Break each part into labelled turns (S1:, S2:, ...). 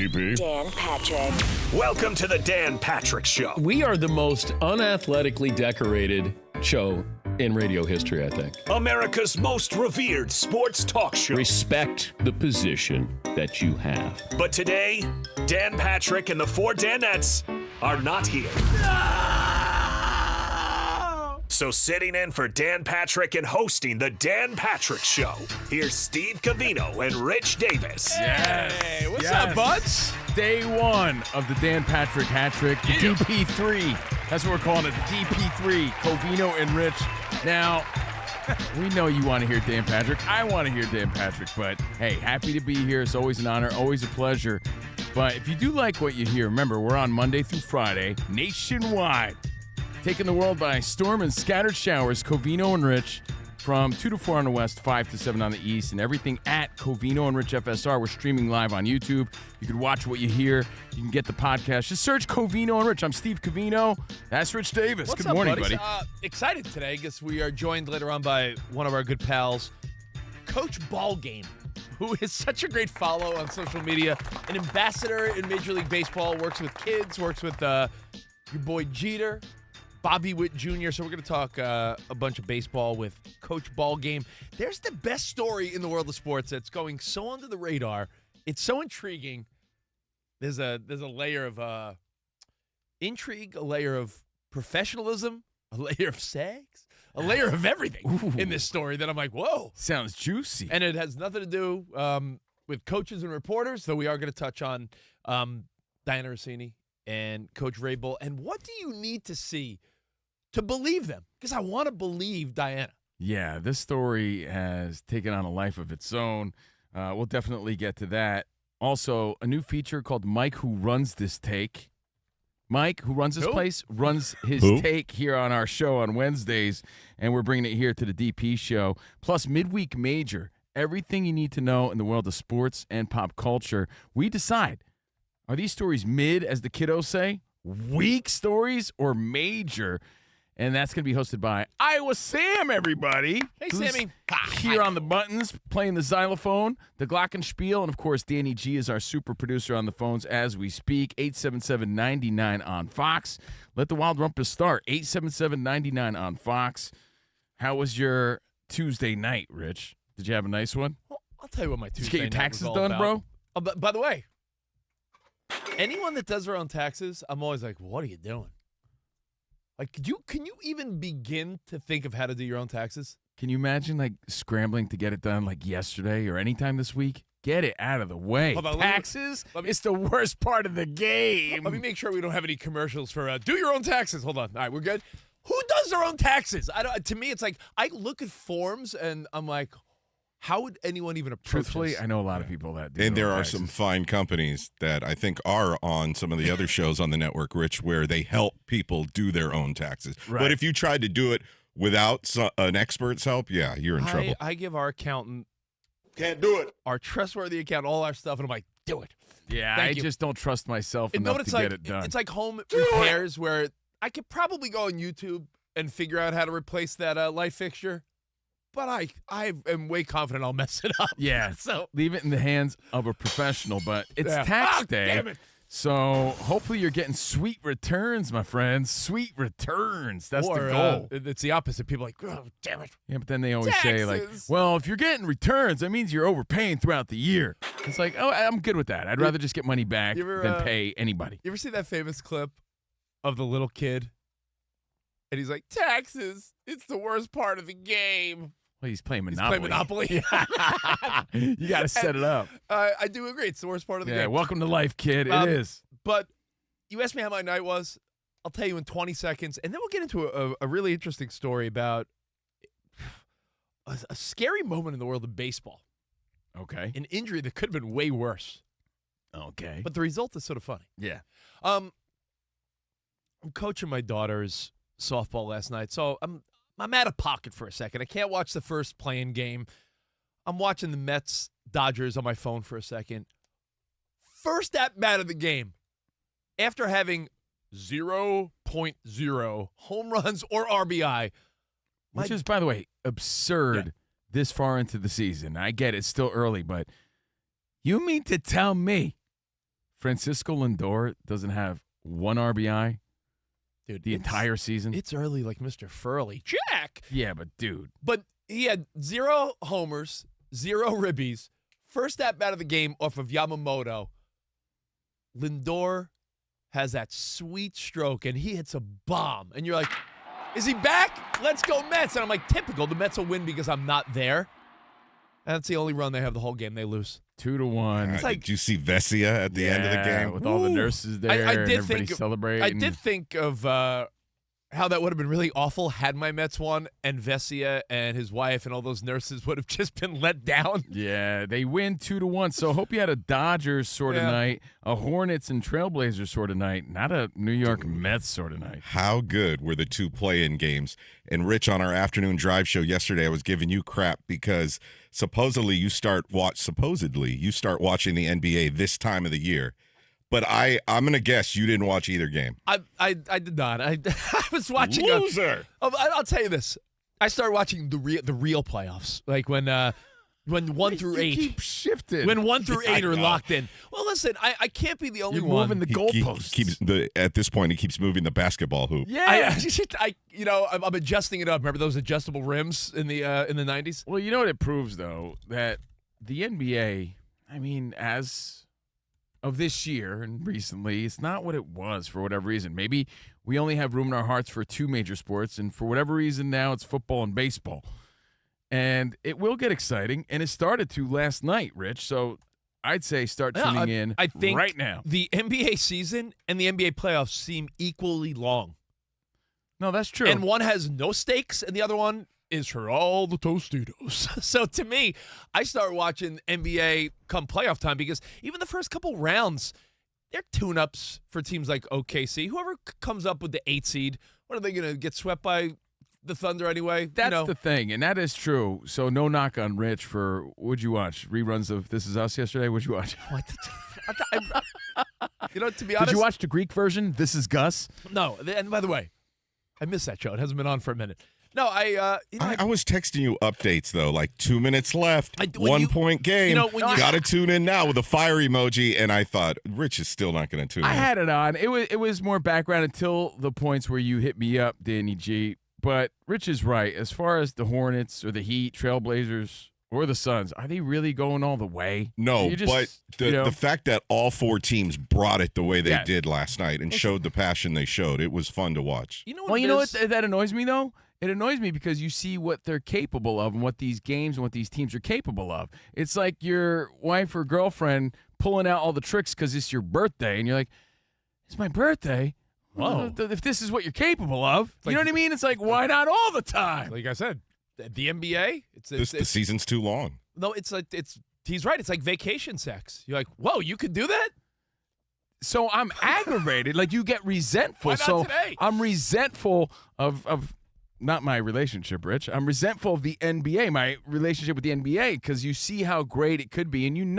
S1: EP.
S2: Dan Patrick.
S3: Welcome to the Dan Patrick Show.
S1: We are the most unathletically decorated show in radio history, I think.
S3: America's most revered sports talk show.
S1: Respect the position that you have.
S3: But today, Dan Patrick and the four Danettes are not here. So sitting in for Dan Patrick and hosting the Dan Patrick Show, here's Steve Covino and Rich Davis.
S4: Hey, what's up, buds? Day one of the Dan Patrick hat trick, the DP3. That's what we're calling it, the DP3, Covino and Rich. Now, we know you want to hear Dan Patrick. I want to hear Dan Patrick, but hey, happy to be here. It's always an honor, always a pleasure. But if you do like what you hear, remember, we're on Monday through Friday, nationwide. Taking the world by storm and scattered showers, Covino and Rich from 2 to 4 on the west, 5 to 7 on the east, and everything at Covino and Rich FSR. We're streaming live on YouTube. You can watch what you hear. You can get the podcast. Just search Covino and Rich. I'm Steve Covino. That's Rich Davis.
S5: What's
S4: Good
S5: up,
S4: morning,
S5: buddies?
S4: buddy.
S5: Excited today. I guess we are joined later on by one of our good pals, Coach Ballgame, who is such a great follow on social media, an ambassador in Major League Baseball, works with kids, works with your boy Jeter, Bobby Witt Jr. So we're going to talk a bunch of baseball with Coach Ballgame. There's the best story in the world of sports that's going so under the radar. It's so intriguing. There's a layer of intrigue, a layer of professionalism, a layer of sex, a layer of everything in this story that I'm like, whoa.
S4: Sounds juicy.
S5: And it has nothing to do with coaches and reporters, though we are going to touch on Diana Rossini and Coach Vrabel. And what do you need to see to believe them? Because I want to believe Diana.
S4: Yeah, this story has taken on a life of its own. We'll definitely get to that. Also, a new feature called Mike Who Runs This Take. Mike, who runs this place, runs his take here on our show on Wednesdays, and we're bringing it here to the DP show. Plus, Midweek Major, everything you need to know in the world of sports and pop culture. We decide, are these stories mid, as the kiddos say, weak stories, or major? And that's going to be hosted by Iowa Sam, everybody.
S5: Hey,
S4: Who's
S5: Sammy.
S4: Here on the buttons, playing the xylophone, the glockenspiel, and, of course, Danny G is our super producer on the phones as we speak. 877-99 on Fox. Let the Wild Rumpus start. 877-99 on Fox. How was your Tuesday night, Rich? Did you have a nice one?
S5: Well, I'll tell you what my
S4: Did
S5: Tuesday
S4: you get your
S5: night
S4: taxes
S5: was all
S4: done,
S5: about.
S4: bro?
S5: Oh, by the way, anyone that does their own taxes, I'm always like, what are you doing? Like, can you even begin to think of how to do your own taxes?
S4: Can you imagine, like, scrambling to get it done, like, yesterday or anytime this week? Get it out of the way.
S5: Hold on,
S4: Taxes?
S5: let me-
S4: It's the worst part of the game.
S5: Let me make sure we don't have any commercials for do your own taxes. Hold on. All right, we're good. Who does their own taxes? To me, it's like I look at forms and I'm like, how would anyone even approach
S4: Truthfully,
S5: this?
S4: I know a lot of people that do.
S6: And there
S4: their
S6: are
S4: taxes.
S6: some fine companies that I think are on some of the other shows on the network, Rich, where they help people do their own taxes.
S4: Right.
S6: But if you tried to do it without an expert's help, yeah, you're in trouble.
S5: I give our accountant,
S6: Can't do it.
S5: our trustworthy accountant, all our stuff, and I'm like, do it.
S4: Yeah,
S5: Thank
S4: I
S5: you.
S4: just don't trust myself
S5: And know
S4: enough
S5: what
S4: to
S5: it's like?
S4: get it done.
S5: It's like home repairs where I could probably go on YouTube and figure out how to replace that light fixture, but I am way confident I'll mess it up.
S4: Yeah,
S5: So
S4: leave it in the hands of a professional, but it's
S5: Yeah.
S4: tax
S5: Ah,
S4: day.
S5: damn it.
S4: So hopefully you're getting sweet returns, my friends. Sweet returns. That's
S5: or,
S4: the goal.
S5: It's the opposite. People are like, oh, damn it.
S4: Yeah, but then they always say, like,
S5: Taxes.
S4: well, if you're getting returns, that means you're overpaying throughout the year. It's like, oh, I'm good with that. I'd rather just get money back
S5: You ever,
S4: than pay anybody.
S5: You ever see that famous clip of the little kid? And he's like, taxes, it's the worst part of the game.
S4: Well, he's playing
S5: He's
S4: Monopoly.
S5: playing Monopoly.
S4: You got to set it up.
S5: I do agree. It's the worst part of the
S4: Yeah,
S5: game.
S4: welcome to life, kid. It
S5: Um,
S4: is.
S5: But you asked me how my night was. I'll tell you in 20 seconds. And then we'll get into a really interesting story about a scary moment in the world of baseball.
S4: Okay.
S5: An injury that could have been way worse.
S4: Okay.
S5: But the result is sort of funny.
S4: Yeah.
S5: I'm coaching my daughter's softball last night, so I'm out of pocket for a second. I can't watch the first playing game. I'm watching the Mets Dodgers on my phone for a second. First at bat of the game, after having 0.0 home runs or RBI.
S4: Which is, by the way, absurd this far into the season. I get it's still early, but you mean to tell me Francisco Lindor doesn't have 1 RBI
S5: Dude,
S4: the entire season.
S5: It's early like Mr. Furley. Jack!
S4: Yeah, but dude.
S5: But he had 0 homers, 0 ribbies. First at-bat of the game off of Yamamoto. Lindor has that sweet stroke, and he hits a bomb. And you're like, is he back? Let's go Mets. And I'm like, typical. The Mets will win because I'm not there. And that's the only run they have the whole game. They lose.
S4: 2-1.
S5: It's like-
S6: did you see Vesia at the end of the game?
S4: With all the nurses there
S5: I
S4: and
S5: did
S4: everybody
S5: think-
S4: celebrating.
S5: I did think of how that would have been really awful had my Mets won, and Vesia and his wife and all those nurses would have just been let down.
S4: Yeah, they win 2-1. So hope you had a Dodgers sort of night, a Hornets and Trailblazers sort of night, not a New York Mets sort of night.
S6: How good were the 2 play-in games? And Rich, on our afternoon drive show yesterday, I was giving you crap because supposedly you start watching the NBA this time of the year. But I'm going to guess you didn't watch either game.
S5: I did not. I was watching.
S6: Loser.
S5: I'll tell you this. I started watching the real playoffs, like when 1 through 8
S4: keep shifting.
S5: When 1 through 8 are
S6: know.
S5: locked in. Well, listen, I can't be the only
S4: You're
S5: one.
S4: moving the goalposts.
S6: At this point, he keeps moving the basketball hoop.
S4: Yeah.
S5: I'm adjusting it up. Remember those adjustable rims in the 90s?
S4: Well, you know what it proves, though? That the NBA, I mean, as of this year and recently, it's not what it was for whatever reason. Maybe we only have room in our hearts for 2 major sports, and for whatever reason now it's football and baseball. And it will get exciting, and it started to last night, Rich. So I'd say start tuning in
S5: I think
S4: right now.
S5: The NBA season and the NBA playoffs seem equally long.
S4: No, that's true.
S5: And one has no stakes, and the other one is for all the Tostitos. So to me, I start watching NBA come playoff time because even the first couple rounds, they're tune-ups for teams like OKC. Whoever comes up with the 8 seed, what are they going to get swept by the Thunder anyway?
S4: That's the thing, and that is true. So no knock on Rich for, what'd you watch? Reruns of This Is Us yesterday? What'd you watch?
S5: What? To be honest.
S4: Did you watch the Greek version, This Is Gus?
S5: No. And by the way, I missed that show. It hasn't been on for a minute. No, I
S6: was texting you updates, though, like 2 minutes left, 1 point game. Got to tune in now with a fire emoji, and I thought, Rich is still not going to tune in.
S4: I had it on. It was more background until the points where you hit me up, Danny G. But Rich is right. As far as the Hornets or the Heat, Trailblazers, or the Suns, are they really going all the way?
S6: No, but the fact that all 4 teams brought it the way they did last night and showed the passion they showed, it was fun to watch.
S5: You know
S4: what that annoys me, though? It annoys me because you see what they're capable of and what these games and what these teams are capable of. It's like your wife or girlfriend pulling out all the tricks because it's your birthday, and you're like, it's my birthday.
S5: Whoa.
S4: If this is what you're capable of, you know what I mean? It's like, why not all the time?
S5: Like I said, the NBA,
S6: the season's too long.
S5: No, he's right. It's like vacation sex. You're like, whoa, you could do that?
S4: So I'm aggravated. Like, you get resentful.
S5: Why not today?
S4: I'm resentful of not my relationship, Rich. I'm resentful of the NBA, my relationship with the NBA, because you see how great it could be, and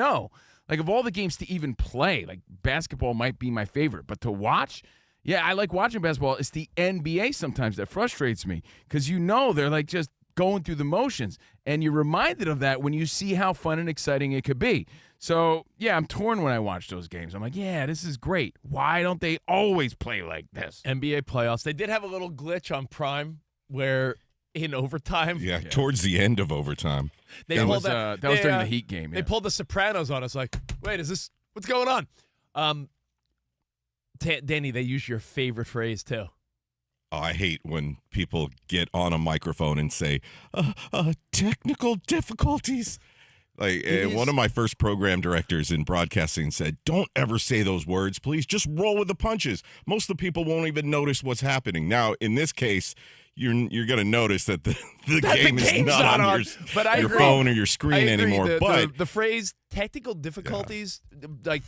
S4: like, of all the games to even play, like, basketball might be my favorite, but to watch, yeah, I like watching basketball. It's the NBA sometimes that frustrates me, because they're like just going through the motions, and you're reminded of that when you see how fun and exciting it could be. So, yeah, I'm torn when I watch those games. I'm like, yeah, this is great. Why don't they always play like this?
S5: NBA playoffs. They did have a little glitch on Prime where in overtime.
S6: Yeah, towards the end of overtime.
S4: That was during the Heat game.
S5: They pulled the Sopranos on us like, wait, what's going on? Danny, they use your favorite phrase too.
S6: Oh, I hate when people get on a microphone and say, technical difficulties. Like, one of my first program directors in broadcasting said, don't ever say those words, please. Just roll with the punches. Most of the people won't even notice what's happening. Now, in this case, you're going to notice that the game is not on your phone or your screen anymore. But
S5: the phrase technical difficulties, like...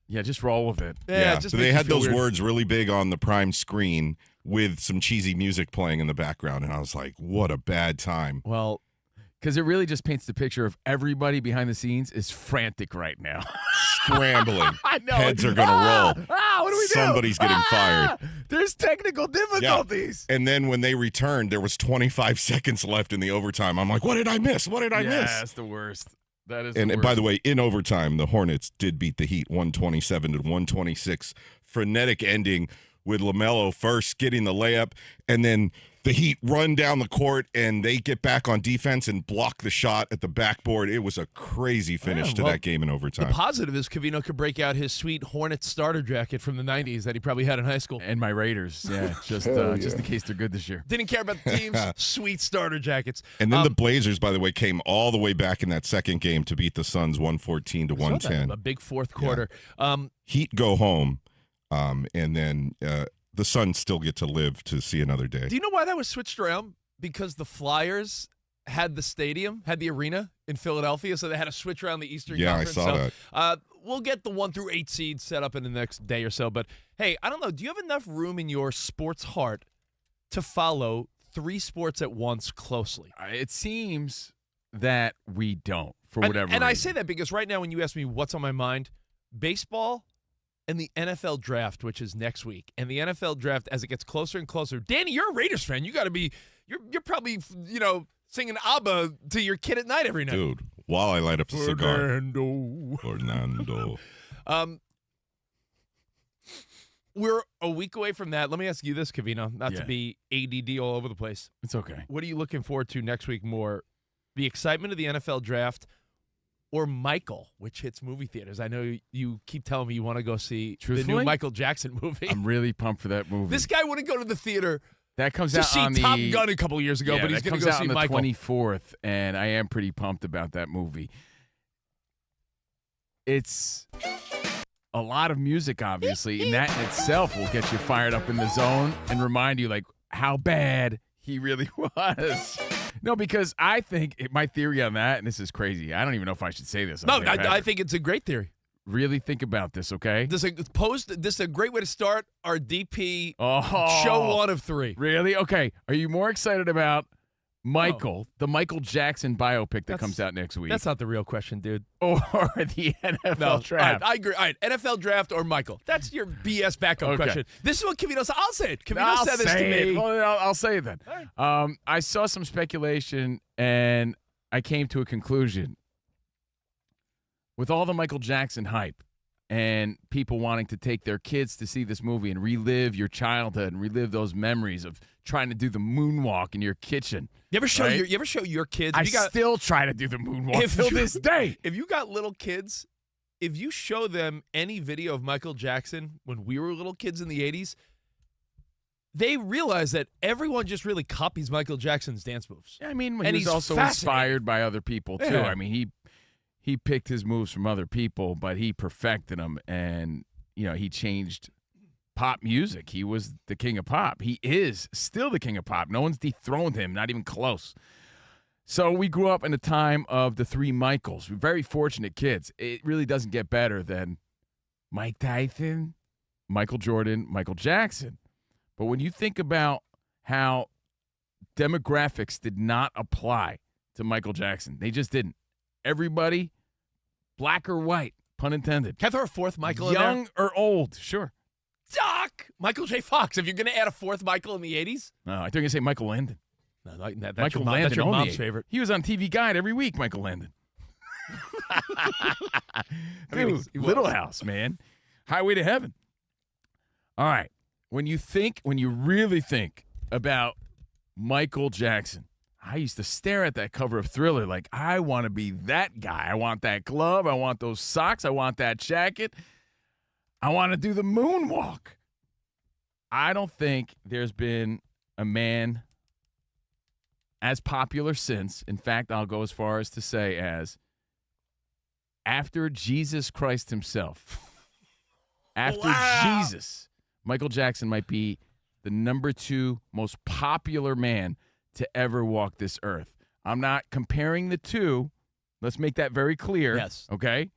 S4: Yeah, just roll with it.
S6: Yeah, so they had those words really big on the Prime screen with some cheesy music playing in the background, and I was like, what a bad time.
S4: Well, because it really just paints the picture of everybody behind the scenes is frantic right now.
S6: Scrambling.
S4: I know.
S6: Heads are going to roll.
S4: What do we do?
S6: Somebody's getting fired.
S4: There's technical difficulties.
S6: Yeah. And then when they returned, there was 25 seconds left in the overtime. I'm like, what did I miss? What did I miss?
S4: Yeah, that's the worst. That is.
S6: And by the way, in overtime, the Hornets did beat the Heat 127-126. Frenetic ending with LaMelo first getting the layup, and then the Heat run down the court, and they get back on defense and block the shot at the backboard. It was a crazy finish to that game in overtime.
S5: The positive is Covino could break out his sweet Hornets starter jacket from the 90s that he probably had in high school.
S4: And my Raiders, just in case they're good this year.
S5: Didn't care about the team's sweet starter jackets.
S6: And then the Blazers, by the way, came all the way back in that second game to beat the Suns 114-110.
S5: A big fourth quarter.
S6: Yeah. Heat go home, and then the Suns still get to live to see another day.
S5: Do you know why that was switched around? Because the Flyers had the arena in Philadelphia, so they had to switch around the Eastern Conference.
S6: Yeah, I saw
S5: that. We'll get the 1 through 8 seeds set up in the next day or so. But, hey, I don't know. Do you have enough room in your sports heart to follow 3 sports at once closely?
S4: It seems that we don't, for whatever reason.
S5: And I say that because right now when you ask me what's on my mind, baseball and the NFL draft, which is next week. And the NFL draft, as it gets closer and closer. Danny, you're a Raiders fan. You got to be – you're probably, singing ABBA to your kid at night every night.
S6: Dude, while I light up the cigar.
S5: Fernando. We're a week away from that. Let me ask you this, Covino, not to be ADD all over the place.
S4: It's okay.
S5: What are you looking forward to next week more? The excitement of the NFL draft or Michael, which hits movie theaters? I know you keep telling me you want to go see the new Michael Jackson movie.
S4: I'm really pumped for that movie.
S5: This guy wouldn't go to the theater
S4: that comes
S5: to
S4: out
S5: see
S4: on
S5: Top
S4: the,
S5: Gun a couple years ago, but he's going to go see Michael.
S4: on the 24th, and I am pretty pumped about that movie. It's a lot of music, obviously, and that in itself will get you fired up in the zone and remind you, like, how bad he really was. No, because I think my theory on that, and this is crazy. I don't even know if I should say this.
S5: No, I think it's a great theory.
S4: Really think about this, okay?
S5: This is a great way to start our DP show 1 of 3.
S4: Really? Okay. Are you more excited about Michael, the Michael Jackson biopic that comes out next week?
S5: That's not the real question, dude.
S4: Or the NFL draft?
S5: All right, I agree. All right, NFL draft or Michael. That's your BS backup question. This is what Covino said. I'll say it. Covino said this to me.
S4: Well, I'll say it then. Right. I saw some speculation, and I came to a conclusion. With all the Michael Jackson hype and people wanting to take their kids to see this movie and relive your childhood and relive those memories of trying to do the moonwalk in your kitchen.
S5: You ever show your kids?
S4: I still try to do the moonwalk till this day.
S5: If you got little kids, if you show them any video of Michael Jackson when we were little kids in the 80s, they realize that everyone just really copies Michael Jackson's dance moves.
S4: I mean, he's also inspired by other people, too.
S5: Yeah.
S4: I mean, he picked his moves from other people, but he perfected them, and, he changed pop music. He was the king of pop. He is still the king of pop. No one's dethroned him, not even close. So we grew up in a time of the 3 Michaels. We're very fortunate kids. It really doesn't get better than Mike Tyson, Michael Jordan, Michael Jackson. But when you think about how demographics did not apply to Michael Jackson, they just didn't. Everybody, black or white, pun intended.
S5: Can I throw a 4th Michael in there?
S4: Young or old, sure.
S5: Doc! Michael J. Fox. If you're going to add a 4th Michael in the 80s?
S4: No, I thought you were going to say Michael Landon.
S5: No, that's
S4: Michael
S5: your
S4: Landon.
S5: That's your mom's favorite.
S4: He was on TV Guide every week, Michael Landon. Dude, Little House, man. Highway to Heaven. All right. When you really think about Michael Jackson, I used to stare at that cover of Thriller like, I want to be that guy. I want that glove. I want those socks. I want that jacket. I want to do the moonwalk. I don't think there's been a man as popular since. In fact, I'll go as far as to say as after Jesus Christ himself. After Jesus, Michael Jackson might be the number 2 most popular man to ever walk this earth. I'm not comparing the two. Let's make that very clear.
S5: Yes.
S4: Okay?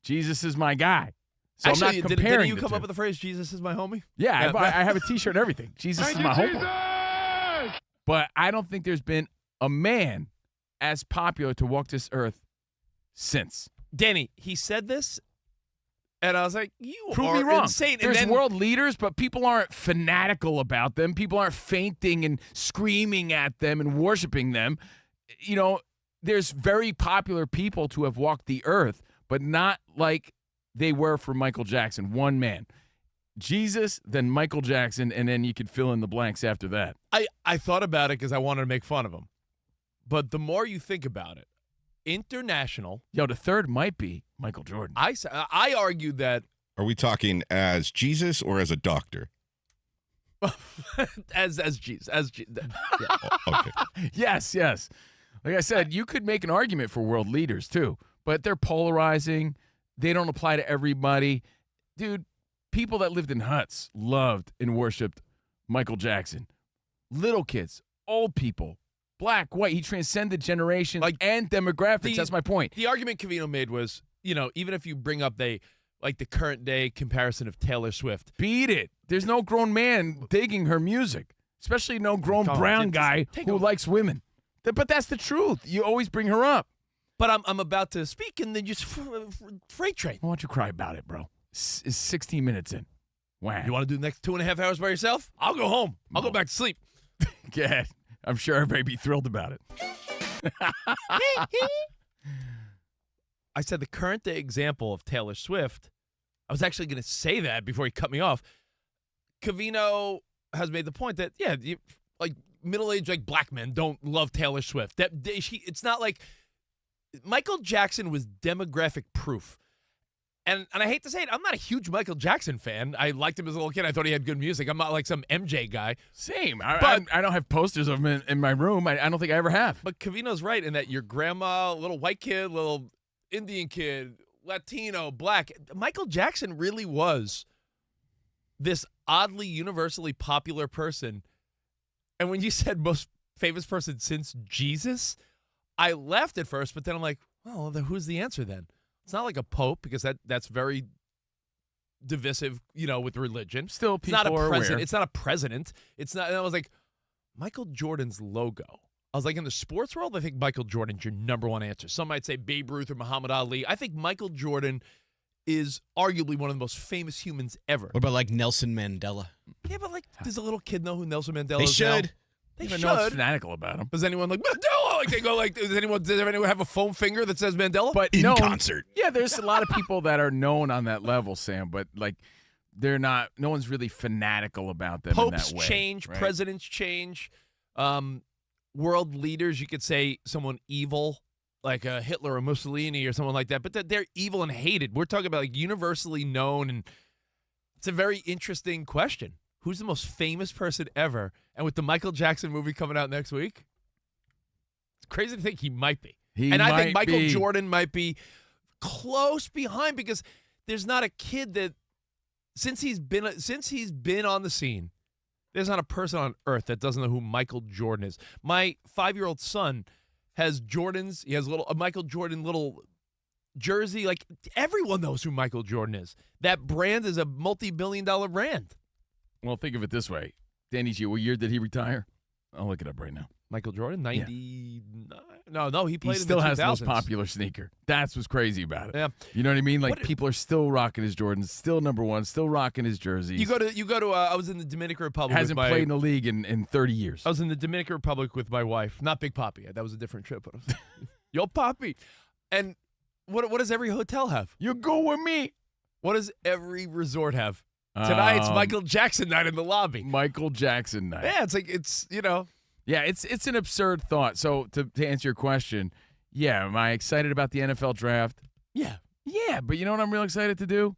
S4: Jesus is my guy. So
S5: Actually,
S4: I'm not comparing
S5: didn't you come
S4: the
S5: up with the phrase, Jesus is my homie?
S4: Yeah, I have a T-shirt and everything. Jesus is my homie. But I don't think there's been a man as popular to walk this earth since.
S5: Danny, he said this, and I was like,
S4: Prove
S5: are
S4: me wrong.
S5: Insane.
S4: There's
S5: and then,
S4: world leaders, but people aren't fanatical about them. People aren't fainting and screaming at them and worshiping them. there's very popular people to have walked the earth, but not like they were for Michael Jackson. One man. Jesus, then Michael Jackson, and then you could fill in the blanks after that.
S5: I thought about it because I wanted to make fun of him. But the more you think about it, international.
S4: Yo, the third might be Michael Jordan.
S5: I argued that.
S6: Are we talking as Jesus or as a doctor?
S5: as Jesus. Yeah.
S6: Okay.
S4: Yes. Like I said, you could make an argument for world leaders, too. But they're polarizing. They don't apply to everybody. Dude, people that lived in huts loved and worshipped Michael Jackson. Little kids, old people, black, white. He transcended generations and demographics. That's my point.
S5: The argument Covino made was, even if you bring up the current day comparison of Taylor Swift.
S4: Beat it. There's no grown man digging her music, especially no grown brown guy who likes women. But that's the truth. You always bring her up.
S5: But I'm about to speak, and then just freight train.
S4: Why don't you cry about it, bro? It's 16 minutes in. Wow.
S5: You want to do the next 2.5 hours by yourself? I'll go home. I'll go back to sleep.
S4: Yeah, I'm sure everybody be thrilled about it.
S5: I said the current day example of Taylor Swift. I was actually going to say that before he cut me off. Covino has made the point that, middle-aged black men don't love Taylor Swift. It's not like Michael Jackson was demographic proof. And I hate to say it, I'm not a huge Michael Jackson fan. I liked him as a little kid. I thought he had good music. I'm not like some MJ guy.
S4: Same. I don't have posters of him in my room. I don't think I ever have.
S5: But Covino's right in that your grandma, little white kid, little Indian kid, Latino, black. Michael Jackson really was this oddly universally popular person. And when you said most famous person since Jesus, I laughed at first, but then I'm like, well, who's the answer then? It's not like a pope because that's very divisive, with religion.
S4: Still, people
S5: it's not a
S4: are
S5: president.
S4: aware.
S5: It's not a president. It's not. And I was like, Michael Jordan's logo. I was like, in the sports world, I think Michael Jordan's your number one answer. Some might say Babe Ruth or Muhammad Ali. I think Michael Jordan is arguably one of the most famous humans ever.
S2: What about Nelson Mandela?
S5: Yeah, but does a little kid know who Nelson Mandela
S2: They
S5: is?
S2: should.
S5: Now? They
S4: Even
S5: should.
S4: know it's fanatical about him.
S5: Does anyone Mandela? They go does anyone have a foam finger that says Mandela?
S4: But
S2: In concert.
S4: Yeah, there's a lot of people that are known on that level, Sam, but they're not. No one's really fanatical about them.
S5: Popes
S4: in that way,
S5: change,
S4: right?
S5: presidents change, world leaders. You could say someone evil, like a Hitler or Mussolini or someone like that, but they're evil and hated. We're talking about universally known, and it's a very interesting question. Who's the most famous person ever? And with the Michael Jackson movie coming out next week, it's crazy to think he might be. I think Michael Jordan might be close behind because there's not a kid that since he's been on the scene, there's not a person on earth that doesn't know who Michael Jordan is. My 5-year-old son has Jordans. He has a Michael Jordan little jersey. Everyone knows who Michael Jordan is. That brand is a multi-billion-dollar brand.
S4: Well, think of it this way. Danny G, what year did he retire? I'll look it up right now.
S5: Michael Jordan, 99? Yeah. No, he played
S4: He
S5: in
S4: still
S5: the 2000s.
S4: has the most popular sneaker. That's what's crazy about it.
S5: Yeah.
S4: You know what I mean? People are still rocking his Jordans, still number one, still rocking his jerseys.
S5: You go to I was in the Dominican Republic.
S4: Hasn't played in the league in 30 years.
S5: I was in the Dominican Republic with my wife. Not Big Papi. That was a different trip. But Yo, Papi. And what does every hotel have?
S4: You go with me.
S5: What does every resort have? Tonight's Michael Jackson night in the lobby.
S4: Michael Jackson night.
S5: Yeah, it's
S4: Yeah, it's an absurd thought. So to answer your question, yeah, am I excited about the NFL draft?
S5: Yeah.
S4: Yeah, but you know what I'm real excited to do?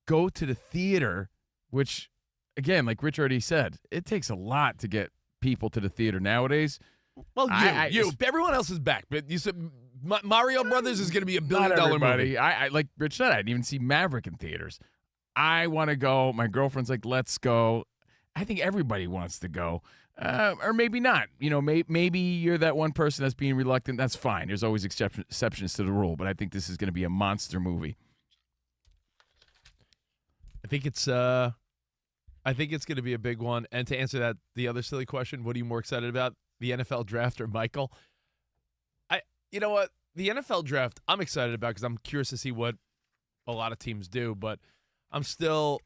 S4: Go to the theater, which, again, like Rich already said, it takes a lot to get people to the theater nowadays.
S5: Well, everyone else is back, but you said Mario Brothers is going to be $1 billion movie.
S4: I like Rich said, I didn't even see Maverick in theaters. I want to go. My girlfriend's like, let's go. I think everybody wants to go. Or maybe not. Maybe you're that one person that's being reluctant. That's fine. There's always exceptions to the rule, but I think this is going to be a monster movie.
S5: I think it's going to be a big one. And to answer the other silly question, what are you more excited about, the NFL draft or Michael? You know what? The NFL draft, I'm excited about because I'm curious to see what a lot of teams do, but I'm still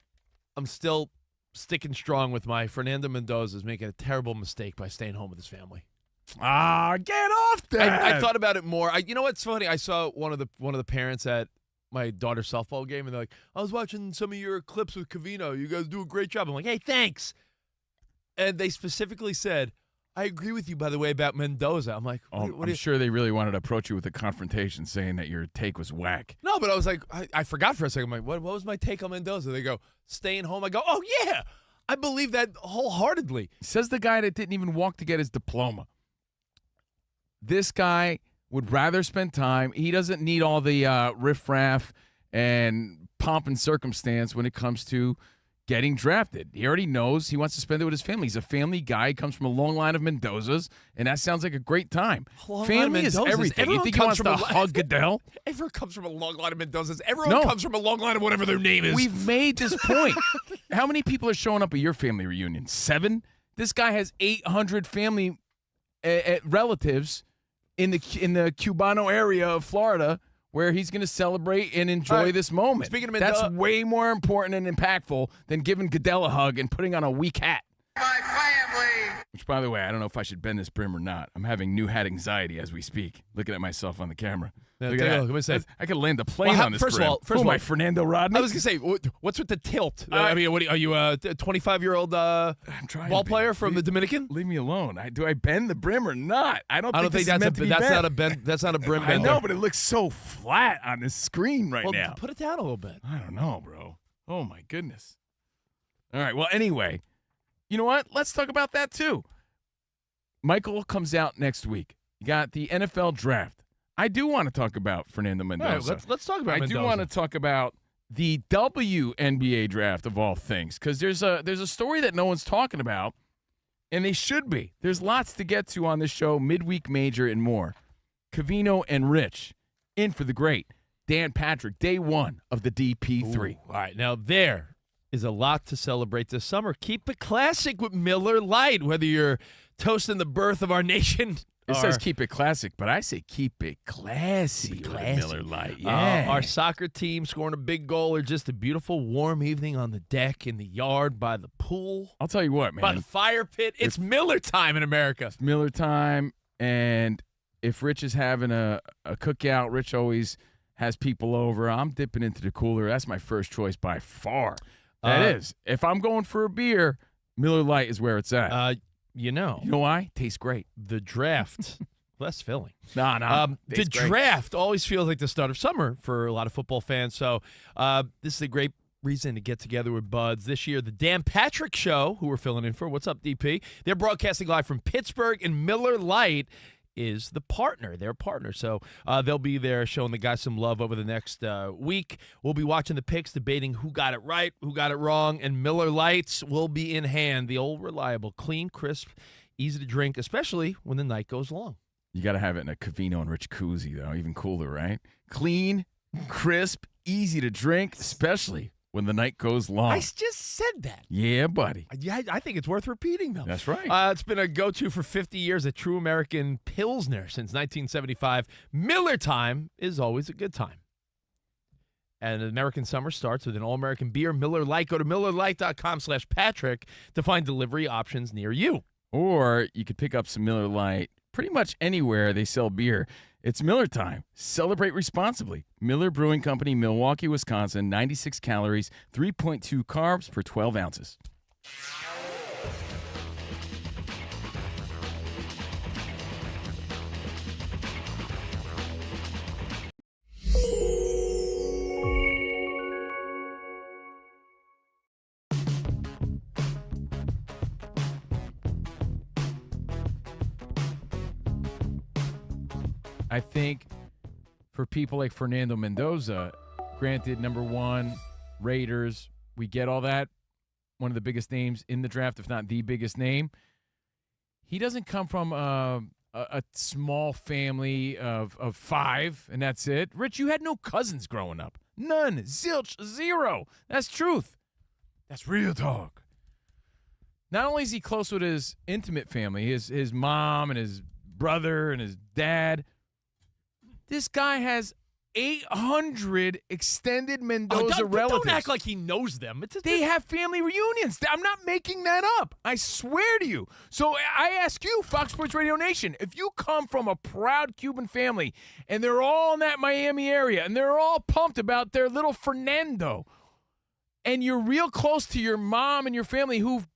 S5: sticking strong with my Fernando Mendoza is making a terrible mistake by staying home with his family.
S4: Get off that.
S5: I thought about it more. You know what's funny? I saw one of the parents at my daughter's softball game, and they're like, I was watching some of your clips with Covino. You guys do a great job. I'm like, hey, thanks. And they specifically said, I agree with you, by the way, about Mendoza. I'm like,
S4: I'm sure they really wanted to approach you with a confrontation saying that your take was whack.
S5: No, but I was like, I forgot for a second. I'm like, what was my take on Mendoza? They go, staying home. I go, oh, yeah. I believe that wholeheartedly.
S4: Says the guy that didn't even walk to get his diploma. This guy would rather spend time. He doesn't need all the riffraff and pomp and circumstance when it comes to getting drafted. He already knows he wants to spend it with his family. He's a family guy. He comes from a long line of Mendozas, and that sounds like a great time. Family is everything.
S5: Everyone
S4: you think he wants to hug Goodell?
S5: Everyone comes from a long line of Mendozas. Everyone comes from a long line of whatever their name is.
S4: We've made this point. How many people are showing up at your family reunion? 7? This guy has 800 family relatives in the Cubano area of Florida where he's going to celebrate and enjoy this moment.
S5: Speaking of Mendoza,
S4: that's way more important and impactful than giving Goodell a hug and putting on a weak hat.
S2: My family.
S4: Which, by the way, I don't know if I should bend this brim or not. I'm having new hat anxiety as we speak, looking at myself on the camera. Look at that. I could land a plane on this
S5: first
S4: brim.
S5: Of all,
S4: my Fernando Rodney?
S5: I was going to say, what's with the tilt? I mean, are you a 25-year-old ball player from the Dominican?
S4: Leave me alone. Do I bend the brim or not? I don't think
S5: that's not a bend. That's not a brim
S4: I
S5: bender.
S4: know, but it looks so flat on this screen right now.
S5: Put it down a little bit.
S4: I don't know, bro. Oh, my goodness. All right, well, anyway, you know what? Let's talk about that, too. Michael comes out next week. You got the NFL draft. I do want to talk about Fernando Mendoza.
S5: Right, let's talk about Mendoza.
S4: I do want to talk about the WNBA draft of all things, because there's a story that no one's talking about, and they should be. There's lots to get to on this show, Midweek Major and more. Covino and Rich, in for the great Dan Patrick, day one of the DP3.
S5: Ooh, all right, now there is a lot to celebrate this summer. Keep it classic with Miller Lite, whether you're toasting the birth of our nation.
S4: It says keep it classic, but I say keep it classy. Miller Lite, yeah.
S5: Our soccer team scoring a big goal, or just a beautiful warm evening on the deck, in the yard, by the pool.
S4: I'll tell you what, man.
S5: By the fire pit. It's Miller time in America.
S4: It's Miller time, and if Rich is having a cookout, Rich always has people over. I'm dipping into the cooler. That's my first choice by far. That is. If I'm going for a beer, Miller Lite is where it's at.
S5: You know
S4: why? Tastes great.
S5: The draft, less filling.
S4: No.
S5: The draft always feels like the start of summer for a lot of football fans. So this is a great reason to get together with buds. This year, the Dan Patrick Show, who we're filling in for. What's up, DP? They're broadcasting live from Pittsburgh, and Miller Lite is the partner, their partner. So they'll be there showing the guys some love over the next week. We'll be watching the picks, debating who got it right, who got it wrong, and Miller Lites will be in hand. The old reliable, clean, crisp, easy to drink, especially when the night goes long.
S4: You got to have it in a Covino and Rich koozie, though. Even cooler, right? Clean, crisp, easy to drink, especially when the night goes long.
S5: I just said that.
S4: Yeah, buddy.
S5: Yeah, I think it's worth repeating, though.
S4: That's right.
S5: It's been a go-to for 50 years, a true American Pilsner since 1975. Miller time is always a good time. And American summer starts with an all-American beer, Miller Lite. Go to MillerLite.com/Patrick to find delivery options near you.
S4: Or you could pick up some Miller Lite pretty much anywhere they sell beer. It's Miller time. Celebrate responsibly. Miller Brewing Company, Milwaukee, Wisconsin, 96 calories, 3.2 carbs per 12 ounces. I think for people like Fernando Mendoza, granted, number one, Raiders, we get all that. One of the biggest names in the draft, if not the biggest name. He doesn't come from a small family of 5, and that's it. Rich, you had no cousins growing up. None. Zilch. 0. That's truth. That's real talk. Not only is he close with his intimate family, his mom and his brother and his dad, this guy has 800 extended Mendoza relatives.
S5: Don't act like he knows them.
S4: They have family reunions. I'm not making that up. I swear to you. So I ask you, Fox Sports Radio Nation, if you come from a proud Cuban family and they're all in that Miami area and they're all pumped about their little Fernando, and you're real close to your mom and your family who've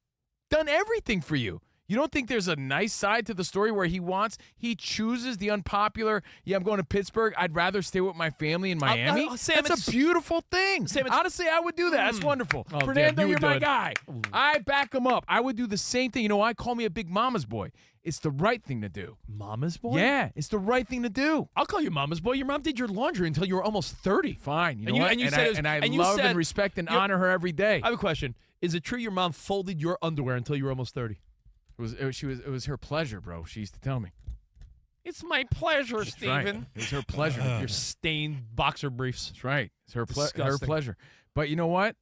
S4: done everything for you, you don't think there's a nice side to the story where he chooses the unpopular, I'm going to Pittsburgh, I'd rather stay with my family in Miami?
S5: Sam,
S4: that's a beautiful thing.
S5: Sam,
S4: honestly, I would do that. That's wonderful.
S5: Oh,
S4: Fernando,
S5: Dan,
S4: you're my
S5: it.
S4: guy. I back him up. I would do the same thing. You know why? Call me a big mama's boy. It's the right thing to do.
S5: Mama's boy?
S4: Yeah, it's the right thing to do.
S5: I'll call you mama's boy. Your mom did your laundry until you were almost 30.
S4: Fine. You know
S5: and
S4: what?
S5: And you said
S4: I love and respect and honor her every day.
S5: I have a question. Is it true your mom folded your underwear until you were almost 30?
S4: It was her pleasure, bro. She used to tell me.
S5: It's my pleasure,
S4: That's
S5: Steven.
S4: Right. It was her pleasure.
S5: Your stained boxer briefs.
S4: That's right. It's her
S5: Disgusting.
S4: pleasure. But you know what?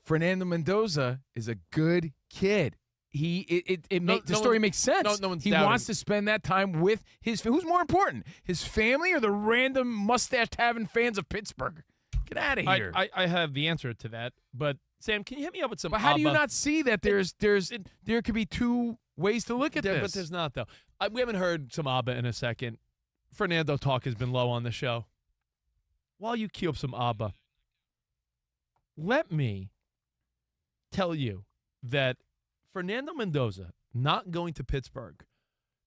S4: Fernando Mendoza is a good kid. The story makes sense.
S5: No one's
S4: he
S5: doubting.
S4: wants to spend that time with his. Who's more important, his family or the random mustache-having fans of Pittsburgh? Get out of here.
S5: I have the answer to that, but Sam, can you hit me up with some?
S4: But how do you not see that there could be two ways to look at this?
S5: But there's not though. We haven't heard some ABBA in a second. Fernando talk has been low on the show. While you queue up some ABBA, let me tell you that Fernando Mendoza not going to Pittsburgh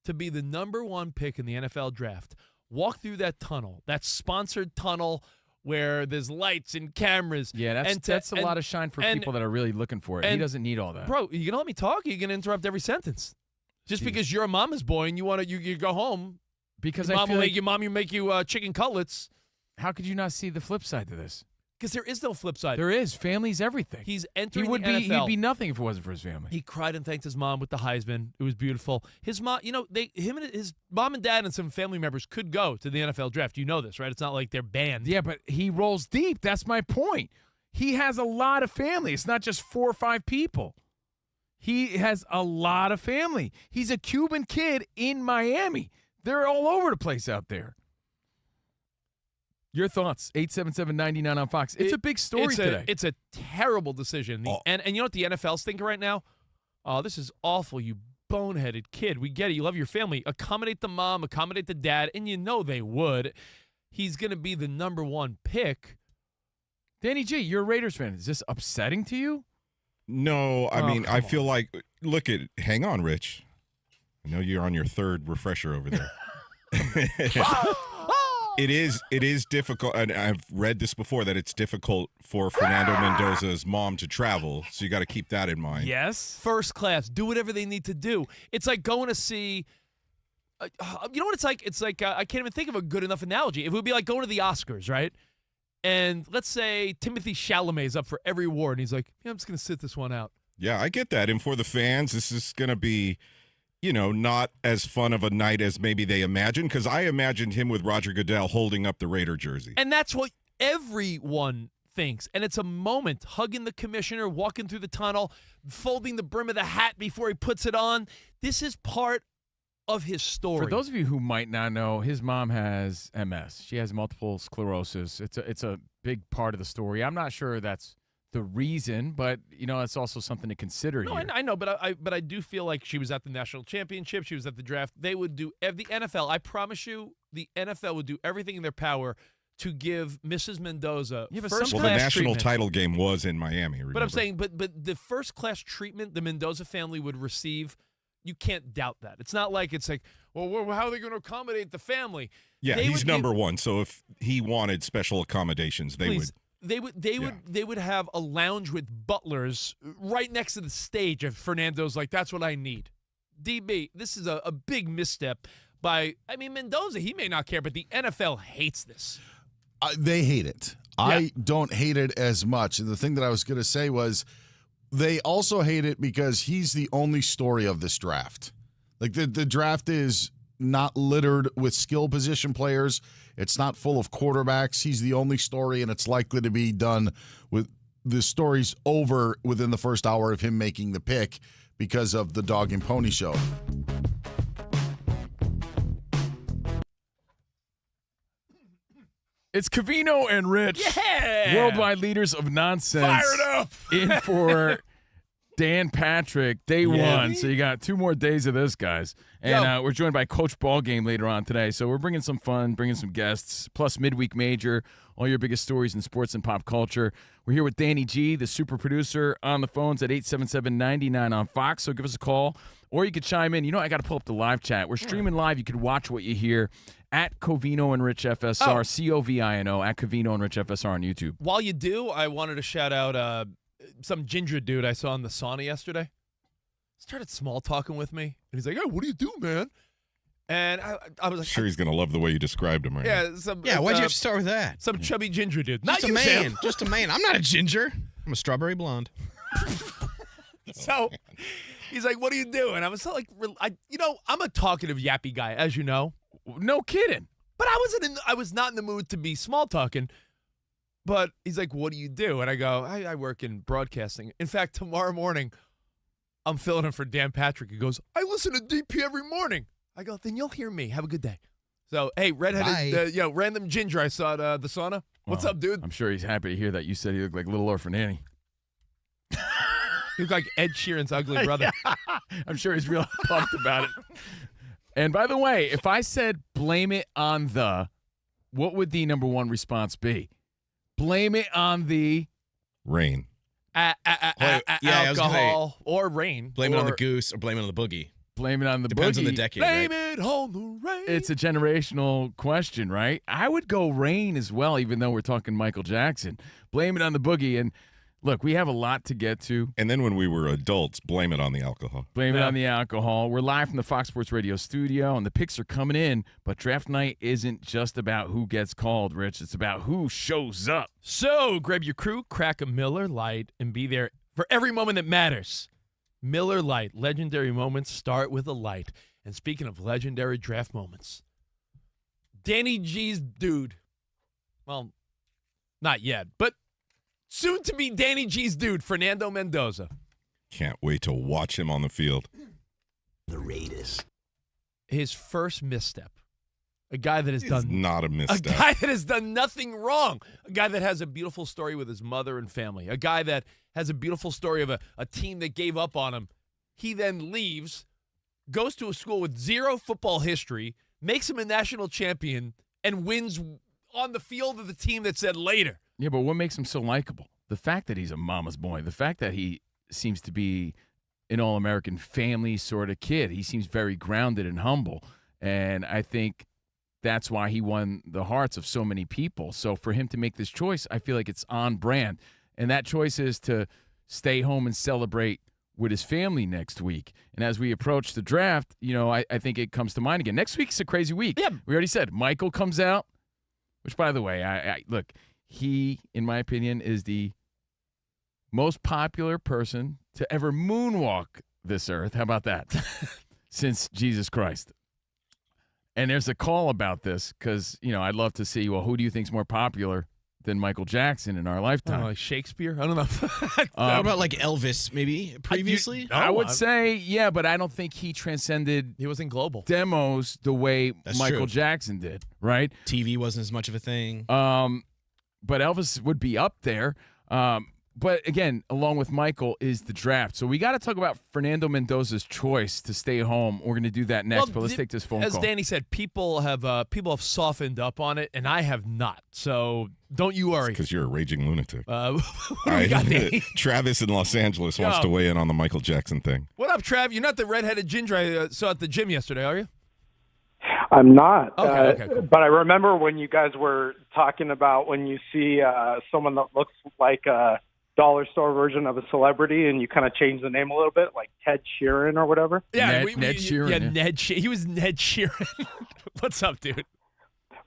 S5: to be the number one pick in the NFL draft. Walk through that tunnel, that sponsored tunnel where there's lights and cameras.
S4: Yeah, that's a lot of shine for people that are really looking for it. He doesn't need all that.
S5: Bro, you going to let me talk? Or are you going to interrupt every sentence? Just because you're a mama's boy and you want to you go home because your mom will make you chicken cutlets.
S4: How could you not see the flip side to this?
S5: Because there is no flip side.
S4: There is. Family's everything.
S5: He's entering the NFL.
S4: He'd be nothing if it wasn't for his family.
S5: He cried and thanked his mom with the Heisman. It was beautiful. His mom, his mom and dad and some family members could go to the NFL draft. You know this, right? It's not like they're banned.
S4: Yeah, but he rolls deep. That's my point. He has a lot of family. It's not just 4 or 5 people. He has a lot of family. He's a Cuban kid in Miami. They're all over the place out there. Your thoughts, 877-99 on Fox. It's a big story today.
S5: It's a terrible decision. And you know what the NFL's thinking right now? Oh, this is awful, you boneheaded kid. We get it. You love your family. Accommodate the mom, accommodate the dad, and you know they would. He's going to be the number one pick.
S4: Danny G, you're a Raiders fan. Is this upsetting to you?
S6: No, I mean, I feel like, hang on, Rich. I know you're on your third refresher over there. It is difficult, and I've read this before, that it's difficult for Fernando Mendoza's mom to travel, so you got to keep that in mind.
S5: Yes. First class. Do whatever they need to do. It's like going to see you know what it's like? It's like I can't even think of a good enough analogy. It would be like going to the Oscars, right? And let's say Timothée Chalamet's up for every award, and he's like, I'm just going to sit this one out.
S6: Yeah, I get that. And for the fans, this is going to be, not as fun of a night as maybe they imagined, because I imagined him with Roger Goodell holding up the Raider jersey.
S5: And that's what everyone thinks. And it's a moment, hugging the commissioner, walking through the tunnel, folding the brim of the hat before he puts it on. This is part of his story.
S4: For those of you who might not know, his mom has MS. She has multiple sclerosis. It's a big part of the story. I'm not sure that's the reason, but it's also something to consider here.
S5: I know, but I do feel like she was at the national championship. She was at the draft. They would do the NFL. I promise you, the NFL would do everything in their power to give Mrs. Mendoza first-class
S6: the national
S5: treatment.
S6: Title game was in Miami. Remember?
S5: But I'm saying, but the first-class treatment the Mendoza family would receive, you can't doubt that. It's not like well, how are they going to accommodate the family?
S6: Yeah, he's number one. So if he wanted special accommodations, they would have a lounge with butlers right next to the stage. If Fernando's like, that's what I need. DB, this is a big misstep by Mendoza. He may not care, but the NFL hates this.
S7: They hate it. Yeah. I don't hate it as much. And the thing that I was going to say was, they also hate it because he's the only story of this draft. Like the draft is not littered with skill position players. It's not full of quarterbacks. He's the only story, and it's likely to be done with the story's over within the first hour of him making the pick because of the Dog and Pony Show.
S4: It's Covino and Rich, worldwide leaders of nonsense.
S5: Fire it up!
S4: In for Dan Patrick, day one. So you got 2 more days of this, guys. And we're joined by Coach Ballgame later on today. So we're bringing some fun, bringing some guests, plus Midweek Major, all your biggest stories in sports and pop culture. We're here with Danny G, the super producer, on the phones at 877-99 on Fox. So give us a call, or you could chime in. You know, I got to pull up the live chat. We're streaming live. You could watch what you hear at Covino and Rich FSR, Covino, at Covino and Rich FSR on YouTube.
S5: While you do, I wanted to shout out some ginger dude I saw in the sauna yesterday. Started small talking with me, and he's like, "Hey, what do you do, man?" And I was like,
S6: Sure, he's going to love the way you described him right now.
S8: Why'd you have to start with that?
S5: Some chubby ginger dude. Not
S8: Just a
S5: you,
S8: man.
S5: Sam.
S8: Just a man. I'm not a ginger. I'm a strawberry blonde.
S5: So he's like, "What do you do?" And I was like, I'm a talkative, yappy guy, as you know.
S4: No kidding.
S5: But I was not in the mood to be small talking. But he's like, "What do you do?" And I go, I work in broadcasting. In fact, tomorrow morning, I'm filling in for Dan Patrick. He goes, "I listen to DP every morning." I go, "Then you'll hear me. Have a good day." So, hey, redheaded, random ginger I saw at the sauna. What's up, dude?
S4: I'm sure he's happy to hear that. You said he looked like Little Orphan Annie.
S5: You look like Ed Sheeran's ugly brother.
S4: I'm sure he's real pumped about it. And by the way, if I said blame it on what would the number one response be? Blame it on the
S6: Rain.
S5: Alcohol or rain.
S8: Blame it on the goose or blame it on the boogie.
S4: Blame it on the
S8: Depends
S4: boogie.
S8: on the decade,
S5: Blame
S8: right?
S5: it on the rain.
S4: It's a generational question, right? I would go rain as well, even though we're talking Michael Jackson. Blame it on the boogie. And look, we have a lot to get to.
S6: And then when we were adults, blame it on the alcohol.
S4: Blame it on the alcohol. We're live from the Fox Sports Radio studio, and the picks are coming in. But draft night isn't just about who gets called, Rich. It's about who shows up.
S5: So grab your crew, crack a Miller Lite, and be there for every moment that matters. Miller Lite. Legendary moments start with a light. And speaking of legendary draft moments, Danny G's dude. Well, not yet, but soon to be Danny G's dude, Fernando Mendoza.
S6: Can't wait to watch him on the field.
S2: The Raiders.
S5: His first misstep. A guy that has
S6: Not a misstep.
S5: A guy that has done nothing wrong. A guy that has a beautiful story with his mother and family. A guy that has a beautiful story of a team that gave up on him. He then leaves, goes to a school with zero football history, makes him a national champion, and wins on the field of the team that said later.
S4: Yeah, but what makes him so likable? The fact that he's a mama's boy. The fact that he seems to be an all-American family sort of kid. He seems very grounded and humble. And I think that's why he won the hearts of so many people. So for him to make this choice, I feel like it's on brand. And that choice is to stay home and celebrate with his family next week. And as we approach the draft, I think it comes to mind again. Next week's a crazy week.
S5: Yeah.
S4: We already said Michael comes out, which, by the way, I look, he, in my opinion, is the most popular person to ever moonwalk this earth. How about that? Since Jesus Christ. And there's a call about this because, I'd love to see, well, who do you think's more popular than Michael Jackson in our lifetime?
S5: Like Shakespeare? I don't know.
S8: What about like Elvis maybe previously?
S4: I would say, yeah, but I don't think he transcended
S5: He wasn't global.
S4: demos the way
S8: That's
S4: Michael
S8: true.
S4: Jackson did, right?
S8: TV wasn't as much of a thing.
S4: But Elvis would be up there. But again, along with Michael is the draft. So we got to talk about Fernando Mendoza's choice to stay home. We're going to do that next, but let's take this phone
S5: as
S4: call.
S5: As Danny said, people have softened up on it, and I have not. So don't you worry.
S6: Because you're a raging lunatic.
S5: What do we got, Danny?
S6: Travis in Los Angeles wants to weigh in on the Michael Jackson thing.
S5: What up, Trav? You're not the redheaded ginger I saw at the gym yesterday, are you?
S9: I'm not.
S5: Okay, cool.
S9: But I remember when you guys were talking about when you see someone that looks like a dollar store version of a celebrity and you kind of change the name a little bit, like Ted Sheeran or whatever.
S5: Yeah,
S4: Ned Sheeran.
S5: Yeah,
S4: yeah.
S5: Ned Sheeran. He was Ned Sheeran. What's up, dude?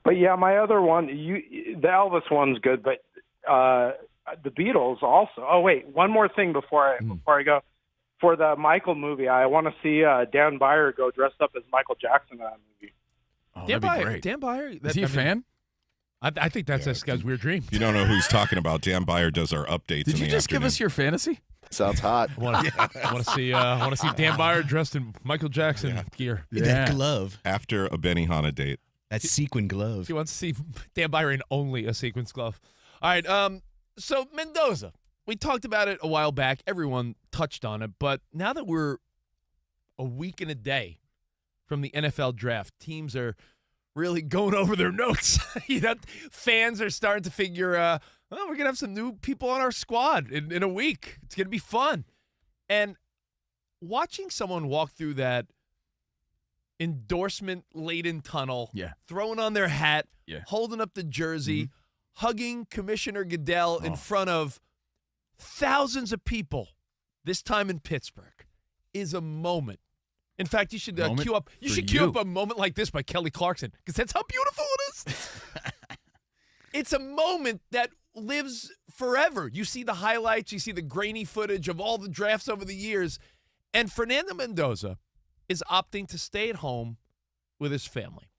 S9: But yeah, my other one, the Elvis one's good, but the Beatles also. Oh wait, one more thing before I go. For the Michael movie, I want to see Dan Byer go dressed up as Michael Jackson in that movie.
S4: Oh,
S5: Dan
S4: that'd be
S5: Byer.
S4: great.
S5: Dan Byer.
S4: Is he a fan?
S5: I think that's this guy's weird dream.
S6: You don't know who he's talking about. Dan Byer does our updates
S4: Did
S6: in
S4: you
S6: the
S4: just give
S6: afternoon.
S4: us your fantasy?
S2: Sounds hot.
S5: I want to see Dan Byer dressed in Michael Jackson gear.
S8: That glove.
S6: After a Benihana date,
S8: That sequin glove.
S5: He wants to see Dan Byron only a sequence glove. All right. So Mendoza, we talked about it a while back. Everyone touched on it, but now that we're a week and a day from the NFL draft, teams are really going over their notes. Fans are starting to figure, we're going to have some new people on our squad in a week. It's going to be fun. And watching someone walk through that endorsement-laden tunnel, throwing on their hat, holding up the jersey, hugging Commissioner Goodell in front of thousands of people, this time in Pittsburgh, is a moment. In fact, you should queue up a moment like this by Kelly Clarkson, because that's how beautiful it is. It's a moment that lives forever. You see the highlights, you see the grainy footage of all the drafts over the years, and Fernando Mendoza is opting to stay at home with his family.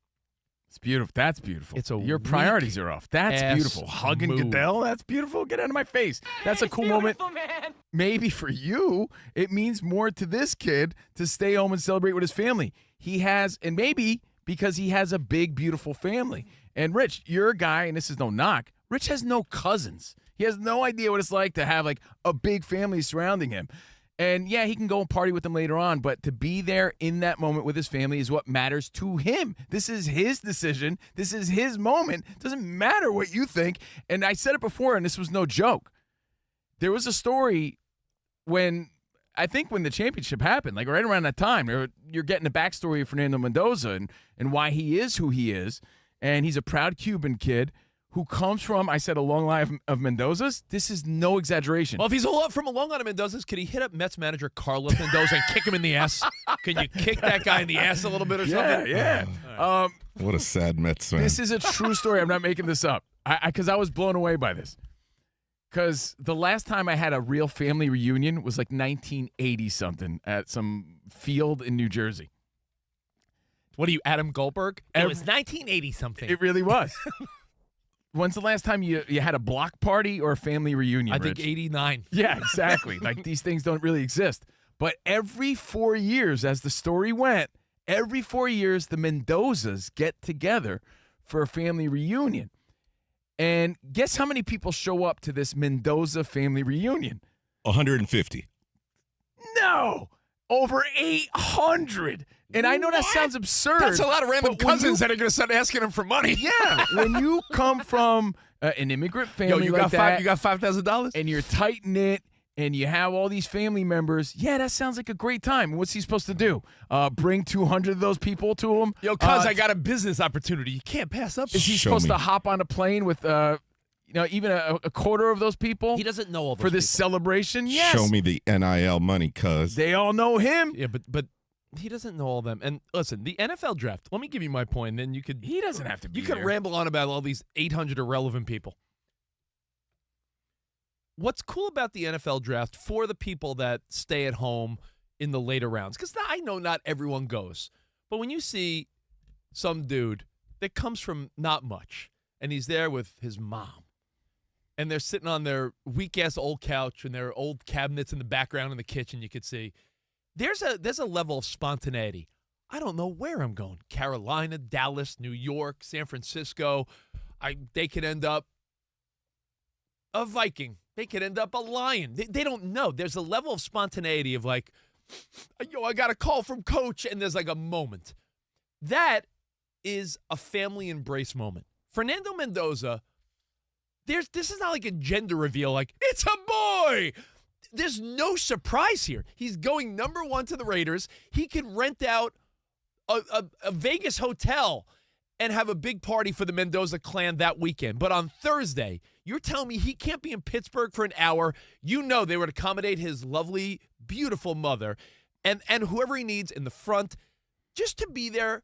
S4: It's beautiful. That's beautiful. Your priorities are off. That's beautiful. Hugging
S5: move.
S4: Goodell, that's beautiful. Get out of my face. That's a cool moment. Man. Maybe for you, it means more to this kid to stay home and celebrate with his family. He has, and maybe because he has a big, beautiful family. And Rich, you're a guy, and this is no knock, Rich has no cousins. He has no idea what it's like to have like a big family surrounding him. And yeah, he can go and party with them later on, but to be there in that moment with his family is what matters to him. This is his decision. This is his moment. It doesn't matter what you think. And I said it before, and this was no joke. There was a story when the championship happened, like right around that time, you're getting the backstory of Fernando Mendoza and why he is who he is. And he's a proud Cuban kid who comes from, I said, a long line of Mendoza's. This is no exaggeration.
S5: Well, if he's from a long line of Mendoza's, could he hit up Mets manager Carlos Mendoza and kick him in the ass? Can you kick that guy in the ass a little bit or something?
S4: Yeah.
S5: Right.
S6: What a sad Mets fan.
S4: This is a true story. I'm not making this up. Because I was blown away by this. Because the last time I had a real family reunion was like 1980-something at some field in New Jersey.
S5: What are you, Adam Goldberg? It was 1980-something.
S4: It really was. When's the last time you had a block party or a family reunion,
S5: I think 89.
S4: Yeah, exactly. Like, these things don't really exist. But every 4 years, as the story went, every 4 years, the Mendozas get together for a family reunion. And guess how many people show up to this Mendoza family reunion?
S6: 150.
S4: No! Over 800. And I know that sounds absurd.
S5: That's a lot of random cousins that are going to start asking him for money.
S4: Yeah. When you come from an immigrant family
S5: you
S4: like that.
S5: You got $5,000?
S4: And you're tight-knit and you have all these family members. Yeah, that sounds like a great time. What's he supposed to do? Bring 200 of those people to him?
S5: Yo, cuz, I got a business opportunity. You can't pass up.
S4: Is he supposed to hop on a plane with even a quarter of those people?
S5: He doesn't know all those
S4: for this
S5: people.
S4: Celebration? Yes.
S6: Show me the NIL money, cuz.
S4: They all know him.
S5: Yeah, but he doesn't know all of them. And listen, the NFL draft, let me give you my point, then you could...
S4: He doesn't have to be
S5: You could ramble on about all these 800 irrelevant people. What's cool about the NFL draft for the people that stay at home in the later rounds, because I know not everyone goes, but when you see some dude that comes from not much, and he's there with his mom, and they're sitting on their weak-ass old couch and their old cabinets in the background in the kitchen, you could see, there's a level of spontaneity. I don't know where I'm going. Carolina, Dallas, New York, San Francisco. They could end up a Viking. They could end up a Lion. They don't know. There's a level of spontaneity of like, I got a call from coach, and there's like a moment. That is a family embrace moment. Fernando Mendoza, this is not like a gender reveal, like, it's a boy. There's no surprise here. He's going number one to the Raiders. He could rent out a Vegas hotel and have a big party for the Mendoza clan that weekend. But on Thursday, you're telling me he can't be in Pittsburgh for an hour. You know they would accommodate his lovely, beautiful mother and whoever he needs in the front just to be there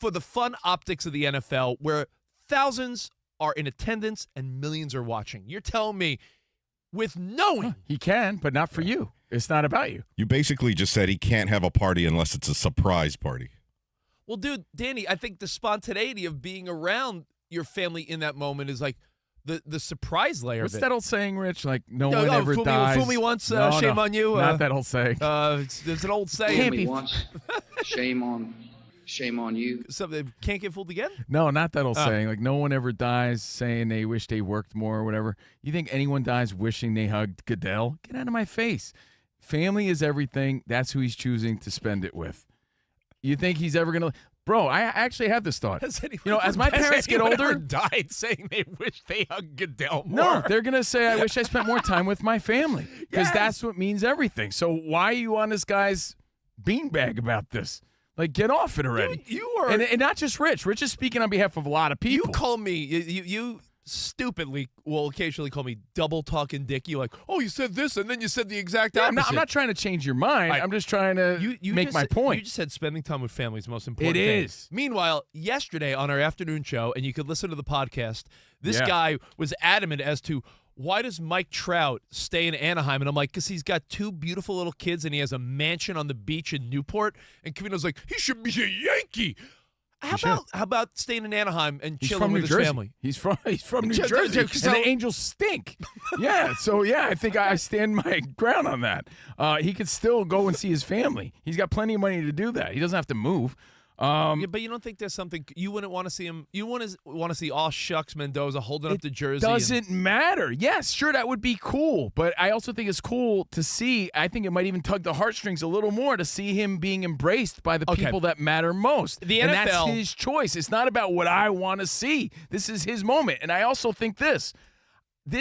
S5: for the fun optics of the NFL where thousands are in attendance and millions are watching. You're telling me with knowing.
S4: He can, but not for you. It's not about you.
S6: You basically just said he can't have a party unless it's a surprise party.
S5: Well, dude, Danny, I think the spontaneity of being around your family in that moment is like the surprise layer.
S4: What's
S5: of it.
S4: that old saying, Rich? Like, no one ever dies.
S5: Fool me once, shame on you.
S4: Not that old saying.
S5: There's an old saying.
S10: Fool me once, shame shame on you.
S5: So they can't get fooled again?
S4: No, not that old saying. Like, no one ever dies saying they wish they worked more or whatever. You think anyone dies wishing they hugged Goodell? Get out of my face. Family is everything. That's who he's choosing to spend it with. You think he's ever going to... Bro, I actually have this thought. As my parents get older...
S5: died saying they wish they hugged Goodell more.
S4: No, they're going to say, I wish I spent more time with my family. Because that's what means everything. So why are you on this guy's beanbag about this? Like, get off it already.
S5: You are...
S4: And not just Rich. Rich is speaking on behalf of a lot of people.
S5: You call me... You stupidly will occasionally call me double talking dick. You like, oh, you said this and then you said the exact opposite.
S4: I'm not trying to change your mind. I'm just trying to make my point.
S5: You just said spending time with family is the most important
S4: thing.
S5: It is. Meanwhile, yesterday on our afternoon show, and you could listen to the podcast, this guy was adamant as to why does Mike Trout stay in Anaheim? And I'm like, because he's got two beautiful little kids and he has a mansion on the beach in Newport. And Covino's like, he should be a Yankee. How about staying in Anaheim and chilling with his family?
S4: He's from New Jersey. And the Angels stink. I think I stand my ground on that. He could still go and see his family. He's got plenty of money to do that. He doesn't have to move.
S5: But you don't think there's something you wouldn't want to see him? You want to see all shucks Mendoza holding up the jersey?
S4: Doesn't matter. Yes, sure, that would be cool. But I also think it's cool to see. I think it might even tug the heartstrings a little more to see him being embraced by the people that matter most.
S5: The NFL,
S4: and that's his choice. It's not about what I want to see. This is his moment. And I also think this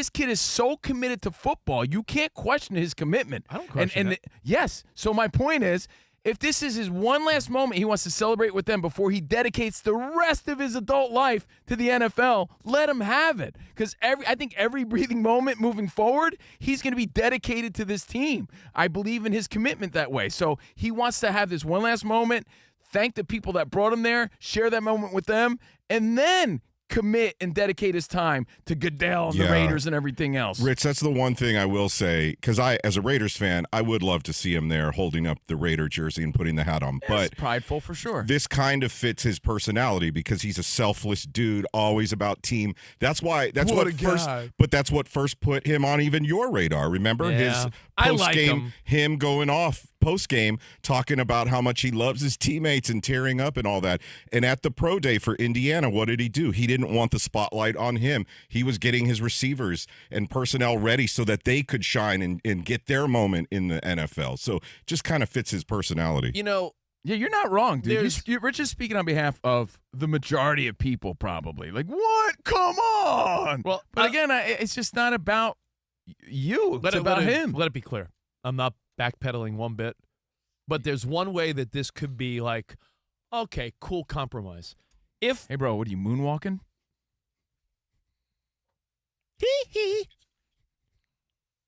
S4: kid is so committed to football. You can't question his commitment.
S5: I don't question it.
S4: Yes. So my point is, if this is his one last moment he wants to celebrate with them before he dedicates the rest of his adult life to the NFL, let him have it. Because I think every breathing moment moving forward, he's going to be dedicated to this team. I believe in his commitment that way. So he wants to have this one last moment, thank the people that brought him there, share that moment with them, and then commit and dedicate his time to Goodell and the Raiders and everything else.
S6: Rich, that's the one thing I will say, because as a Raiders fan, I would love to see him there holding up the Raider jersey and putting the hat on. But
S4: prideful for sure.
S6: This kind of fits his personality because he's a selfless dude, always about team. That's what first put him on even your radar. Remember his post game, him going off post game talking about how much he loves his teammates and tearing up and all that. And at the pro day for Indiana, what did he do? He didn't want the spotlight on him. He was getting his receivers and personnel ready so that they could shine and get their moment in the NFL. So just kind of fits his personality.
S4: Yeah, you're not wrong, dude. Rich is speaking on behalf of the majority of people, probably. Like, what? Come on.
S5: Well,
S4: but again, it's just not about you. It's about him.
S5: Let it be clear. I'm not backpedaling one bit, but there's one way that this could be like, okay, cool compromise.
S4: Hey, bro, what are you, moonwalking?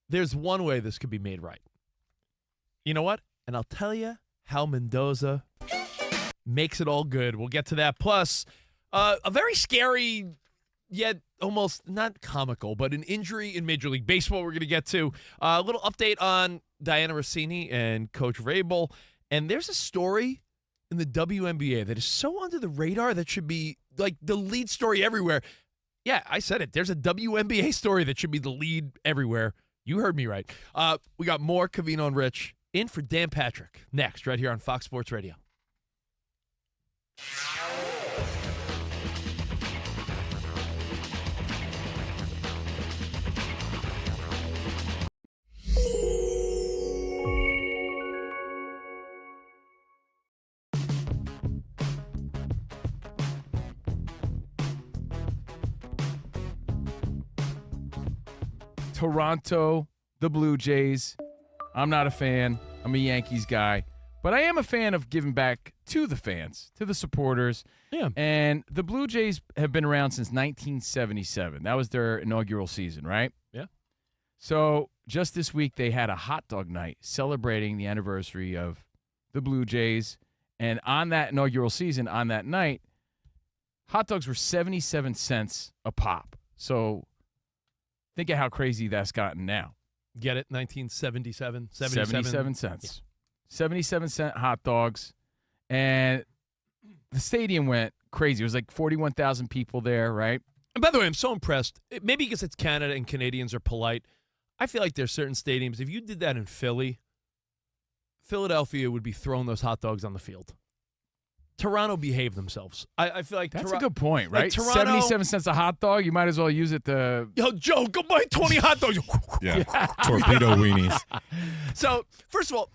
S5: There's one way this could be made right. You know what? And I'll tell you how Mendoza makes it all good. We'll get to that. Plus, a very scary, yet almost not comical, but an injury in Major League Baseball we're going to get to. A little update on Diana Rossini and Coach Vrabel. And there's a story in the WNBA that is so under the radar that should be like the lead story everywhere. Yeah, I said it. There's a WNBA story that should be the lead everywhere. You heard me right. We got more Covino and Rich in for Dan Patrick next, right here on Fox Sports Radio.
S4: Toronto, the Blue Jays. I'm not a fan. I'm a Yankees guy. But I am a fan of giving back to the fans, to the supporters.
S5: Yeah.
S4: And the Blue Jays have been around since 1977. That was their inaugural season, right?
S5: Yeah.
S4: So just this week, they had a hot dog night celebrating the anniversary of the Blue Jays. And on that inaugural season, on that night, hot dogs were 77 cents a pop. So think of how crazy that's gotten now.
S5: Get it? 1977.
S4: 77 cents. Yeah. 77-cent hot dogs. And the stadium went crazy. It was like 41,000 people there, right?
S5: And by the way, I'm so impressed. Maybe because it's Canada and Canadians are polite. I feel like there's certain stadiums. If you did that in Philadelphia would be throwing those hot dogs on the field. Toronto behaved themselves. I feel like
S4: That's a good point, right?
S5: Like Toronto,
S4: 77 cents a hot dog. You might as well use it to.
S5: Yo, Joe, go buy 20 hot dogs.
S6: Yeah. Torpedo weenies.
S5: So, first of all,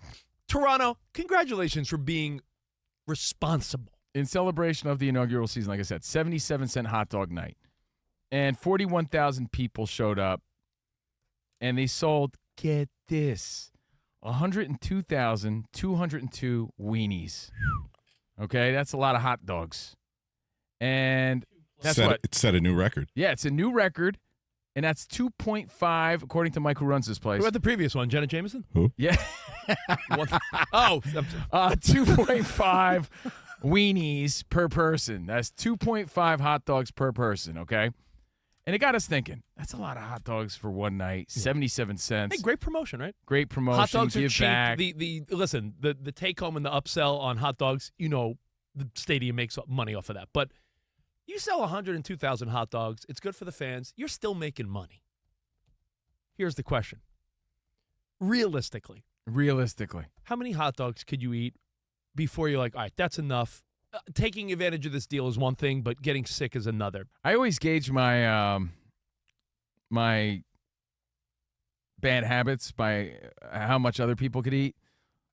S5: Toronto, congratulations for being responsible.
S4: In celebration of the inaugural season, like I said, 77-cent hot dog night. And 41,000 people showed up. And they sold, get this, 102,202 weenies. Okay, that's a lot of hot dogs. And that's what
S6: it set a new record.
S4: Yeah, it's a new record, and that's 2.5 according to Mike, who runs this place.
S5: What about the previous one, Jenna Jameson?
S6: Who?
S4: Yeah. 2.5 weenies per person. That's 2.5 hot dogs per person, okay? And it got us thinking, that's a lot of hot dogs for one night, 77 cents.
S5: Hey, great promotion, right?
S4: Great promotion.
S5: Hot dogs are
S4: give
S5: cheap.
S4: back.
S5: Listen, the take home and the upsell on hot dogs, the stadium makes money off of that. But you sell 102,000 hot dogs, it's good for the fans. You're still making money. Here's the question. Realistically,
S4: how
S5: many hot dogs could you eat before you're like, all right, that's enough? Taking advantage of this deal is one thing, but getting sick is another.
S4: I always gauge my my bad habits by how much other people could eat.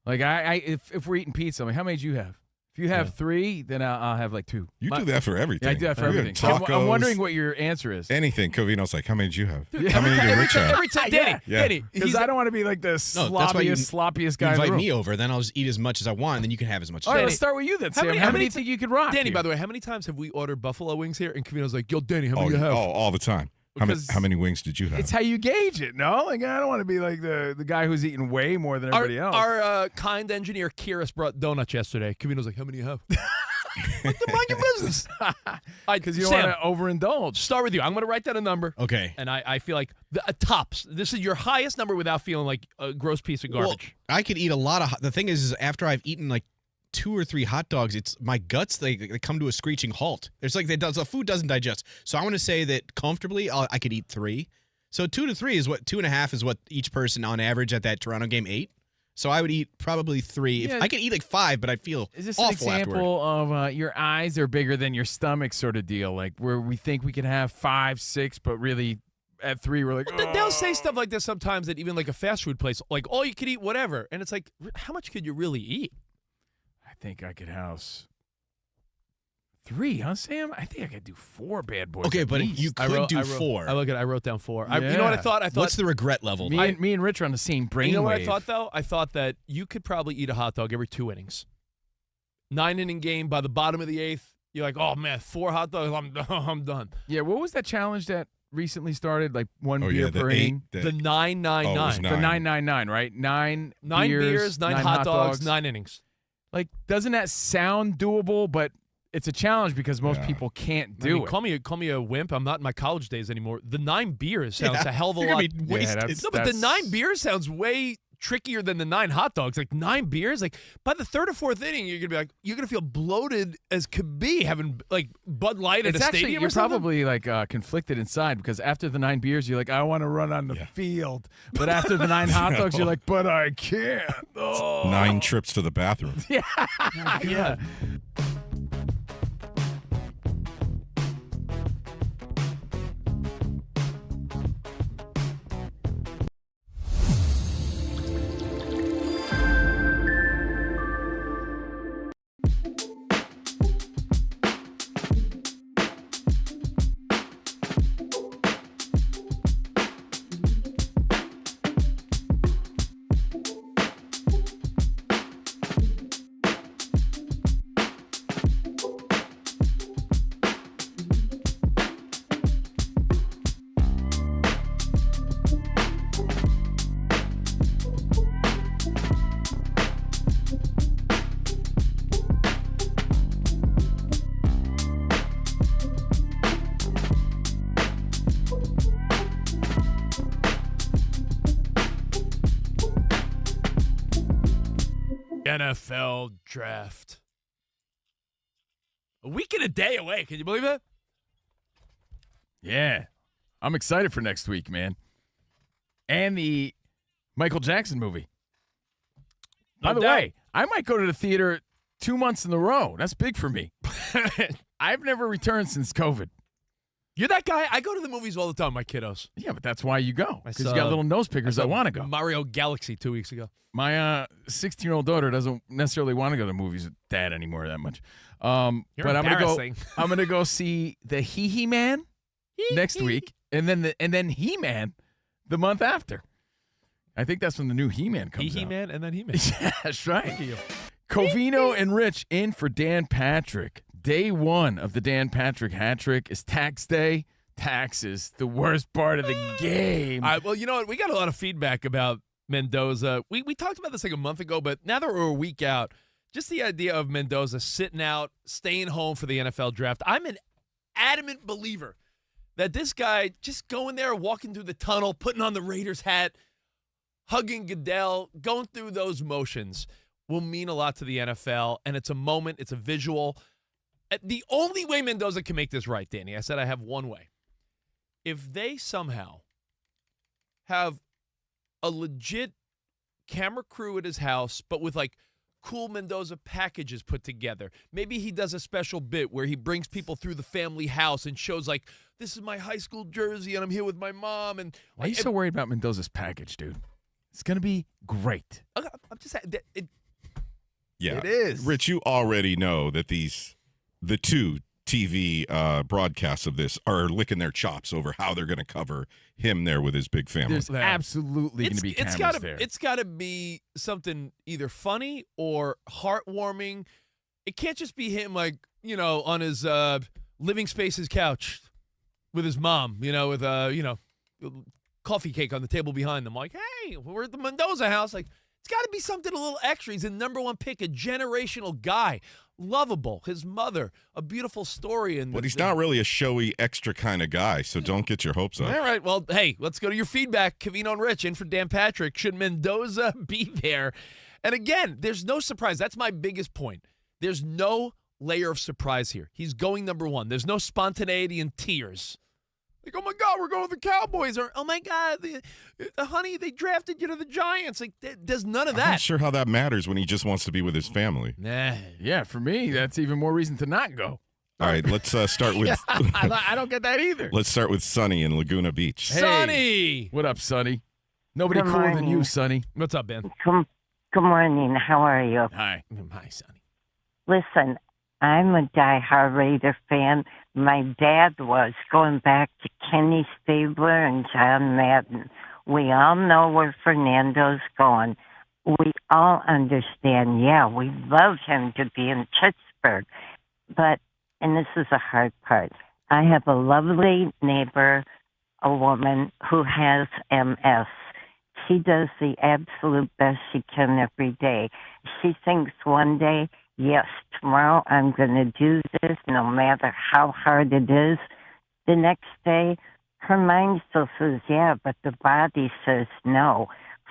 S4: Like if we're eating pizza, I'm like, how many do you have? If you have 3, then I'll have like 2.
S6: You do that for everything.
S4: Yeah, I do that for everything. So I'm wondering what your answer is.
S6: Anything. Covino's like, how many did you have?
S5: Dude,
S6: how many did Rich have?
S5: Every time, Danny,
S4: because I don't want to be like the sloppiest guy in the
S8: Invite
S4: room.
S8: me over, then I'll just eat as much as I want, and then you can have as much as
S4: All
S8: you
S4: right,
S8: want.
S4: let's start with you then, Sam. How many do you think you could rock?
S5: Danny,
S4: here?
S5: by the way, how many times have we ordered buffalo wings here? And Covino's like, yo, Danny, how many do you have?
S6: Oh, all the time. How many wings did you have?
S4: It's how you gauge it, no? Like, I don't want to be like the guy who's eating way more than everybody else.
S5: Our kind engineer, Kyrus, brought donuts yesterday. Covino's like, how many do you have? Mind your business.
S4: Because you don't want to overindulge.
S5: Start with you. I'm going to write down a number.
S8: Okay.
S5: And I feel like tops. This is your highest number without feeling like a gross piece of garbage.
S8: Well, I could eat a lot of the thing is after I've eaten like 2 or 3 hot dogs, it's my guts, they come to a screeching halt. It's like the food doesn't digest. So I want to say that comfortably I could eat 3. So 2 to 3 is 2.5 is what each person on average at that Toronto game ate. So I would eat probably 3.
S4: Yeah.
S8: I could eat like 5, but I'd feel
S4: Is this
S8: awful
S4: an example of your eyes are bigger than your stomach sort of deal? Like where we think we can have 5, 6, but really at 3 we're like,
S5: They'll say stuff like this sometimes at even like a fast food place, like, oh, you could eat whatever. And it's like, how much could you really eat?
S4: I think I could house 3, huh, Sam? I think I could do 4 bad boys.
S8: Okay,
S4: at
S8: but
S4: least.
S8: you could do 4.
S5: I wrote down 4.
S4: Yeah.
S5: You know what I thought?
S8: What's the regret level?
S4: Me and Rich are on the same brain.
S5: You know what
S4: wave.
S5: I thought, though? I thought that you could probably eat a hot dog every 2 innings. 9-inning game, by the bottom of the 8th, you're like, oh, man, 4 hot dogs, I'm done.
S4: Yeah, what was that challenge that recently started? Like 1
S6: Oh,
S4: beer
S6: yeah,
S4: per inning?
S5: The 999.
S6: Oh, it was
S4: The
S6: 9.
S4: 999, right? 9
S5: beers, 9 hot dogs, 9 innings.
S4: Like, doesn't that sound doable? But it's a challenge because most people can't do it.
S5: Call me a wimp. I'm not in my college days anymore. The 9 beers sounds a hell of a
S8: You're
S5: lot.
S8: gonna be wasted.
S5: No, but the 9 beers sounds way trickier than the 9 hot dogs. Like 9 beers, like by the 3rd or 4th inning, you're gonna feel bloated as could be having like Bud Light at a stadium.
S4: You're
S5: or something.
S4: probably like conflicted inside because after the 9 beers, you're like, I want to run on the field. But after the 9 hot dogs, you're like, but I can't. Oh.
S6: 9 trips to the bathroom.
S4: Yeah.
S5: NFL draft. A week and a day away. Can you believe that?
S4: Yeah. I'm excited for next week, man. And the Michael Jackson movie. By the way, I might go to the theater 2 months in a row. That's big for me. I've never returned since COVID.
S5: You're that guy? I go to the movies all the time, my kiddos.
S4: Yeah, but that's why you go. Because you got little nose pickers that want to go.
S5: Mario Galaxy 2 weeks ago.
S4: My 16-year-old daughter doesn't necessarily want to go to movies with Dad anymore that much.
S5: You're
S4: but
S5: embarrassing.
S4: I'm gonna go see the He Man next week, and then He-Man the month after. I think that's when the new He-Man comes out.
S5: He-Man and then He-Man.
S4: Yeah, that's right. Covino and Rich in for Dan Patrick. Day one of the Dan Patrick hat trick is tax day. Taxes, the worst part of the game.
S5: All right, well, you know what? We got a lot of feedback about Mendoza. We talked about this like a month ago, but now that we're a week out, just the idea of Mendoza sitting out, staying home for the NFL draft. I'm an adamant believer that this guy just going there, walking through the tunnel, putting on the Raiders hat, hugging Goodell, going through those motions will mean a lot to the NFL, and it's a moment, it's a visual. The only way Mendoza can make this right, Danny, I said I have one way. If they somehow have a legit camera crew at his house, but with like cool Mendoza packages put together. Maybe he does a special bit where he brings people through the family house and shows like, this is my high school jersey and I'm here with my mom. And
S4: why are you so worried about Mendoza's package, dude? It's going to be great.
S5: I'm just saying.
S6: Yeah.
S5: It is.
S6: Rich, you already know that the two TV broadcasts of this are licking their chops over how they're going to cover him there with his big family.
S4: There's absolutely going to be cameras there.
S5: It's got to be something either funny or heartwarming. It can't just be him like, on his living space's couch with his mom, with coffee cake on the table behind them. Like, hey, we're at the Mendoza house. Like, it's got to be something a little extra. He's the number one pick, a generational guy. Lovable. His mother, a beautiful story.
S6: But he's not really a showy, extra kind of guy, so don't get your hopes up.
S5: All right. Well, hey, let's go to your feedback. Covino and Rich in for Dan Patrick. Should Mendoza be there? And again, there's no surprise. That's my biggest point. There's no layer of surprise here. He's going number one. There's no spontaneity and tears. Like, oh, my God, we're going with the Cowboys. Or, oh, my God, honey, they drafted you to the Giants. Like, there's none of that.
S6: I'm not sure how that matters when he just wants to be with his family.
S5: Nah.
S4: Yeah, for me, that's even more reason to not go.
S6: All right, let's start with...
S4: I don't get that either.
S6: Let's start with Sonny in Laguna Beach.
S4: Hey,
S5: Sonny!
S4: What up, Sonny? Nobody
S10: Good
S4: cooler than
S10: morning.
S4: you, Sonny.
S5: What's up, Ben?
S10: Good morning. How are you?
S4: Hi.
S5: Hi, Sonny.
S10: Listen, I'm a diehard Raider fan. My dad was, going back to Kenny Stabler and John Madden. We all know where Fernando's going. We all understand, we love him to be in Pittsburgh. But, and this is the hard part, I have a lovely neighbor, a woman who has MS. She does the absolute best she can every day. She thinks one day, yes, tomorrow I'm going to do this no matter how hard it is. The next day, her mind still says, yeah, but the body says no.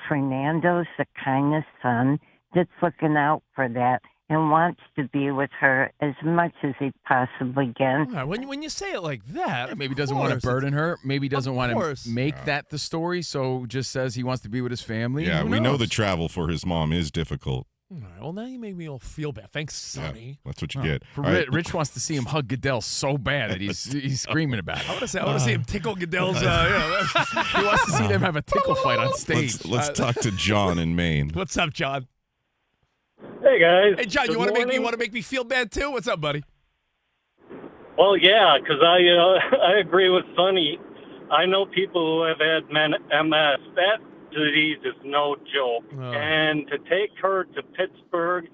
S10: Fernando's the kind of son that's looking out for that and wants to be with her as much as he possibly can.
S5: Right, when you say it like that,
S4: Yeah, maybe doesn't want to burden her. Maybe doesn't want to make that the story, so just says he wants to be with his family.
S6: Yeah,
S4: Who
S6: we know
S4: knows?
S6: the travel for his mom is difficult.
S5: All right, well, now you make me all feel bad. Thanks, Sonny.
S6: Yeah, that's what you get.
S4: For
S6: All right.
S4: Rich wants to see him hug Goodell so bad that he's screaming about it.
S5: I want to see him tickle Goodell's.
S4: He wants to see them have a tickle fight on stage.
S6: Let's talk to John in Maine.
S5: What's up, John?
S11: Hey guys.
S5: Hey, John,
S11: Good
S5: you want
S11: morning.
S5: to make me feel bad too? What's up, buddy?
S11: Well, yeah, because I agree with Sonny. I know people who have had MS. That disease is no joke.
S5: Oh.
S11: And to take her to Pittsburgh,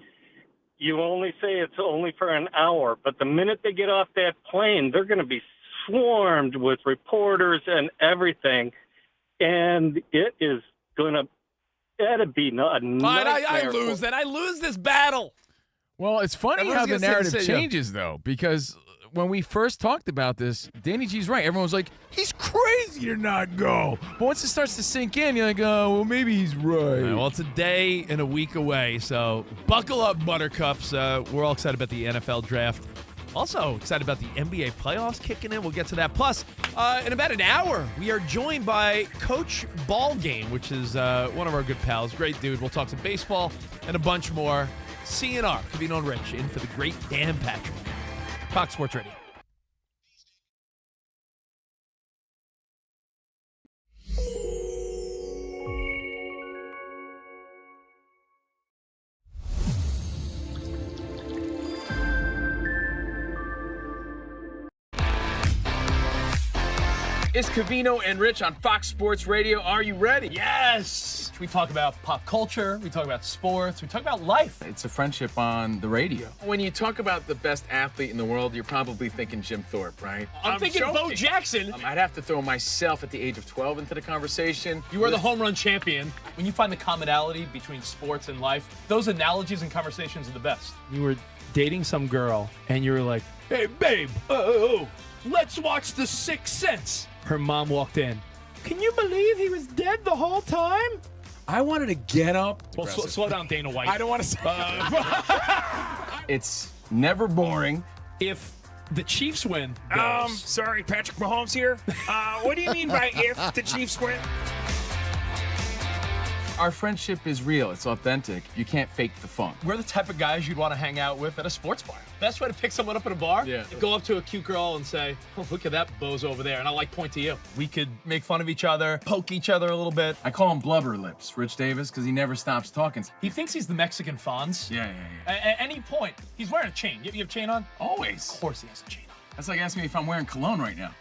S11: you only say it's only for an hour, but the minute they get off that plane, they're going to be swarmed with reporters and everything, and it is going to. That'd be a nightmare.
S5: I lose that. I lose this battle.
S4: Well, it's funny
S5: Everyone's
S4: how the
S5: gonna say the
S4: narrative
S5: same, yeah.
S4: changes, though, because when we first talked about this, Danny G's right. Everyone was like, he's crazy to not go. But once it starts to sink in, you're like, oh, well, maybe he's right.
S5: All right, well, it's a day and a week away, so buckle up, Buttercups. We're all excited about the NFL draft. Also excited about the NBA playoffs kicking in. We'll get to that. Plus, in about an hour, we are joined by Coach Ballgame, which is one of our good pals. Great dude. We'll talk some baseball and a bunch more. CNR, Covino and Rich, in for the great Dan Patrick. Fox Sports Radio.
S4: It's Covino and Rich on Fox Sports Radio. Are you ready?
S5: Yes! We talk about pop culture, we talk about sports, we talk about life.
S4: It's a friendship on the radio. When you talk about the best athlete in the world, you're probably thinking Jim Thorpe, right?
S5: I'm thinking
S4: joking.
S5: Bo Jackson.
S4: I'd have to throw myself at the age of 12 into the conversation.
S5: You are the home run champion. When you find the commonality between sports and life, those analogies and conversations are the best. You were dating some girl, and you were like, hey, babe, let's watch The Sixth Sense. Her mom walked in. Can you believe he was dead the whole time?
S4: I wanted to get up.
S5: Well, slow down, Dana White.
S4: I don't want to say It's never boring.
S5: If the Chiefs win,
S4: Sorry, Patrick Mahomes here. What do you mean by if the Chiefs win? Our friendship is real. It's authentic. You can't fake the fun.
S5: we're the type of guys you'd want to hang out with at a sports bar. Best way to pick someone up at a bar?
S4: Yeah.
S5: Go up to a cute girl and say, oh, look at that bozo over there, and I'll point to you. We could make fun of each other, poke each other a little bit.
S4: I call him Blubber Lips, Rich Davis, because he never stops talking.
S5: He thinks he's the Mexican Fonz.
S4: Yeah.
S5: At any point, he's wearing a chain. You have a chain on?
S4: Always.
S5: Of course he has a chain on.
S4: That's like asking me if I'm wearing cologne right now.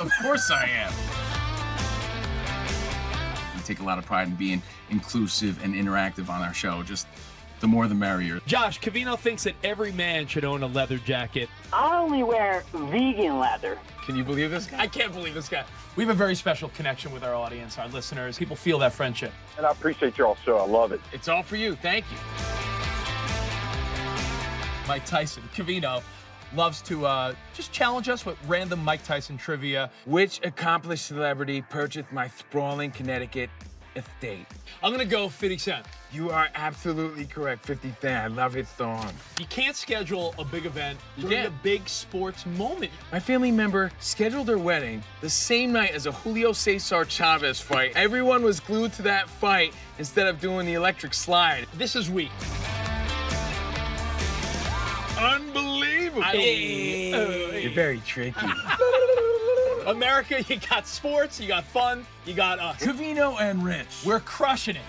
S4: Of course I am. We take a lot of pride in being inclusive and interactive on our show. Just the more the merrier.
S5: Josh, Covino thinks that every man should own a leather jacket.
S12: I only wear vegan leather.
S4: Can you believe this guy?
S5: I can't believe this guy. We have a very special connection with our audience, our listeners. People feel that friendship.
S13: And I appreciate y'all's show. I love it.
S4: It's all for you. Thank you.
S5: Mike Tyson, Covino, loves to just challenge us with random Mike Tyson trivia.
S4: Which accomplished celebrity purchased my sprawling Connecticut estate?
S5: I'm going to go 50 Cent.
S4: You are absolutely correct. 50 Cent. I love his song.
S5: You can't schedule a big event during a big sports moment.
S4: My family member scheduled their wedding the same night as a Julio Cesar Chavez fight. Everyone was glued to that fight instead of doing the electric slide.
S5: This is weak.
S4: Unbelievable. You're very tricky.
S5: America, you got sports, you got fun, you got us.
S4: Covino and Rich.
S5: We're crushing it.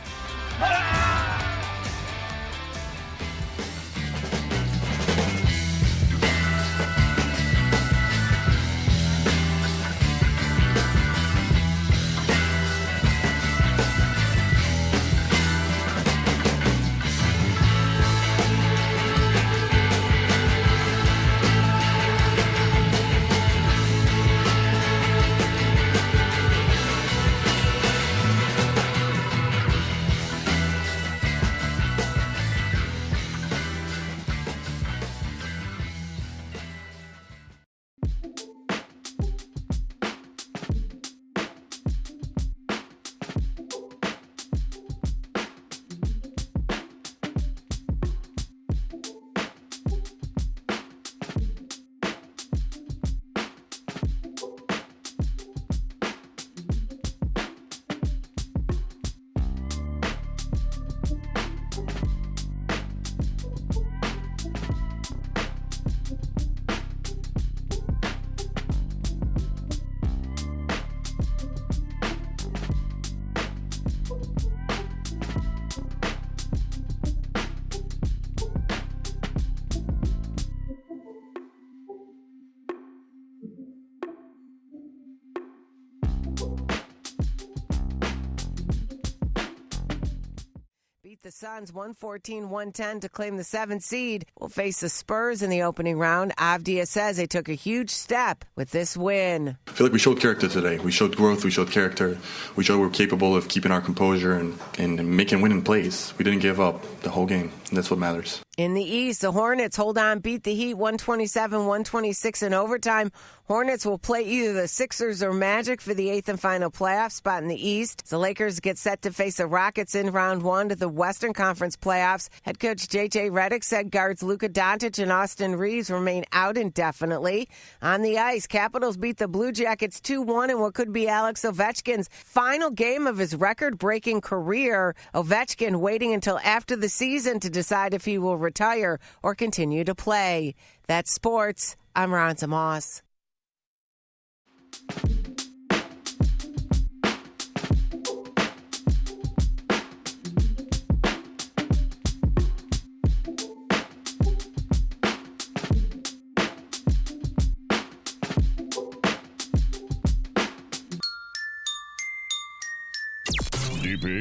S14: The Suns 114-110 to claim the 7th seed. Will face the Spurs in the opening round. Avdia says they took a huge step with this win.
S15: I feel like we showed character today. We showed growth. We showed character. We showed we're capable of keeping our composure and making winning plays. We didn't give up the whole game. And that's what matters.
S14: In the East, the Hornets hold on, beat the Heat 127-126 in overtime. Hornets will play either the Sixers or Magic for the 8th and final playoff spot in the East. The Lakers get set to face the Rockets in round 1 to the Western Conference playoffs. Head coach J.J. Redick said guards Luka Doncic and Austin Reeves remain out indefinitely. On the ice, Capitals beat the Blue Jackets 2-1 in what could be Alex Ovechkin's final game of his record-breaking career. Ovechkin waiting until after the season to decide if he will retire or continue to play. That's sports. I'm Ronza Moss.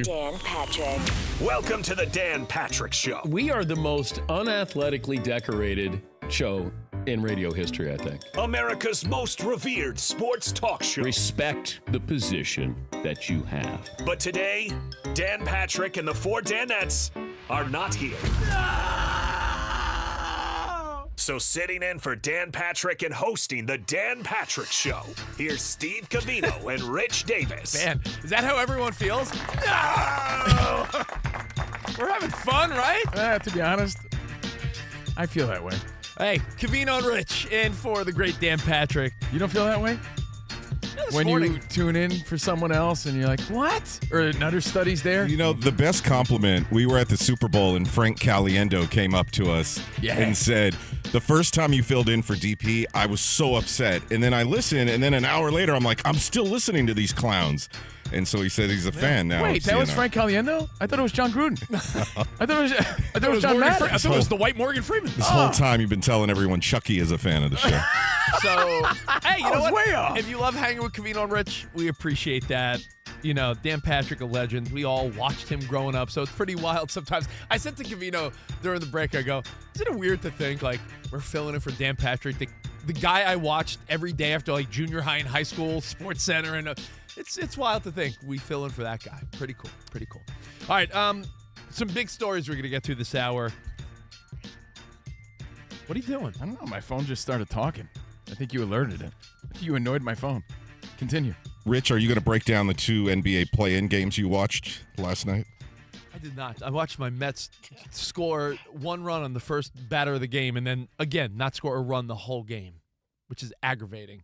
S3: Dan Patrick. Welcome to the Dan Patrick Show.
S1: We are the most unathletically decorated show in radio history, I think.
S3: America's most revered sports talk show.
S1: Respect the position that you have.
S3: But today, Dan Patrick and the four Danettes are not here. So sitting in for Dan Patrick and hosting the Dan Patrick Show, here's Steve Covino and Rich Davis.
S5: Man, is that how everyone feels? No! We're having fun, right?
S4: To be honest, I feel that way.
S5: Hey, Covino and Rich in for the great Dan Patrick.
S4: You don't feel that way? When you tune in for someone else and you're like, what? Or another study's there?
S6: You know, the best compliment, we were at the Super Bowl and Frank Caliendo came up to us and said, the first time you filled in for DP, I was so upset. And then I listened, and then an hour later, I'm like, I'm still listening to these clowns. And so he said he's a fan now.
S4: Wait, that was Frank Caliendo? I thought it was John Gruden. I thought it was John Madden.
S5: I thought it was the white Morgan Freeman.
S6: This whole time you've been telling everyone Chucky is a fan of the show.
S5: So, hey, you know what?
S4: Way off.
S5: If you love hanging with Covino and Rich, we appreciate that. You know, Dan Patrick, a legend. We all watched him growing up, so it's pretty wild sometimes. I said to Covino during the break, I go, isn't it weird to think, like, we're filling in for Dan Patrick, the guy I watched every day after, like, junior high and high school, Sports Center, and it's wild to think we fill in for that guy. Pretty cool. Pretty cool. All right, some big stories we're going to get to this hour. What are you doing?
S4: I don't know. My phone just started talking. I think you alerted it. I think you annoyed my phone. Continue.
S6: Rich, are you going to break down the 2 NBA play-in games you watched last night?
S5: I did not. I watched my Mets score 1 run on the first batter of the game and then, again, not score a run the whole game, which is aggravating.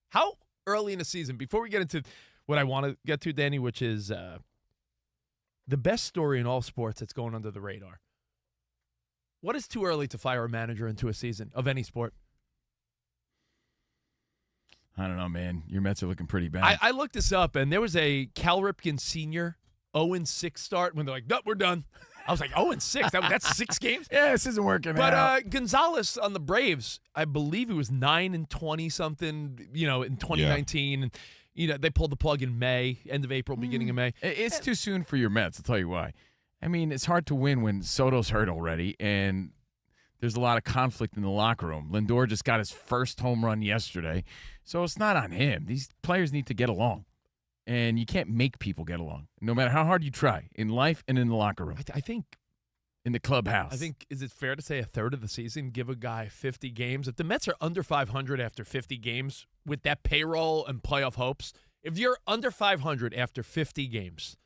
S5: How early in the season, before we get into what I want to get to, Danny, which is the best story in all sports that's going under the radar. What is too early to fire a manager into a season of any sport?
S4: I don't know, man. Your Mets are looking pretty bad.
S5: I looked this up, and there was a Cal Ripken Sr. 0-6 start when they're like, nope, we're done. I was like, 0-6? That's 6 games?
S4: Yeah, this isn't working out.
S5: But Gonzalez on the Braves, I believe he was 9-20-something, you know, in 2019. Yeah. And, you know, they pulled the plug in May, end of April, beginning of May.
S4: It's too soon for your Mets, I'll tell you why. I mean, it's hard to win when Soto's hurt already, and there's a lot of conflict in the locker room. Lindor just got his first home run yesterday, so it's not on him. These players need to get along, and you can't make people get along, no matter how hard you try, in life and in the locker room.
S5: I think
S4: in the clubhouse.
S5: I think, is it fair to say a third of the season, give a guy 50 games? If the Mets are under 500 after 50 games with that payroll and playoff hopes, if you're under 500 after 50 games,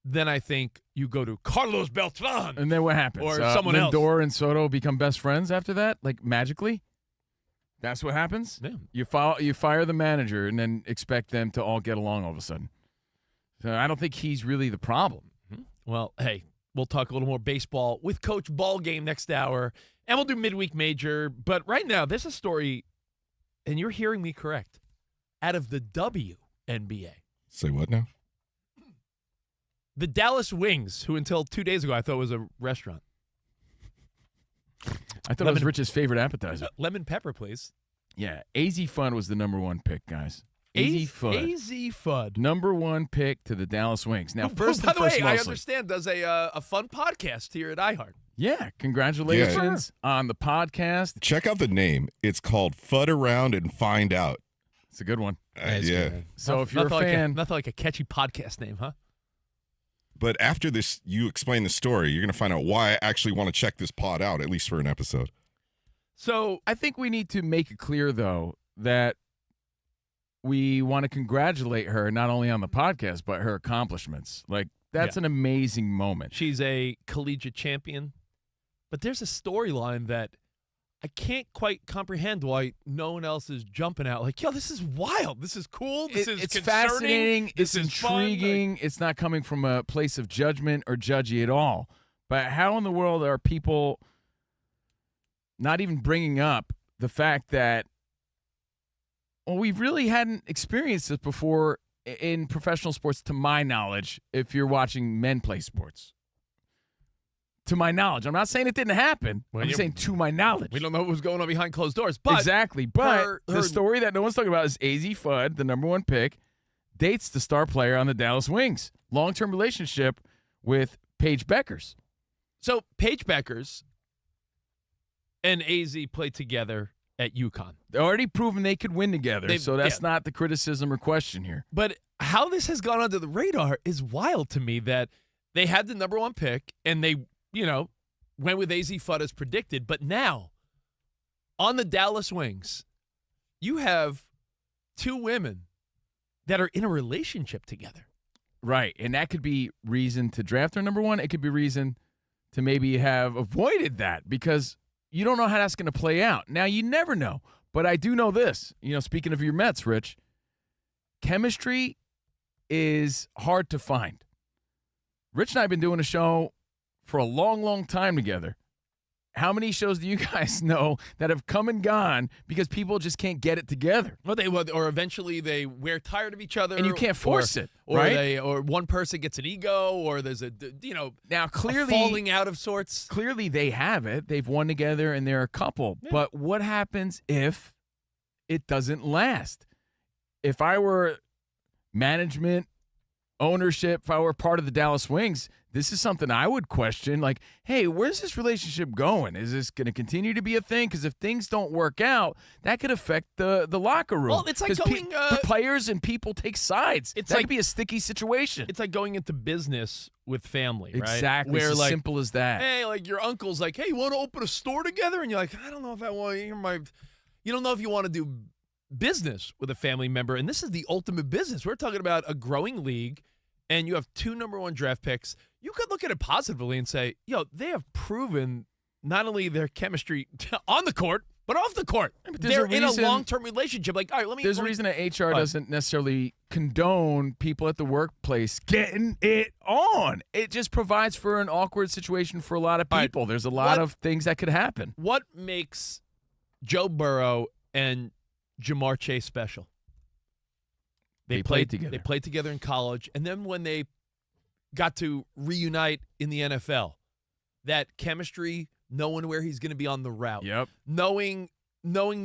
S5: then I think you go to Carlos Beltran.
S4: And then what happens?
S5: Or someone else.
S4: Lindor and Soto become best friends after that? Like magically? That's what happens?
S5: Yeah.
S4: You fire the manager and then expect them to all get along all of a sudden. So I don't think he's really the problem.
S5: Well, hey, we'll talk a little more baseball with Coach Ballgame next hour, and we'll do Midweek Major. But right now, there's a story, and you're hearing me correct, out of the WNBA.
S6: Say what now?
S5: The Dallas Wings, who until 2 days ago I thought was a restaurant.
S4: I thought it was Rich's favorite appetizer.
S5: Lemon pepper, please.
S4: Yeah, AZ Fudd was the number 1 pick, guys. AZ Fudd.
S5: AZ Fudd.
S4: Number 1 pick to the Dallas Wings. Now, first
S5: by
S4: and
S5: the way,
S4: first,
S5: I understand does a fun podcast here at iHeart.
S4: Yeah, congratulations on the podcast.
S6: Check out the name. It's called Fudd Around and Find Out.
S4: It's a good one.
S6: Yeah.
S4: So if you're a fan.
S5: Nothing like a catchy podcast name, huh?
S6: But after this, you explain the story, you're going to find out why I actually want to check this pod out, at least for an episode.
S4: So I think we need to make it clear, though, that we want to congratulate her not only on the podcast, but her accomplishments. Like, that's an amazing moment.
S5: She's a collegiate champion. But there's a storyline that I can't quite comprehend why no one else is jumping out. Like, yo, this is wild. This is cool. This is
S4: it's
S5: concerning.
S4: fascinating.
S5: This
S4: It's
S5: is
S4: intriguing.
S5: Fun.
S4: It's not coming from a place of judgment or judgy at all. But how in the world are people not even bringing up the fact that, well, we really hadn't experienced this before in professional sports, to my knowledge, if you're watching men play sports. To my knowledge. I'm not saying it didn't happen.
S5: Well,
S4: I'm just saying to my knowledge.
S5: We don't know what was going on behind closed doors. But
S4: exactly. But the story that no one's talking about is AZ Fudd, the number one pick, dates the star player on the Dallas Wings. Long-term relationship with Paige Beckers.
S5: So Paige Beckers and AZ played together at UConn.
S4: They're already proven they could win together, so that's not the criticism or question here.
S5: But how this has gone under the radar is wild to me, that they had the number one pick and they, went with AZ Fudd as predicted. But now, on the Dallas Wings, you have two women that are in a relationship together.
S4: Right, and that could be reason to draft her number one. It could be reason to maybe have avoided that, because you don't know how that's going to play out. Now, you never know, but I do know this. Speaking of your Mets, Rich, chemistry is hard to find. Rich and I have been doing a show for a long, long time together. How many shows do you guys know that have come and gone because people just can't get it together?
S5: Well, or eventually they wear tired of each other,
S4: and you can't force it,
S5: or
S4: right?
S5: Or one person gets an ego, or there's
S4: now clearly
S5: a falling out of sorts.
S4: Clearly they have it. They've won together and they're a couple. Yeah. But what happens if it doesn't last? If I were management, ownership, if I were part of the Dallas Wings, this is something I would question. Like, hey, where's this relationship going? Is this going to continue to be a thing? Because if things don't work out, that could affect the locker room.
S5: Well, it's like going
S4: the players and people take sides.
S5: It's
S4: that
S5: like,
S4: could be a sticky situation.
S5: It's like going into business with family, right?
S4: Exactly.
S5: Where,
S4: it's as simple as that.
S5: Hey, like your uncle's like, hey, you want to open a store together? And you're like, I don't know if I want. You don't know if you want to do business with a family member. And this is the ultimate business. We're talking about a growing league, and you have two number one draft picks. You could look at it positively and say, they have proven not only their chemistry on the court, but off the court. They're in a long-term relationship. Like, all right,
S4: There's a reason that HR doesn't necessarily condone people at the workplace getting it on. It just provides for an awkward situation for a lot of people. There's a lot of things that could happen.
S5: What makes Joe Burrow and Jamar Chase special? They played together. They played together in college, and then when they got to reunite in the NFL, that chemistry, knowing where he's going to be on the route, knowing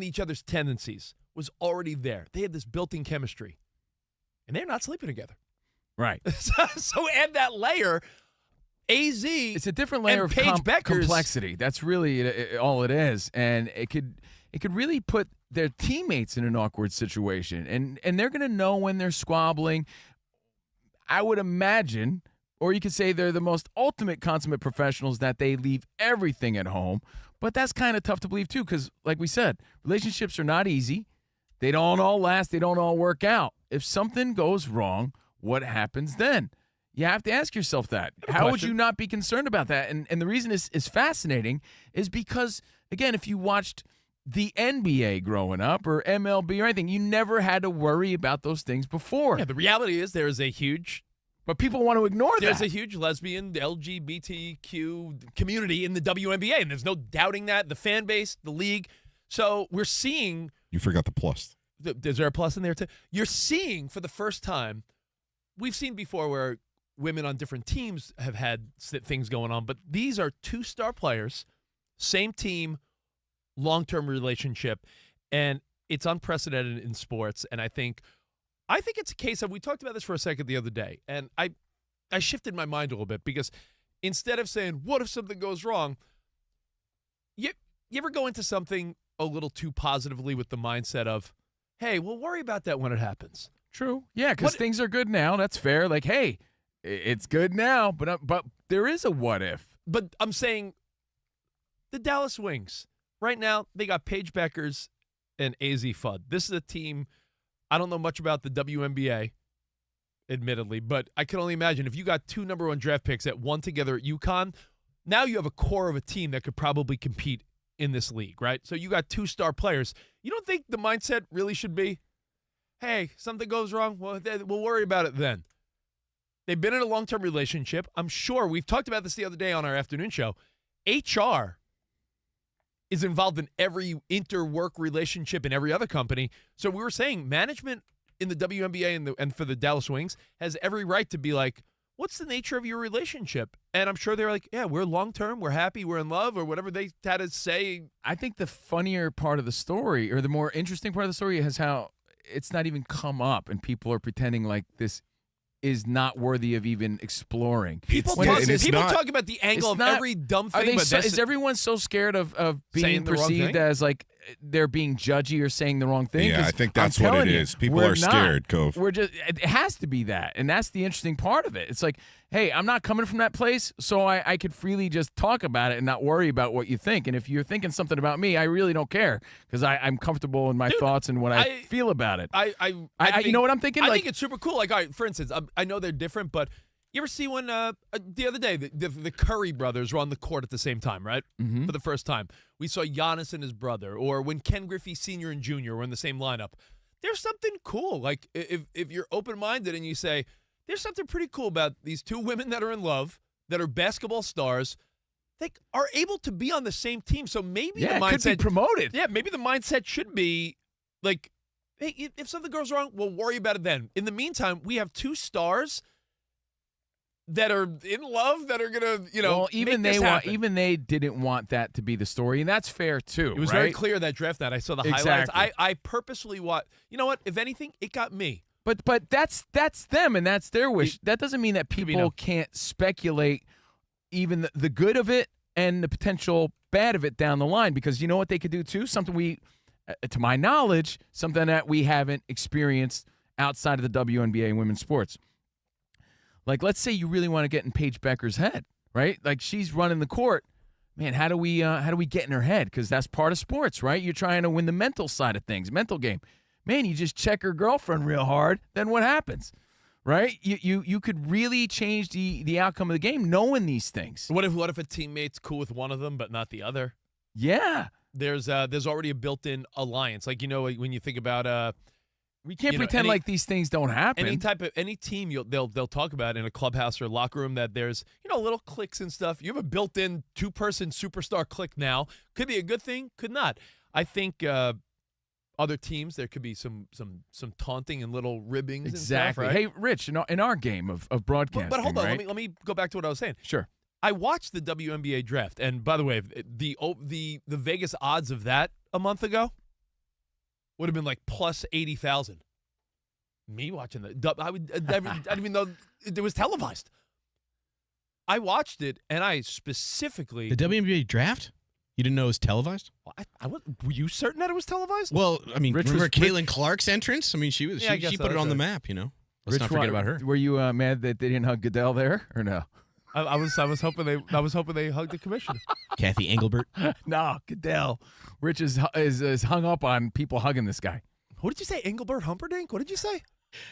S5: each other's tendencies was already there. They had this built-in chemistry, and they're not sleeping together.
S4: Right.
S5: So add that layer. AZ,
S4: it's a different layer of complexity. That's really all it is, and it could really put their teammates in an awkward situation, and they're going to know when they're squabbling. I would imagine, or you could say they're the most ultimate consummate professionals, that they leave everything at home. But that's kind of tough to believe too, because like we said, relationships are not easy. They don't all last. They don't all work out. If something goes wrong, what happens then? You have to ask yourself that. How would you not be concerned about that? And the reason is fascinating is because, again, if you watched the NBA growing up or MLB or anything, you never had to worry about those things before.
S5: Yeah, the reality is there is a huge...
S4: But people want to ignore that.
S5: There's a huge lesbian, LGBTQ community in the WNBA, and there's no doubting that. The fan base, the league. So we're seeing...
S6: You forgot the plus.
S5: Is there a plus in there too? You're seeing for the first time, we've seen before where women on different teams have had things going on, but these are two star players, same team, long-term relationship, and it's unprecedented in sports. And I think it's a case of, we talked about this for a second the other day, and I shifted my mind a little bit, because instead of saying, what if something goes wrong, you ever go into something a little too positively with the mindset of, hey, we'll worry about that when it happens.
S4: True. Yeah, because things are good now. That's fair. Like, hey, it's good now, but there is a what if.
S5: But I'm saying the Dallas Wings, right now, they got Paige Beckers and AZ Fudd. This is a team, I don't know much about the WNBA, admittedly, but I can only imagine if you got two number one draft picks that won together at UConn, now you have a core of a team that could probably compete in this league, right? So you got two star players. You don't think the mindset really should be, hey, something goes wrong, well, we'll worry about it then. They've been in a long-term relationship. I'm sure we've talked about this the other day on our afternoon show. HR is involved in every inter-work relationship in every other company. So we were saying management in the WNBA and for the Dallas Wings has every right to be like, what's the nature of your relationship? And I'm sure they're like, yeah, we're long-term, we're happy, we're in love, or whatever they had to say.
S4: I think the funnier part of the story, or the more interesting part of the story, is how it's not even come up, and people are pretending like this is not worthy of even exploring.
S5: People talk about the angle of every dumb thing.
S4: Is everyone so scared of being perceived as like they're being judgy or saying the wrong thing?
S6: Yeah, I think that's what it is. People are scared, Cove.
S4: It has to be that, and that's the interesting part of it. It's like, hey, I'm not coming from that place, so I could freely just talk about it and not worry about what you think. And if you're thinking something about me, I really don't care because I'm comfortable in my thoughts and what I feel about it. You know what I'm thinking?
S5: I think it's super cool. Like, all right, for instance, I know they're different, but you ever see when the other day the Curry brothers were on the court at the same time, right?
S4: Mm-hmm.
S5: For the first time. We saw Giannis and his brother, or when Ken Griffey Sr. and Jr. were in the same lineup. There's something cool. Like, if you're open-minded and you say, there's something pretty cool about these two women that are in love, that are basketball stars, they are able to be on the same team. So maybe the mindset
S4: could be promoted.
S5: Yeah, maybe the mindset should be like, hey, if something goes wrong, we'll worry about it then. In the meantime, we have two stars that are in love that are gonna,
S4: well, even they didn't want that to be the story, and that's fair too.
S5: It was
S4: right?
S5: very clear that draft night. I saw the highlights. I purposely watched. You know what? If anything, it got me.
S4: But that's them and that's their wish. That doesn't mean that people can't speculate even the good of it and the potential bad of it down the line, because you know what they could do too? Something we, to my knowledge, something that we haven't experienced outside of the WNBA and women's sports. Like, let's say you really want to get in Paige Becker's head, right? Like, she's running the court. Man, how do we get in her head? Because that's part of sports, right? You're trying to win the mental side of things, mental game. Man, you just check her girlfriend real hard, then what happens, right? You could really change the outcome of the game knowing these things.
S5: What if a teammate's cool with one of them but not the other?
S4: Yeah.
S5: There's already a built-in alliance. Like, when you think about
S4: we can't pretend like these things don't happen.
S5: Any team they'll talk about in a clubhouse or locker room that there's little cliques and stuff. You have a built-in 2-person superstar clique now. Could be a good thing, could not. I think other teams there could be some taunting and little ribbings.
S4: Exactly.
S5: And stuff, right?
S4: Hey, Rich, in our game of broadcasting,
S5: but hold on,
S4: right?
S5: let me go back to what I was saying.
S4: Sure.
S5: I watched the WNBA draft, and by the way, the Vegas odds of that a month ago would have been like plus 80,000. Me watching that, I didn't even know it was televised. I watched it, and I specifically
S8: the WNBA draft. You didn't know it was televised?
S5: Well, were you certain that it was televised?
S8: Well, I mean, remember Caitlin Clark's entrance? I mean, she put it on the map. Let's not forget about her.
S4: Were you mad that they didn't hug Goodell there, or no?
S5: I was hoping they hugged the commissioner.
S8: Kathy Engelbert.
S4: No, Goodell. Rich is hung up on people hugging this guy.
S5: What did you say, Engelbert Humperdinck? What did you say?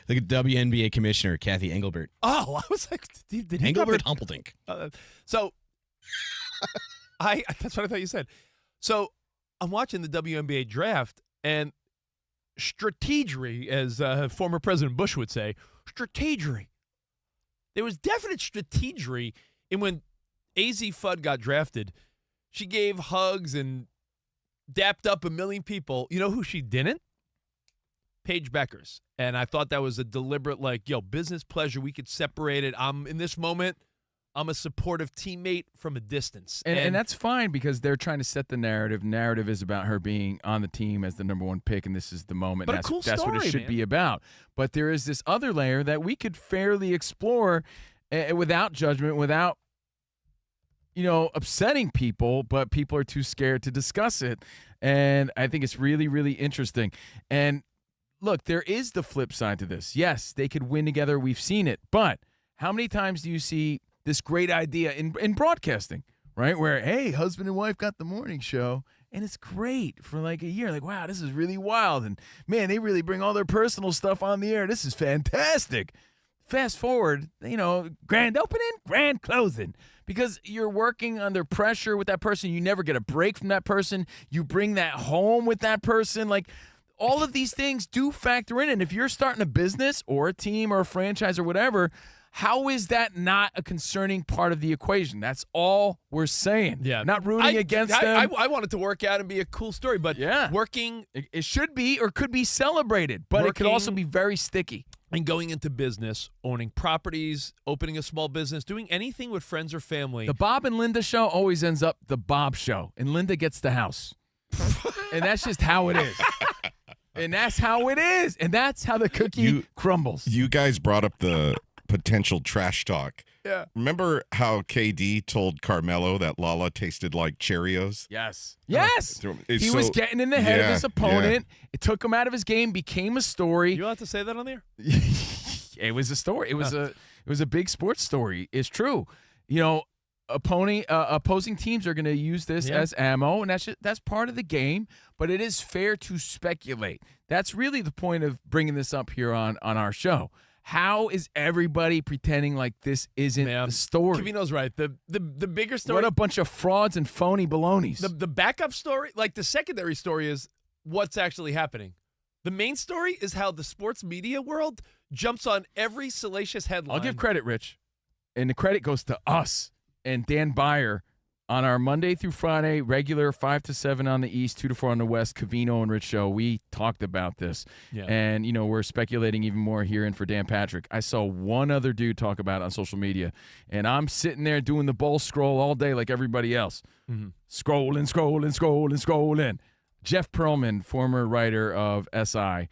S8: The WNBA commissioner, Kathy Engelbert.
S5: Oh, I was like, did he
S8: Engelbert Humperdinck.
S5: So, that's what I thought you said. So, I'm watching the WNBA draft, and strategery, as former President Bush would say, strategery. There was definite strategery in when AZ Fudd got drafted. She gave hugs and dapped up a million people. You know who she didn't? Paige Beckers. And I thought that was a deliberate, business pleasure. We could separate it. In this moment, I'm a supportive teammate from a distance.
S4: And that's fine because they're trying to set the narrative. Narrative is about her being on the team as the number one pick, and this is the moment.
S5: But
S4: that's what it should be about. But there is this other layer that we could fairly explore without judgment, without upsetting people, but people are too scared to discuss it. And I think it's really, really interesting. And look, there is the flip side to this. Yes, they could win together. We've seen it. But how many times do you see this great idea in broadcasting, right? Where, hey, husband and wife got the morning show, and it's great for like a year. Like, wow, this is really wild. And, man, they really bring all their personal stuff on the air. This is fantastic. Fast forward, grand opening, grand closing. Because you're working under pressure with that person. You never get a break from that person. You bring that home with that person. Like, all of these things do factor in. And if you're starting a business or a team or a franchise or whatever, How is that not a concerning part of the equation? That's all we're saying.
S5: Yeah.
S4: Not rooting against them.
S5: I want it to work out and be a cool story, but working.
S4: It should be or could be celebrated, but it could also be very sticky.
S5: And going into business, owning properties, opening a small business, doing anything with friends or family.
S4: The Bob and Linda show always ends up the Bob show, and Linda gets the house. And that's just how it is. And that's how it is. And that's how the cookie crumbles.
S6: You guys brought up the potential trash talk.
S4: Yeah.
S6: Remember how KD told Carmelo that Lala tasted like Cheerios?
S4: Yes. Yes.
S6: It's
S4: He was getting in the head of his opponent.
S6: Yeah.
S4: It took him out of his game, became a story.
S5: You allowed to say that on the air?
S4: It was a story. It was a big sports story. It's true. You know, opposing teams are going to use this as ammo, and that's part of the game, but it is fair to speculate. That's really the point of bringing this up here on our show. How is everybody pretending like this isn't the story?
S5: Covino's right. The bigger story.
S4: What a bunch of frauds and phony balonies.
S5: The backup story, like the secondary story, is what's actually happening. The main story is how the sports media world jumps on every salacious headline.
S4: I'll give credit, Rich. And the credit goes to us and Dan Byer on our Monday through Friday, regular 5 to 7 on the East, 2 to 4 on the West, Covino and Rich show. We talked about this.
S5: Yeah.
S4: And, you know, we're speculating even more here in for Dan Patrick. I saw one other dude talk about it on social media, and I'm sitting there doing the bowl scroll all day like everybody else.
S5: Mm-hmm.
S4: Scrolling. Jeff Pearlman, former writer of SI,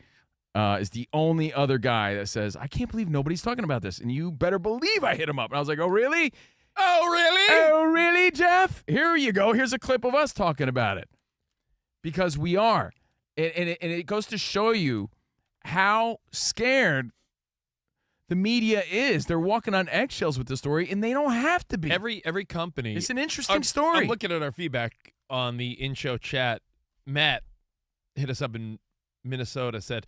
S4: is the only other guy that says, I can't believe nobody's talking about this. And you better believe I hit him up. And I was like, oh, really? Oh, really, Jeff? Here you go. Here's a clip of us talking about it. Because we are. And it goes to show you how scared the media is. They're walking on eggshells with the story, and they don't have to be.
S5: Every company.
S4: It's an interesting story.
S5: I'm looking at our feedback on the in-show chat. Matt hit us up in Minnesota, said,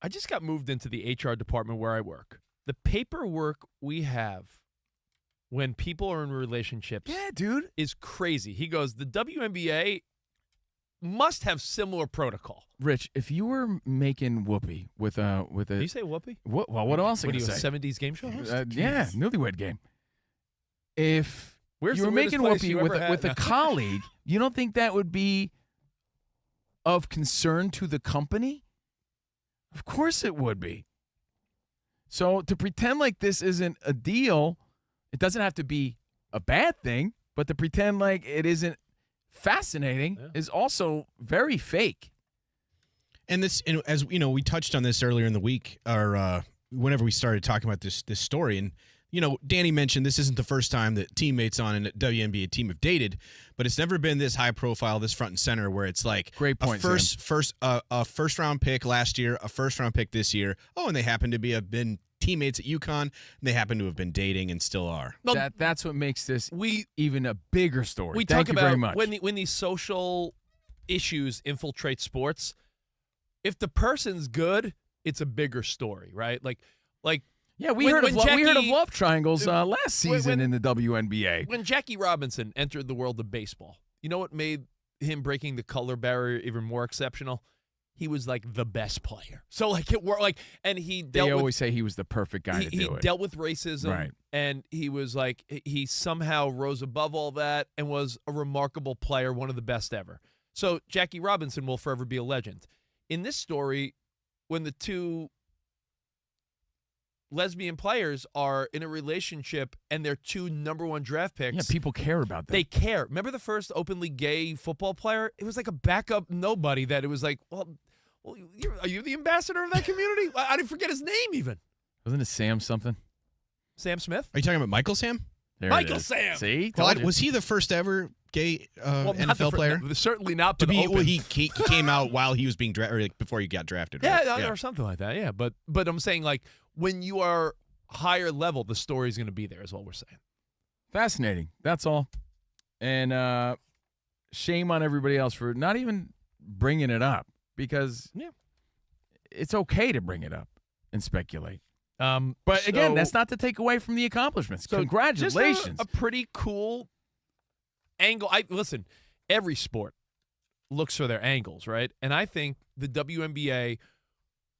S5: I just got moved into the HR department where I work. The paperwork we have when people are in relationships is crazy. He goes, the WNBA must have similar protocol.
S4: Rich, if you were making whoopee with a
S5: Did you say whoopee?
S4: What else?
S5: What are you,
S4: say?
S5: a 70s game show host?
S4: Yeah, newlywed game. If
S5: Where's
S4: you
S5: the
S4: were making
S5: weirdest place
S4: whoopee
S5: you ever had?
S4: with a colleague, you don't think that would be of concern to the company? Of course it would be. So to pretend like this isn't a deal, it doesn't have to be a bad thing, but to pretend like it isn't fascinating is also very fake.
S8: And this, as you know, we touched on this earlier in the week, or whenever we started talking about this story, and you know, Danny mentioned this isn't the first time that teammates on a WNBA team have dated, but it's never been this high profile, this front and center, where it's like
S4: great point,
S8: a first round pick last year, a first round pick this year. Oh, and they happen to have been teammates at UConn, and they happen to have been dating and still are.
S4: Well, that's what makes this even a bigger story.
S5: We
S4: Thank
S5: talk
S4: you
S5: about
S4: very much.
S5: when these social issues infiltrate sports. If the person's good, it's a bigger story, right? Like.
S4: Yeah, we heard of love triangles last season in the WNBA.
S5: When Jackie Robinson entered the world of baseball, you know what made him breaking the color barrier even more exceptional? He was like the best player. So like it worked. And he dealt.
S4: They always say he was the perfect guy to do it.
S5: He dealt with racism,
S4: right? And
S5: he was like he somehow rose above all that and was a remarkable player, one of the best ever. So Jackie Robinson will forever be a legend. In this story, when the two lesbian players are in a relationship and they're two number one draft picks.
S4: Yeah, people care about that.
S5: They care. Remember the first openly gay football player? It was like a backup nobody that it was like, well, are you the ambassador of that community? I didn't forget his name even.
S4: Wasn't it Sam something?
S5: Sam Smith?
S8: Are you talking about Michael Sam?
S5: Michael Sam.
S4: See?
S8: Was he the first ever gay NFL player?
S5: Certainly not. But
S8: he came out while he was being drafted, or like before he got drafted. Right?
S5: Yeah, or something like that. Yeah, but I'm saying like when you are higher level, the story's going to be there. Is what we're saying.
S4: Fascinating. That's all. And shame on everybody else for not even bringing it up because it's okay to bring it up and speculate. But again, that's not to take away from the accomplishments. So congratulations.
S5: Just a pretty cool angle. Listen, every sport looks for their angles, right? And I think the WNBA,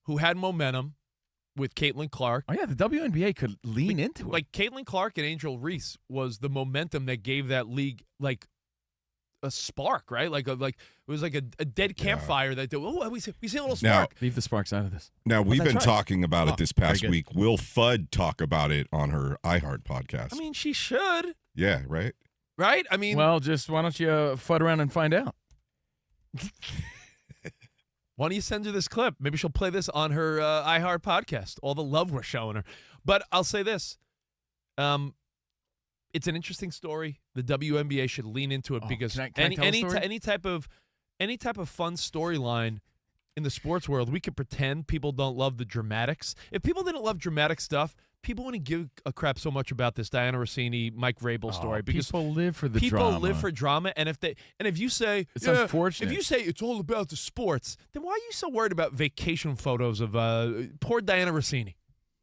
S5: who had momentum, with Caitlin Clark.
S4: Oh, yeah, the WNBA could lean into it.
S5: Like, Caitlin Clark and Angel Reese was the momentum that gave that league, like, a spark, right? Like it was like a dead campfire that we see a little spark.
S4: Now, leave the sparks out of this.
S6: Now, we've been talking about it this past
S8: very
S6: week. Will Fudd talk about it on her iHeart podcast?
S5: I mean, she should.
S6: Yeah, right?
S5: Right? I mean,
S4: well, just why don't you FUD around and find out?
S5: Why don't you send her this clip? Maybe she'll play this on her iHeart podcast. All the love we're showing her. But I'll say this. It's an interesting story. The WNBA should lean into it because any type of fun storyline in the sports world, we could pretend people don't love the dramatics. If people didn't love dramatic stuff, people wouldn't give a crap so much about this Diana Rossini, Mike Vrabel story because
S4: people live for the drama.
S5: People live for drama, and if you say
S4: it's unfortunate,
S5: if you say it's all about the sports, then why are you so worried about vacation photos of poor Diana Rossini?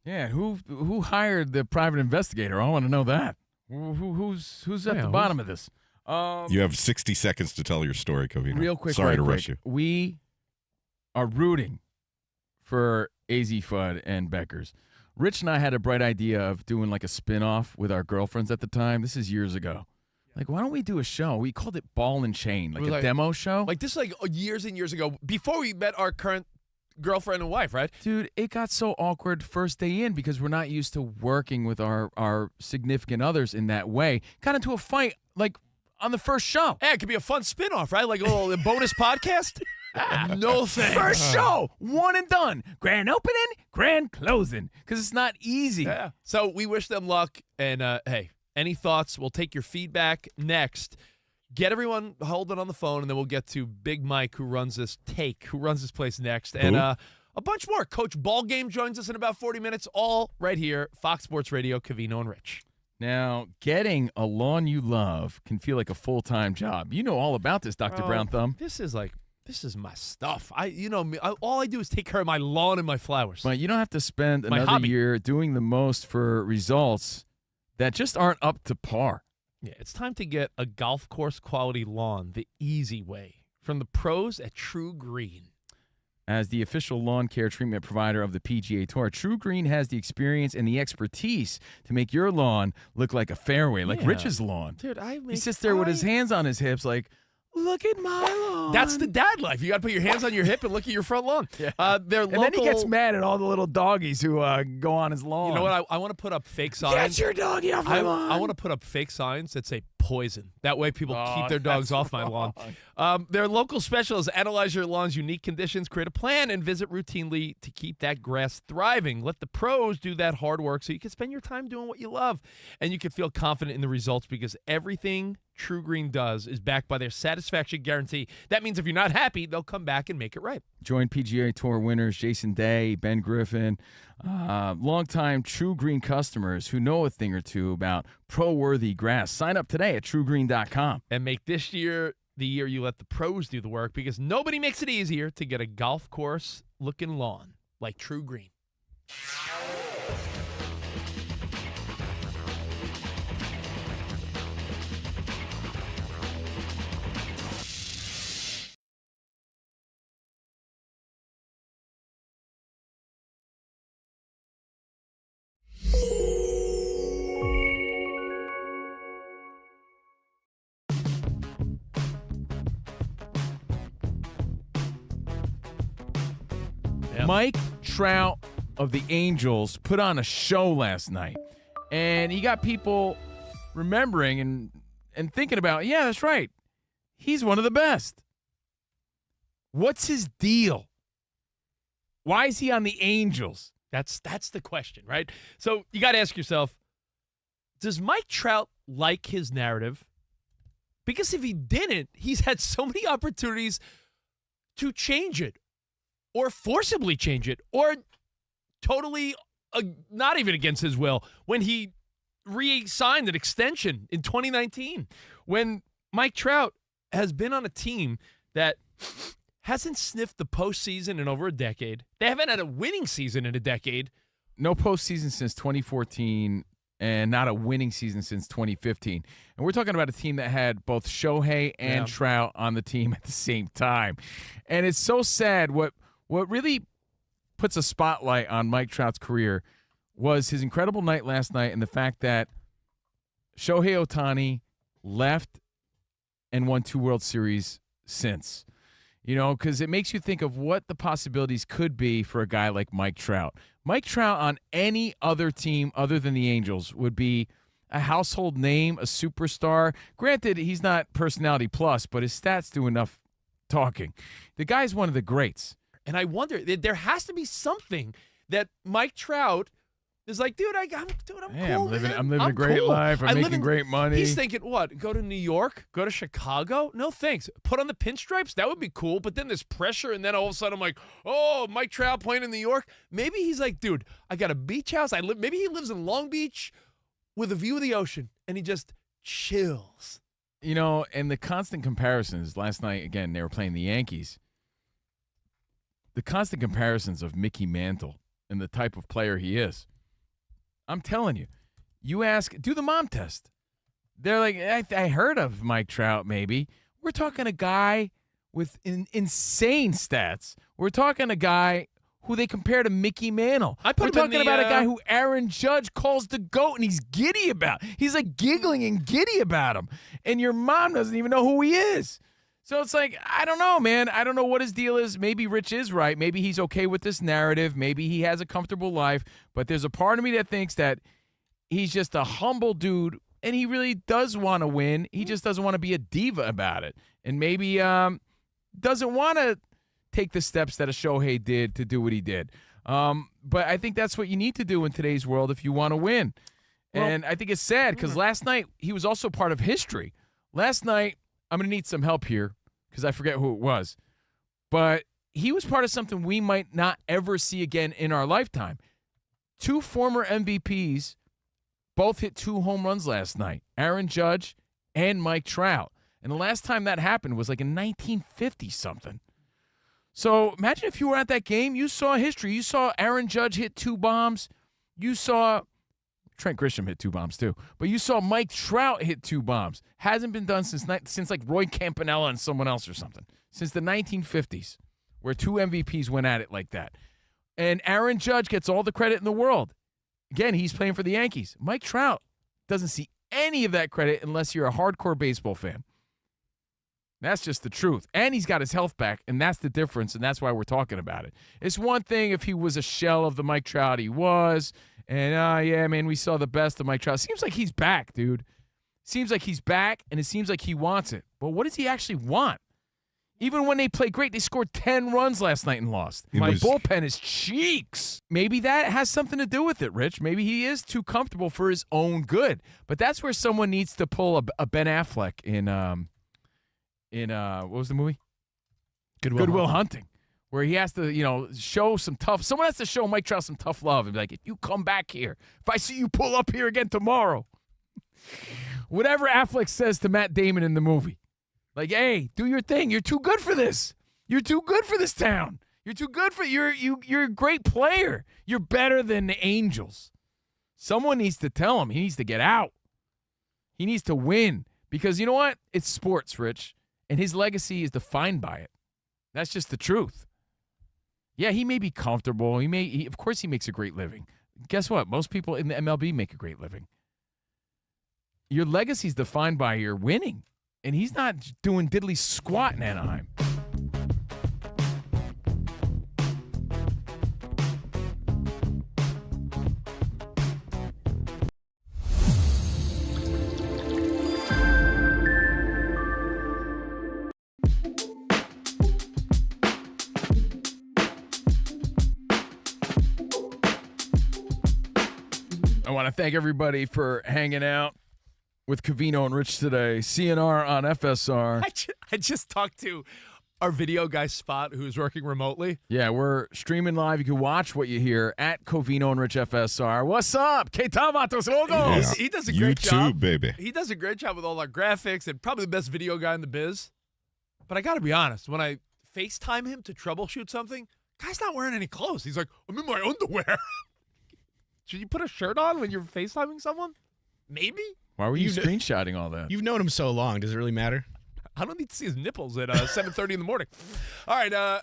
S4: Yeah, who hired the private investigator? I want to know that. Who's at the bottom of this?
S6: You have 60 seconds to tell your story, Covino.
S4: Real quick.
S6: Sorry to rush you.
S4: We are rooting for AZ Fudd and Beckers. Rich and I had a bright idea of doing like a spin-off with our girlfriends at the time. This is years ago. Like, why don't we do a show? We called it Ball and Chain, like a demo show.
S5: Like this, like years and years ago, before we met our current girlfriend and wife, right?
S4: Dude, it got so awkward first day in because we're not used to working with our significant others in that way. Got into a fight, like, on the first show.
S5: Hey, it could be a fun spin-off, right? Like a little bonus podcast. No thanks.
S4: First show, one and done. Grand opening, grand closing. Because it's not easy.
S5: Yeah. So we wish them luck. And, hey, any thoughts? We'll take your feedback next. Get everyone holding on the phone, and then we'll get to Big Mike, who runs this place next. And a bunch more. Coach Ballgame joins us in about 40 minutes, all right here, Fox Sports Radio, Covino and Rich.
S4: Now, getting a lawn you love can feel like a full-time job. You know all about this, Dr. Brown Thumb.
S5: This is my stuff. All I do is take care of my lawn and my flowers.
S4: But you don't have to spend another year doing the most for results that just aren't up to par.
S5: Yeah, it's time to get a golf course quality lawn the easy way from the pros at True Green.
S4: As the official lawn care treatment provider of the PGA Tour, True Green has the experience and the expertise to make your lawn look like a fairway, like Rich's lawn.
S5: Dude,
S4: he sits there with his hands on his hips like, look at my lawn.
S5: That's the dad life. You got to put your hands on your hip and look at your front lawn.
S4: Yeah. Then he gets mad at all the little doggies who go on his lawn.
S5: You know what? I want to put up fake signs.
S4: Get your doggy off my lawn.
S5: I want to put up fake signs that say poison. That way people keep their dogs off my lawn. Their local specialists analyze your lawn's unique conditions, create a plan, and visit routinely to keep that grass thriving. Let the pros do that hard work so you can spend your time doing what you love. And you can feel confident in the results because everything True Green does is backed by their satisfaction guarantee. That means if you're not happy, they'll come back and make it right.
S4: Join PGA Tour winners Jason Day, Ben Griffin, longtime True Green customers who know a thing or two about pro-worthy grass. Sign up today at truegreen.com.
S5: And make this year the year you let the pros do the work because nobody makes it easier to get a golf course-looking lawn like True Green.
S4: Mike Trout of the Angels put on a show last night, and he got people remembering and thinking about, yeah, that's right. He's one of the best. What's his deal? Why is he on the Angels?
S5: That's the question, right? So you got to ask yourself, does Mike Trout like his narrative? Because if he didn't, he's had so many opportunities to change it or forcibly change it or totally not even against his will when he re-signed an extension in 2019. When Mike Trout has been on a team that hasn't sniffed the postseason in over a decade. They haven't had a winning season in a decade.
S4: No postseason since 2014 and not a winning season since 2015. And we're talking about a team that had both Shohei and Trout on the team at the same time. And it's so sad. What really puts a spotlight on Mike Trout's career was his incredible night last night and the fact that Shohei Ohtani left and won 2 World Series since. You know, because it makes you think of what the possibilities could be for a guy like Mike Trout. Mike Trout on any other team other than the Angels would be a household name, a superstar. Granted, he's not personality plus, but his stats do enough talking. The guy's one of the greats.
S5: And I wonder, there has to be something that Mike Trout is like, dude, I'm cool.
S4: I'm living
S5: man.
S4: a great
S5: cool.
S4: life. I'm making great money.
S5: He's thinking, what? Go to New York? Go to Chicago? No thanks. Put on the pinstripes? That would be cool. But then there's pressure, and then all of a sudden I'm like, oh, Mike Trout playing in New York? Maybe he's like, dude, I got a beach house. Maybe he lives in Long Beach with a view of the ocean, and he just chills.
S4: You know, and the constant comparisons. Last night, again, they were playing the Yankees. The constant comparisons of Mickey Mantle and the type of player he is. I'm telling you, you ask, do the mom test. They're like, I heard of Mike Trout, maybe. We're talking a guy with insane stats. We're talking a guy who they compare to Mickey Mantle. We're talking about a guy who Aaron Judge calls the GOAT, and he's giddy about. He's like giggling and giddy about him. And your mom doesn't even know who he is. So it's like, I don't know, man. I don't know what his deal is. Maybe Rich is right. Maybe he's okay with this narrative. Maybe he has a comfortable life. But there's a part of me that thinks that he's just a humble dude, and he really does want to win. He just doesn't want to be a diva about it. And maybe doesn't want to take the steps that a Shohei did to do what he did. But I think that's what you need to do in today's world if you want to win. And I think it's sad because last night he was also part of history. Last night, I'm going to need some help here because I forget who it was. But he was part of something we might not ever see again in our lifetime. 2 former MVPs both hit 2 home runs last night, Aaron Judge and Mike Trout. And the last time that happened was like in 1950-something. So imagine if you were at that game, you saw history. You saw Aaron Judge hit 2 bombs. You saw Trent Grisham hit 2 bombs too. But you saw Mike Trout hit 2 bombs. Hasn't been done since like Roy Campanella and someone else or something. Since the 1950s, where 2 MVPs went at it like that. And Aaron Judge gets all the credit in the world. Again, he's playing for the Yankees. Mike Trout doesn't see any of that credit unless you're a hardcore baseball fan. That's just the truth. And he's got his health back, and that's the difference, and that's why we're talking about it. It's one thing if he was a shell of the Mike Trout he was, and, yeah, man, we saw the best of Mike Trout. Seems like he's back, dude. Seems like he's back, and it seems like he wants it. But what does he actually want? Even when they play great, they scored 10 runs last night and lost. My bullpen is cheeks. Maybe that has something to do with it, Rich. Maybe he is too comfortable for his own good. But that's where someone needs to pull a Ben Affleck in what was the movie? Goodwill Hunting, where he has to, show some tough. Someone has to show Mike Trout some tough love and be like, if you come back here, if I see you pull up here again tomorrow, whatever Affleck says to Matt Damon in the movie, like, hey, do your thing. You're too good for this. You're too good for this town. You're too good for you're a great player. You're better than the Angels. Someone needs to tell him he needs to get out. He needs to win because you know what? It's sports, Rich. And his legacy is defined by it. That's just the truth. Yeah, he may be comfortable. Of course, he makes a great living. Guess what? Most people in the MLB make a great living. Your legacy is defined by your winning. And he's not doing diddly squat in Anaheim. I want to thank everybody for hanging out with Covino and Rich today. CNR on FSR.
S5: I just talked to our video guy, Spot, who's working remotely.
S4: Yeah, we're streaming live. You can watch what you hear at Covino and Rich FSR. What's up? Que tal, vatos locos?
S5: He does a great job.
S6: You too, baby.
S5: He does a great job with all our graphics and probably the best video guy in the biz. But I got to be honest, when I FaceTime him to troubleshoot something, guy's not wearing any clothes. He's like, I'm in my underwear. Should you put a shirt on when you're FaceTiming someone? Maybe.
S4: Why were you screenshotting all that?
S8: You've known him so long. Does it really matter?
S5: I don't need to see his nipples at 7:30 in the morning. All right.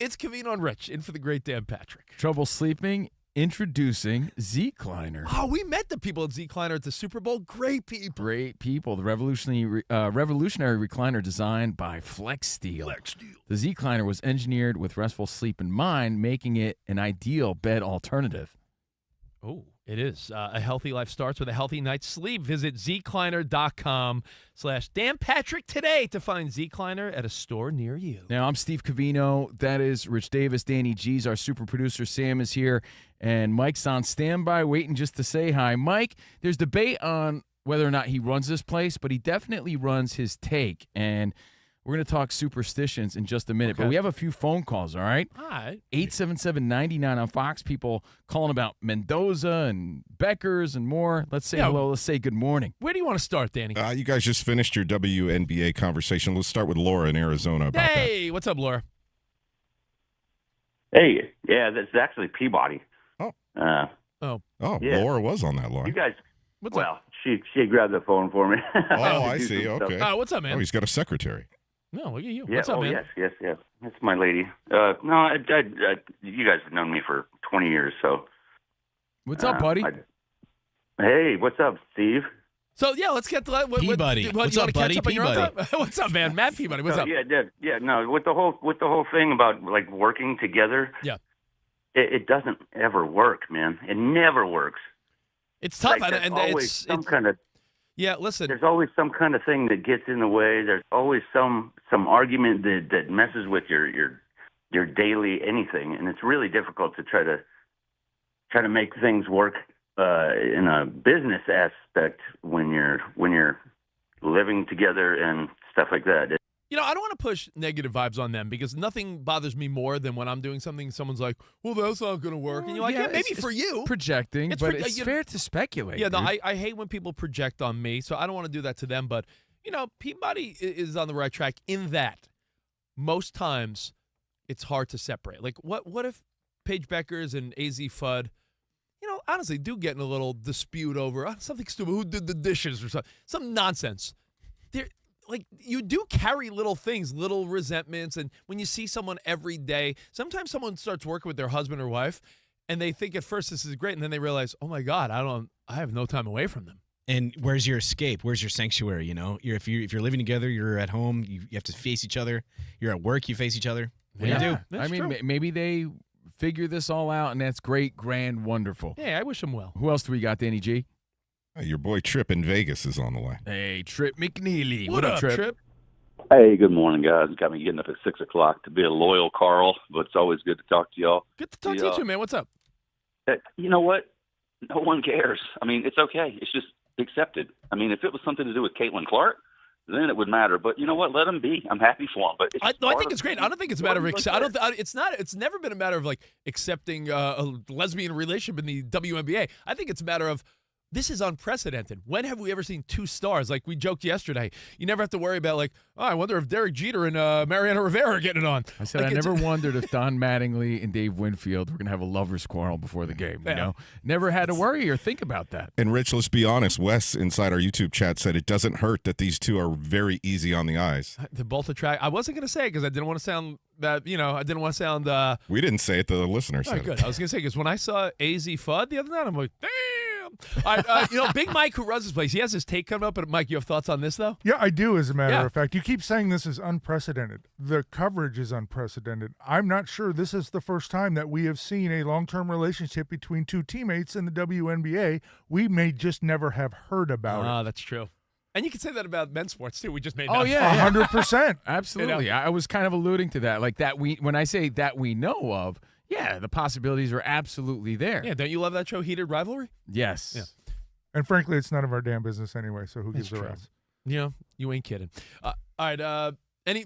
S5: It's Covino and Rich, in for the great Dan Patrick.
S4: Trouble sleeping? Introducing Zcliner.
S5: Oh, we met the people at Zcliner at the Super Bowl. Great people.
S4: Great people. The revolutionary recliner designed by Flex Steel. The Zcliner was engineered with restful sleep in mind, making it an ideal bed alternative.
S5: Oh, it is. A healthy life starts with a healthy night's sleep. Visit Zcliner.com/Dan Patrick today to find Zcliner at a store near you.
S4: Now, I'm Steve Covino. That is Rich Davis. Danny G's our super producer. Sam is here. And Mike's on standby, waiting just to say hi. Mike, there's debate on whether or not he runs this place, but he definitely runs his take. And we're going to talk superstitions in just a minute.
S5: Okay.
S4: But we have a few phone calls, all right?
S5: All right.
S4: 877-99 on Fox. People calling about Mendoza and Beckers and more. Let's say hello. Let's say good morning.
S5: Where do you want to start, Danny?
S6: You guys just finished your WNBA conversation. Let's start with Laura in Arizona about that.
S5: Hey, what's up, Laura?
S16: Hey, yeah, that's actually Peabody.
S6: Yeah. Laura was on that line.
S16: You guys, she grabbed the phone for me.
S6: Oh, I see. Okay.
S5: What's up, man?
S6: Oh, he's got a secretary.
S5: No, look at you.
S16: Yeah,
S5: What's up, man?
S16: Yes. That's my lady. You guys have known me for 20 years, so.
S4: What's up, buddy?
S16: Hey, what's up, Steve?
S5: So, yeah, let's get to
S8: Peabody. What's up, buddy?
S5: Peabody. What's up, man? Matt Peabody. What's up?
S16: Yeah. No, with the whole thing about like working together.
S5: Yeah.
S16: It doesn't ever work, man. It never works.
S5: It's tough,
S16: like,
S5: and
S16: always some kind of.
S5: Yeah, listen.
S16: There's always some kind of thing that gets in the way. There's always some argument that messes with your daily anything, and it's really difficult to try to make things work in a business aspect when you're living together and stuff like that.
S5: You know, I don't want to push negative vibes on them because nothing bothers me more than when I'm doing something, someone's like, well, that's not going to work. And you're like, maybe for you.
S4: Projecting, but it's fair to speculate.
S5: Yeah, no, I hate when people project on me, so I don't want to do that to them. But, you know, Peabody is on the right track in that most times it's hard to separate. Like, what if Paige Beckers and AZ Fudd, you know, honestly, do get in a little dispute over something stupid, who did the dishes or something, some nonsense. Like, you do carry little things, little resentments, and when you see someone every day, sometimes someone starts working with their husband or wife, and they think at first this is great, and then they realize, oh my God, I have no time away from them.
S8: And where's your escape? Where's your sanctuary? You know, if you're living together, you're at home, you have to face each other. You're at work, you face each other. What do you do?
S4: I mean, maybe they figure this all out, and that's great, grand, wonderful.
S5: Yeah, I wish them well.
S4: Who else do we got, Danny G?
S6: Your boy Tripp in Vegas is on the line.
S4: Hey, Tripp McNeely.
S5: What up, Tripp?
S17: Hey, good morning, guys. Got me getting up at 6 o'clock to be a loyal Carl, but it's always good to talk to y'all.
S5: Good to talk to you too, man. What's up?
S17: You know what? No one cares. I mean, it's okay. It's just accepted. I mean, if it was something to do with Caitlin Clark, then it would matter. But you know what? Let them be. I'm happy for them. But
S5: I think it's great. I don't think it's a matter of it's never been a matter of like accepting a lesbian relationship in the WNBA. I think it's a matter of this is unprecedented. When have we ever seen two stars? Like we joked yesterday, you never have to worry about like, oh, I wonder if Derek Jeter and Mariano Rivera are getting it on.
S4: I said I never wondered if Don Mattingly and Dave Winfield were going to have a lover's quarrel before the game. You know, never had to worry or think about that.
S6: And Rich, let's be honest. Wes inside our YouTube chat said it doesn't hurt that these two are very easy on the eyes.
S5: They're both attractive. I wasn't going to say it because I didn't want to sound that, you know, I didn't want to sound.
S6: We didn't say it. The listeners said
S5: good.
S6: it.
S5: I was going to say because when I saw AZ Fudd the other night, I'm like, damn. All right, you know, Big Mike, who runs this place, he has his take coming up. But Mike, you have thoughts on this, though?
S18: Yeah, I do, as a matter of fact. You keep saying this is unprecedented. The coverage is unprecedented. I'm not sure this is the first time that we have seen a long-term relationship between two teammates in the WNBA. We may just never have heard about it.
S5: Ah, that's true. And you can say that about men's sports, too. We just made
S18: 100%.
S4: Absolutely.
S5: You know?
S4: I was kind of alluding to that. Like that when I say that we know of, yeah, the possibilities are absolutely there.
S5: Yeah, don't you love that show, Heated Rivalry?
S4: Yes.
S5: Yeah.
S18: And frankly, it's none of our damn business anyway, so who gives a rat's?
S5: You know, you ain't kidding. All right,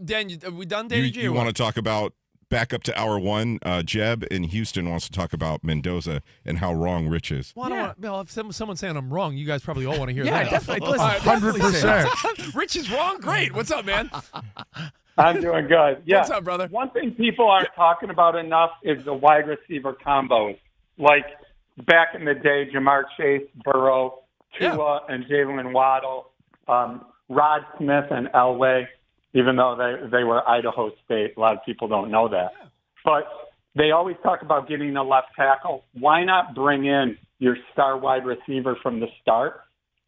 S5: Dan, are we done, Danny G?
S6: You want to talk about, back up to hour one, Jeb in Houston wants to talk about Mendoza and how wrong Rich is.
S5: Well, if someone's saying I'm wrong, you guys probably all want to hear
S4: that.
S5: that.
S4: Definitely. Listen,
S18: 100%.
S5: Rich is wrong? Great. What's up, man?
S13: I'm doing good. Yeah.
S5: What's up, brother?
S13: One thing people aren't talking about enough is the wide receiver combos. Like back in the day, Jamar Chase, Burrow, Tua, and Jalen Waddle, Rod Smith and Elway, even though they were Idaho State. A lot of people don't know that. But they always talk about getting a left tackle. Why not bring in your star wide receiver from the start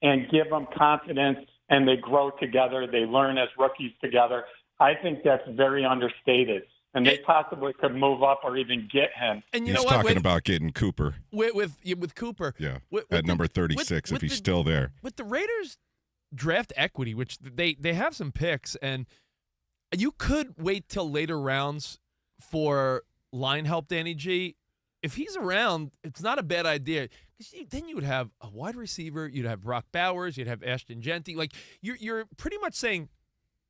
S13: and give them confidence, and they grow together, they learn as rookies together? I think that's very understated, and they possibly could move up or even get him.
S5: And
S6: He's talking about getting Cooper.
S5: With Cooper.
S6: Yeah, at number 36, if he's still there.
S5: With the Raiders' draft equity, which they have some picks, and you could wait till later rounds for line help, Danny G. If he's around, it's not a bad idea. Then you would have a wide receiver, you'd have Brock Bowers, you'd have Ashton Genty. Like, you're pretty much saying,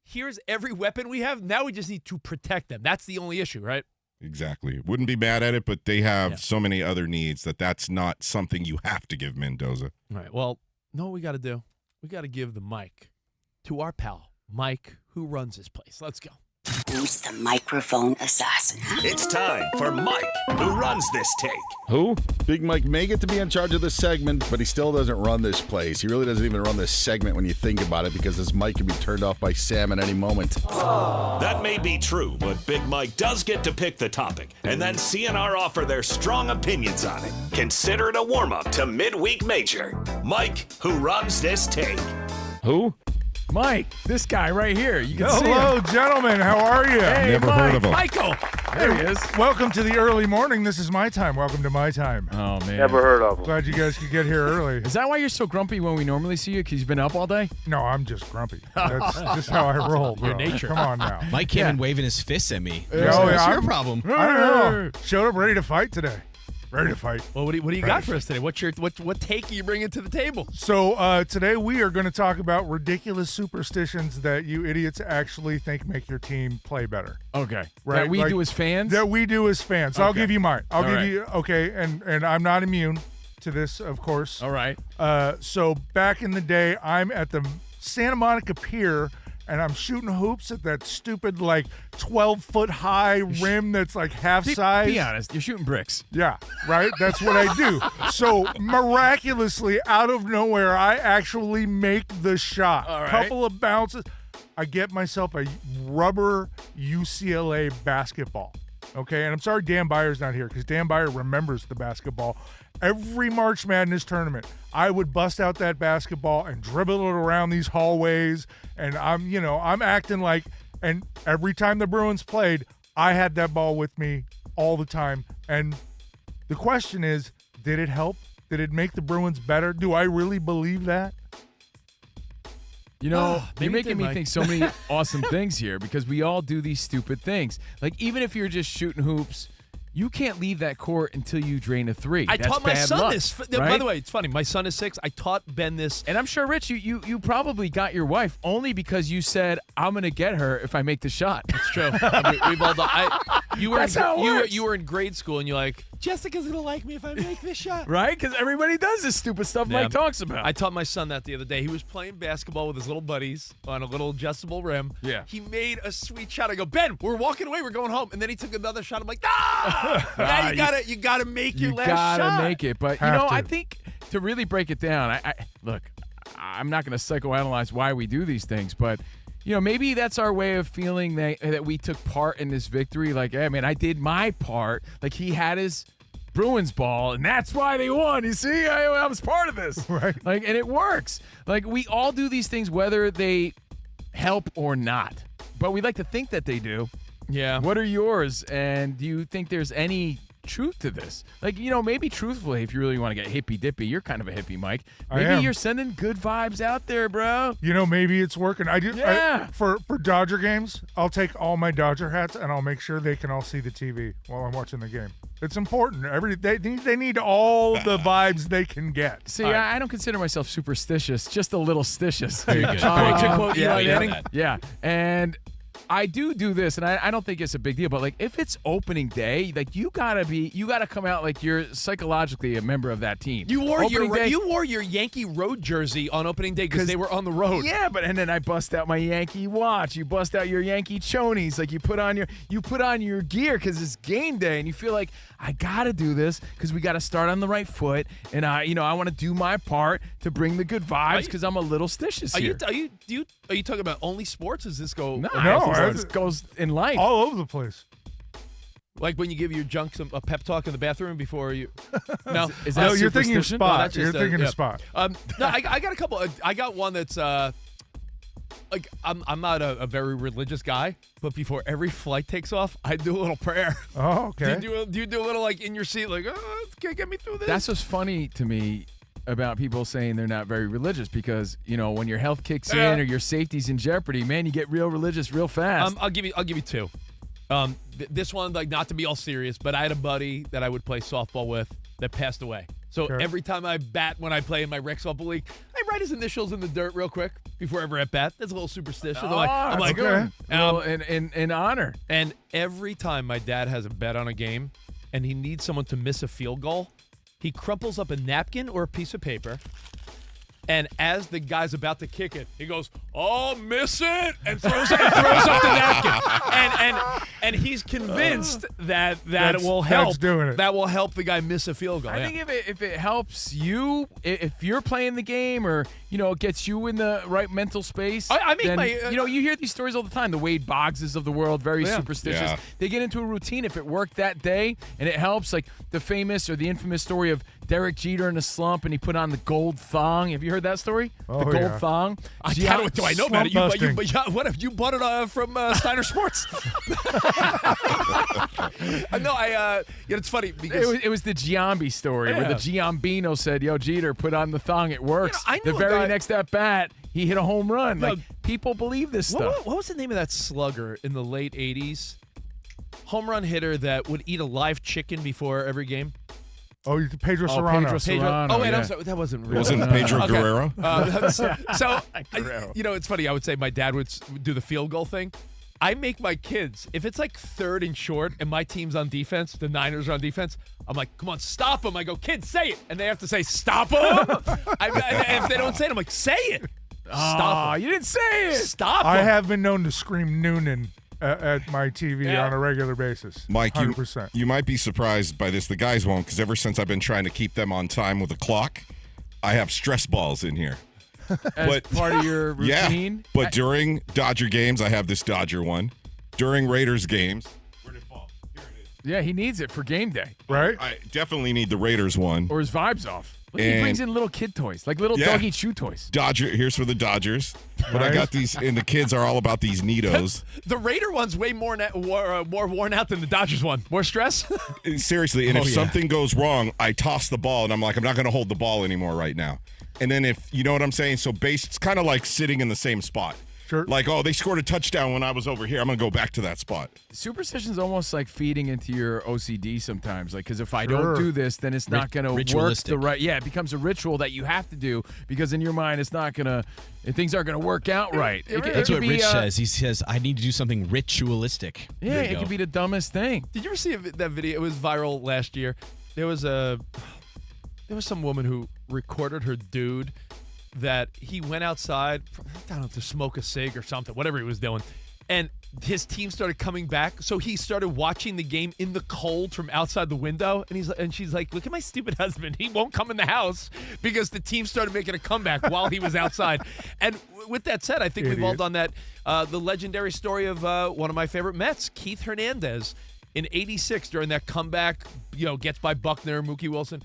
S5: here's every weapon we have. Now we just need to protect them. That's the only issue, right?
S6: Exactly. Wouldn't be mad at it, but they have so many other needs that's not something you have to give Mendoza.
S5: All right. Well, know what we got to do? We got to give the mic to our pal, Mike, who runs this place. Let's go.
S19: Who's the microphone assassin? Huh?
S3: It's time for Mike, who runs this take.
S7: Who? Big Mike may get to be in charge of this segment, but he still doesn't run this place. He really doesn't even run this segment when you think about it, because this mic can be turned off by Sam at any moment.
S3: That may be true, but Big Mike does get to pick the topic, and then CNR offer their strong opinions on it. Consider it a warm-up to Midweek Major. Mike, who runs this take.
S4: Who? Mike, this guy right here. You can see him.
S18: Hello, gentlemen. How are you?
S4: Hey,
S6: Never
S4: Mike.
S6: heard of him.
S5: Michael.
S4: There he is.
S18: Welcome to the early morning. This is my time. Welcome to my time.
S4: Oh, man.
S20: Never heard of him.
S18: Glad you guys could get here early.
S4: Is that why you're so grumpy when we normally see you? Because you've been up all day?
S18: No, I'm just grumpy. That's just how I roll, bro.
S5: Your nature.
S18: Come on now.
S8: Mike came in waving his fists at me.
S18: Yeah,
S8: What's your
S18: I'm-
S8: problem?
S18: I don't know. Showed up ready to fight today. Ready to fight.
S5: Well, what do you got for us today? What take are you bringing to the table?
S18: So today we are going to talk about ridiculous superstitions that you idiots actually think make your team play better.
S4: Okay.
S18: Right?
S4: That we
S18: Like,
S4: do as fans?
S18: That we do as fans. So I'll
S4: Okay.
S18: give you mine.
S4: All right.
S18: Okay, and I'm not immune to this, of course.
S4: All right.
S18: So back in the day, I'm at the Santa Monica Pier, and I'm shooting hoops at that stupid, 12-foot high rim that's half size.
S4: Be honest. You're shooting bricks.
S18: Yeah, right? That's what I do. So miraculously, out of nowhere, I actually make the shot.
S4: All right.
S18: Couple of bounces. I get myself a rubber UCLA basketball. Okay, and I'm sorry Dan Byer's not here, because Dan Byer remembers the basketball. Every March Madness tournament, I would bust out that basketball and dribble it around these hallways, and I'm acting like, and every time the Bruins played, I had that ball with me all the time. And the question is, did it help? Did it make the Bruins better? Do I really believe that?
S4: You know,
S5: maybe
S4: you're making
S5: it did,
S4: me
S5: Mike.
S4: think so many awesome things here, because we all do these stupid things. Like, even if you're just shooting hoops, you can't leave that court until you drain a three.
S5: I
S4: That's
S5: taught my
S4: bad
S5: son
S4: luck,
S5: this.
S4: right?
S5: By the way, it's funny. My son is 6. I taught Ben this.
S4: And I'm sure, Rich, you probably got your wife only because you said, I'm going to get her if I make the shot.
S5: It's true. We've all done.
S4: That's how it works.
S5: You were in grade school, and you're like, Jessica's going to like me if I make this shot.
S4: Right? Because everybody does this stupid stuff
S5: Yeah.
S4: Mike talks about.
S5: I taught my son that the other day. He was playing basketball with his little buddies on a little adjustable rim.
S4: Yeah.
S5: He made a sweet shot. I go, Ben, we're walking away. We're going home. And then he took another shot. I'm like, now you gotta make your last shot.
S4: You gotta make it. But,
S18: Have to.
S4: I think to really break it down, look, I'm not going to psychoanalyze why we do these things, but maybe that's our way of feeling that we took part in this victory. Like, hey, man, I did my part. Like, he had his Bruins ball, and that's why they won. You see, I was part of this.
S18: Right.
S4: Like, and it works. Like, we all do these things whether they help or not. But we like to think that they do.
S5: Yeah.
S4: What are yours? And do you think there's any truth to this? Like, maybe truthfully, if you really want to get hippy dippy, you're kind of a hippie, Mike.
S18: I
S4: Maybe
S18: am.
S4: you're sending good vibes out there, bro.
S18: Maybe it's working. I do.
S4: Yeah.
S18: For Dodger games, I'll take all my Dodger hats and I'll make sure they can all see the TV while I'm watching the game. It's important. They need all the vibes they can get.
S4: See, I don't consider myself superstitious, just a little stitious.
S8: Very good.
S5: Very good quote,
S4: Yeah,
S5: Eli Manning.
S4: yeah. And I do this, and I don't think it's a big deal, but if it's opening day, you gotta come out like you're psychologically a member of that team.
S5: You wore
S4: Opening
S5: your Yankee road jersey on opening day because they were on the road.
S4: Yeah, and then I bust out my Yankee watch. You bust out your Yankee chonies. Like, you put on your gear because it's game day, and you feel like, I gotta do this because we gotta start on the right foot, and I want to do my part to bring the good vibes because I'm a little stitious here.
S5: Are you talking about only sports? Does this go?
S4: No,
S18: No,
S4: it goes in life.
S18: All over the place.
S5: Like when you give your junk a pep talk in the bathroom before you. No,
S18: is that you're thinking of Spot.
S5: No,
S18: you're thinking of Spot.
S5: No, I got a couple. I got one that's like I'm not a very religious guy, but before every flight takes off, I do a little prayer.
S18: Oh, okay.
S5: Do you do a little like in your seat, like, can get me through this?
S4: That's what's funny to me about people saying they're not very religious because, when your health kicks in or your safety's in jeopardy, man, you get real religious real fast.
S5: I'll give you two. This one, like, not to be all serious, but I had a buddy that I would play softball with that passed away. So every time I bat when I play in my rec softball league, I write his initials in the dirt real quick before I ever at bat. That's a little superstition. I'm like,
S4: in honor.
S5: And every time my dad has a bet on a game and he needs someone to miss a field goal, he crumples up a napkin or a piece of paper, and as the guy's about to kick it, he goes, "Oh, miss it!" and throws up the napkin. And he's convinced that it will help.
S18: That's doing it.
S5: That will help the guy miss a field goal.
S4: I think if it helps you, if you're playing the game or it gets you in the right mental space.
S5: I make
S4: then,
S5: my
S4: you hear these stories all the time. The Wade Boggses of the world, very superstitious.
S6: Yeah.
S4: They get into a routine if it worked that day and it helps. Like the famous or the infamous story of Derek Jeter in a slump and he put on the gold thong. Have you heard that story?
S18: Oh,
S4: the gold thong.
S5: Do I know about it? What have you bought it from Steiner Sports? No, it's funny because
S4: it was the Giambi story where the Giambino said, "Yo, Jeter, put on the thong. It works."
S5: I know
S4: the very next at bat, he hit a home run. Like people believe this stuff.
S5: What was the name of that slugger in the late '80s? Home run hitter that would eat a live chicken before every game.
S18: Oh, Pedro Serrano.
S4: Pedro Serrano.
S5: Oh wait,
S4: yeah.
S5: I'm sorry, that wasn't real.
S6: Wasn't Pedro Guerrero?
S5: So it's funny. I would say my dad would do the field goal thing. I make my kids, if it's like third and short and my team's on defense, the Niners are on defense, I'm like, come on, stop them. I go, kids, say it. And they have to say, stop them. If they don't say it, I'm like, say it. Stop them.
S4: You didn't say it.
S5: Stop them.
S18: I have been known to scream Noonan at my TV on a regular basis.
S6: Mike,
S18: 100%.
S6: you might be surprised by this. The guys won't, because ever since I've been trying to keep them on time with a clock, I have stress balls in here.
S4: As part of your routine?
S6: Yeah, but during Dodger games, I have this Dodger one. During Raiders games, where did it fall? Here it is.
S4: Yeah, he needs it for game day.
S18: Right?
S6: I definitely need the Raiders one.
S4: Or his vibe's off. Look, he brings in little kid toys, like little dog-eat-shoe toys.
S6: Here's for the Dodgers. But I got these, and the kids are all about these Neatos.
S5: The Raider one's way more worn out than the Dodgers one. More stress?
S6: Seriously, and if something goes wrong, I toss the ball, and I'm like, I'm not going to hold the ball anymore right now. And then if, you know what I'm saying? So it's kind of like sitting in the same spot.
S18: Sure.
S6: Like, they scored a touchdown when I was over here. I'm going to go back to that spot.
S4: Superstition's almost like feeding into your OCD sometimes. Like, because if I don't do this, then it's not going to work the right. Yeah, it becomes a ritual that you have to do because in your mind it's not going to. Things aren't going to work out right.
S8: That's what Rich says. He says, I need to do something ritualistic.
S4: Yeah, it could be the dumbest thing.
S5: Did you ever see that video? It was viral last year. There was some woman who recorded her dude that he went outside, I don't know, to smoke a cig or something, whatever he was doing. And his team started coming back. So he started watching the game in the cold from outside the window. And she's like, look at my stupid husband. He won't come in the house because the team started making a comeback while he was outside. And with that said, I think we've all done that. The legendary story of one of my favorite Mets, Keith Hernandez, in '86 during that comeback, gets by Buckner, Mookie Wilson.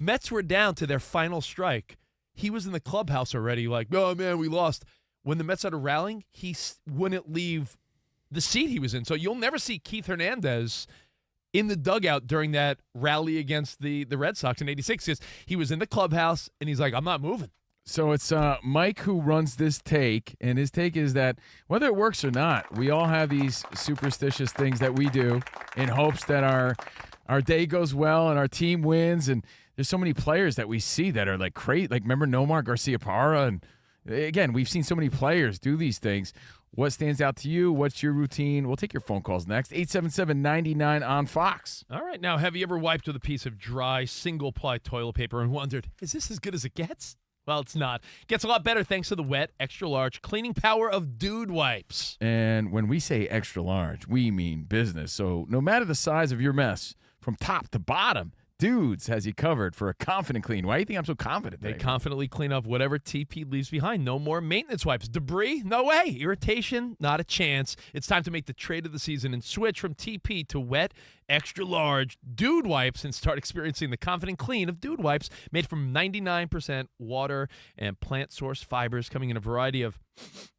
S5: Mets were down to their final strike. He was in the clubhouse already like, oh, man, we lost. When the Mets started rallying, he wouldn't leave the seat he was in. So you'll never see Keith Hernandez in the dugout during that rally against the Red Sox in '86 because he was in the clubhouse, and he's like, I'm not moving.
S4: So it's Mike who runs this take, and his take is that whether it works or not, we all have these superstitious things that we do in hopes that our day goes well and our team wins, and there's so many players that we see that are like crazy. Like, remember Nomar Garciaparra? And again, we've seen so many players do these things. What stands out to you? What's your routine? We'll take your phone calls next. 877-99 on Fox.
S5: All right. Now, have you ever wiped with a piece of dry, single-ply toilet paper and wondered, is this as good as it gets? Well, it's not. It gets a lot better thanks to the wet, extra-large cleaning power of Dude Wipes.
S4: And when we say extra large, we mean business. So no matter the size of your mess, from top to bottom, Dudes has you covered for a confident clean. Why do you think I'm so confident?
S5: They
S4: today?
S5: confidently clean up whatever TP leaves behind. No more maintenance wipes. Debris? No way. Irritation? Not a chance. It's time to make the trade of the season and switch from TP to wet, extra large Dude Wipes and start experiencing the confident clean of Dude Wipes made from 99% water and plant-sourced fibers coming in a variety of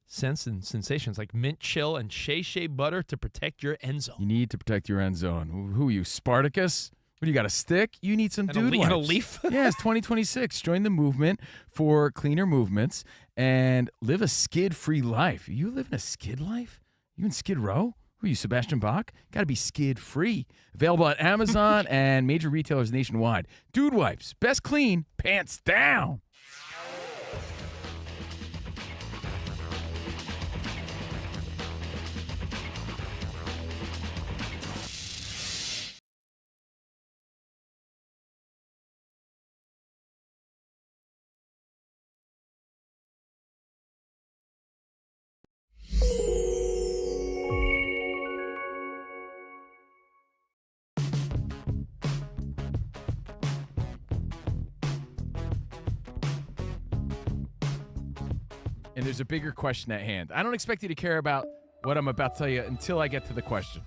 S5: scents and sensations like mint chill and shea butter to protect your end zone.
S4: You need to protect your end zone. Who are you, Spartacus? What do you got, a stick? You need some Dude Wipes.
S5: And a leaf?
S4: Yeah, it's 2026. Join the movement for cleaner movements and live a skid-free life. You living a skid life? You in Skid Row? Who are you, Sebastian Bach? Got to be skid-free. Available at Amazon and major retailers nationwide. Dude Wipes. Best clean, pants down. And there's a bigger question at hand. I don't expect you to care about what I'm about to tell you until I get to the question.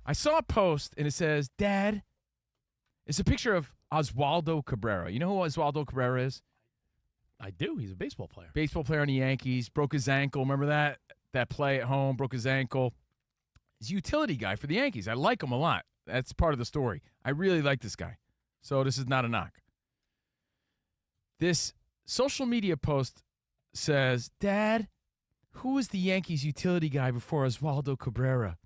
S4: I saw a post, and it says, Dad, it's a picture of Oswaldo Cabrera. You know who Oswaldo Cabrera is?
S5: I do. He's a baseball player.
S4: Baseball player on the Yankees. Broke his ankle. Remember that? That play at home, broke his ankle. He's a utility guy for the Yankees. I like him a lot. That's part of the story. I really like this guy. So this is not a knock. This social media post says, Dad, who was the Yankees utility guy before Oswaldo Cabrera?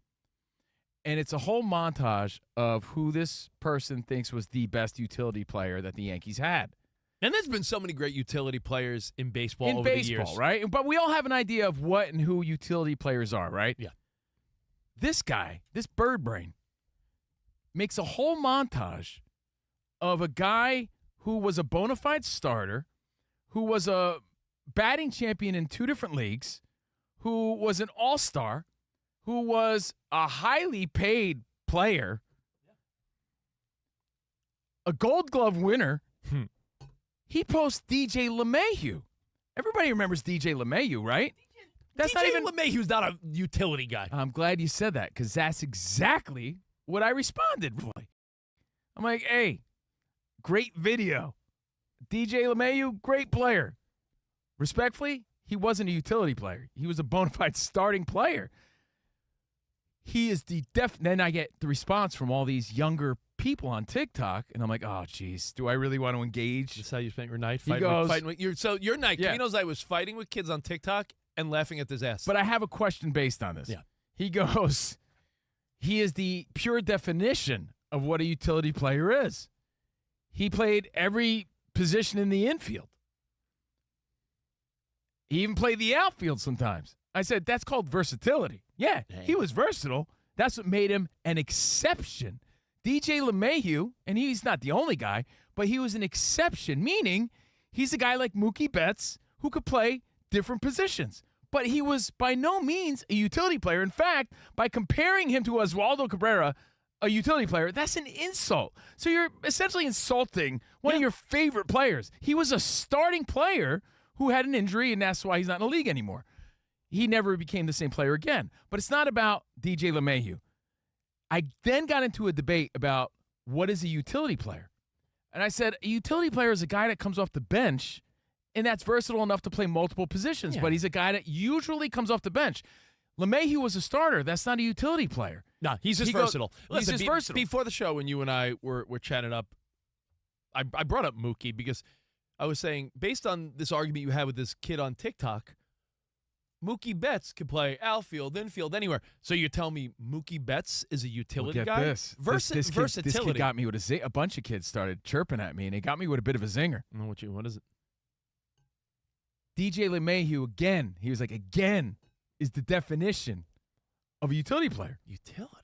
S4: And it's a whole montage of who this person thinks was the best utility player that the Yankees had.
S5: And there's been so many great utility players in baseball over the years.
S4: Right? But we all have an idea of what and who utility players are, right?
S5: Yeah.
S4: This guy, this bird brain, makes a whole montage of a guy who was a bona fide starter, who was a batting champion in 2 different leagues, who was an all-star, who was a highly paid player, a Gold Glove winner. He posts DJ LeMahieu. Everybody remembers DJ LeMahieu, right?
S5: That's not even LeMahieu's not a utility guy.
S4: I'm glad you said that because that's exactly what I responded. I'm like, hey, great video. DJ LeMahieu, great player. Respectfully, he wasn't a utility player. He was a bona fide starting player. He is the Then I get the response from all these younger people on TikTok, and I'm like, oh, geez, do I really want to engage?
S5: That's how you spent your night?
S4: Your
S5: night,
S4: yeah.
S5: Camino's night was fighting with kids on TikTok and laughing at his ass.
S4: But I have a question based on this.
S5: Yeah.
S4: He goes, he is the pure definition of what a utility player is. He played every position in the infield. He even played the outfield sometimes. I said, that's called versatility. Yeah, he was versatile. That's what made him an exception. DJ LeMahieu, and he's not the only guy, but he was an exception, meaning he's a guy like Mookie Betts who could play different positions. But he was by no means a utility player. In fact, by comparing him to Oswaldo Cabrera, a utility player, that's an insult. So you're essentially insulting one of your favorite players. He was a starting player who had an injury, and that's why he's not in the league anymore. He never became the same player again. But it's not about DJ LeMahieu. I then got into a debate about what is a utility player. And I said a utility player is a guy that comes off the bench and that's versatile enough to play multiple positions, but he's a guy that usually comes off the bench. LeMahieu was a starter. That's not a utility player.
S5: No, he's just versatile.
S4: Listen, he's just versatile.
S5: Before the show, when you and I were chatting up, I brought up Mookie because I was saying, based on this argument you had with this kid on TikTok, Mookie Betts could play outfield, infield, anywhere. So you're telling me Mookie Betts is a utility guy?
S4: This.
S5: Versatility.
S4: This kid got me with a bunch of kids started chirping at me, and it got me with a bit of a zinger.
S5: What is it?
S4: DJ LeMahieu, again, he was like, again, is the definition of a utility player.
S5: Utility.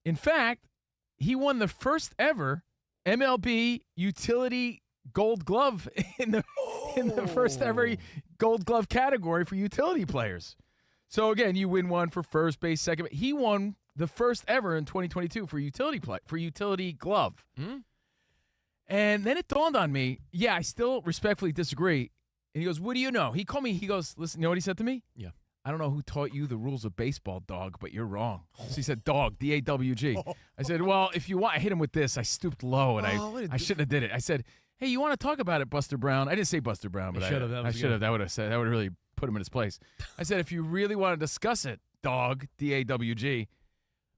S4: In fact, he won the first ever MLB utility Gold Glove in the first ever Gold Glove category for utility players. So again, you win one for first base, second base. He won the first ever in 2022 for utility glove.
S5: Mm-hmm.
S4: And then it dawned on me, yeah, I still respectfully disagree. And he goes, what do you know? He called me, he goes, listen, you know what he said to me?
S5: Yeah.
S4: I don't know who taught you the rules of baseball, dog, but you're wrong. So he said, dog, D-A-W-G. I said, well, if you want, I hit him with this. I stooped low, and I shouldn't have did it. I said, hey, you want to talk about it, Buster Brown? I didn't say Buster Brown, but I should have. That would have really put him in his place. I said, if you really want to discuss it, dog, D-A-W-G,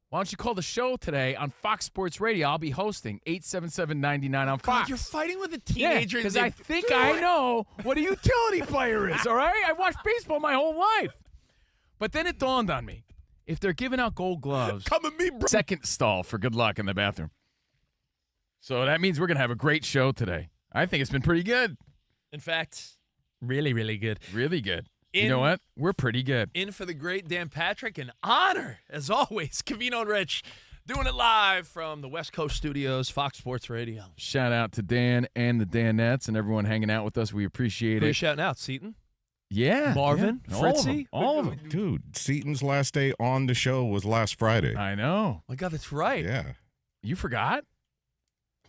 S4: why don't you call the show today on Fox Sports Radio? I'll be hosting 877-99 on Fox.
S5: God, you're fighting with a teenager.
S4: Because I think I know what a utility player is, all right? I watched baseball my whole life. But then it dawned on me. If they're giving out gold gloves,
S5: come at me, bro.
S4: Second stall for good luck in the bathroom. So that means we're going to have a great show today. I think it's been pretty good.
S5: In fact, really, really good.
S4: Really good. You know what? We're pretty good.
S5: In for the great Dan Patrick, an honor, as always. Covino Rich doing it live from the West Coast studios, Fox Sports Radio.
S4: Shout out to Dan and the Danettes and everyone hanging out with us. We appreciate
S5: Who are you
S4: it.
S5: shouting out? Seton?
S4: Yeah.
S5: Marvin?
S4: Yeah.
S5: Fritzy?
S4: All of them.
S6: Dude, Seton's last day on the show was last Friday.
S4: I know.
S5: Oh my God, that's right.
S6: Yeah.
S4: You forgot?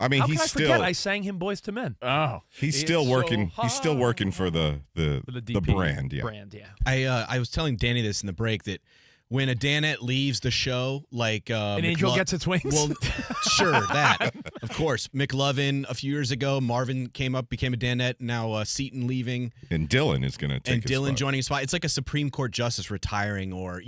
S6: I mean,
S5: How
S6: he's
S5: can I
S6: still.
S5: forget? I sang him Boys to Men.
S4: Oh.
S6: He's still working. He's still working for the
S5: DP
S6: brand. Yeah.
S5: Brand, yeah.
S8: I was telling Danny this in the break that when a Danette leaves the show, like
S5: an angel gets its wings.
S8: Well, sure, that of course. McLovin a few years ago, Marvin came up, became a Danette. Now Seton leaving,
S6: and Dylan is going to take.
S8: And
S6: his
S8: Dylan
S6: spot.
S8: joining a spot. It's like a Supreme Court justice retiring, or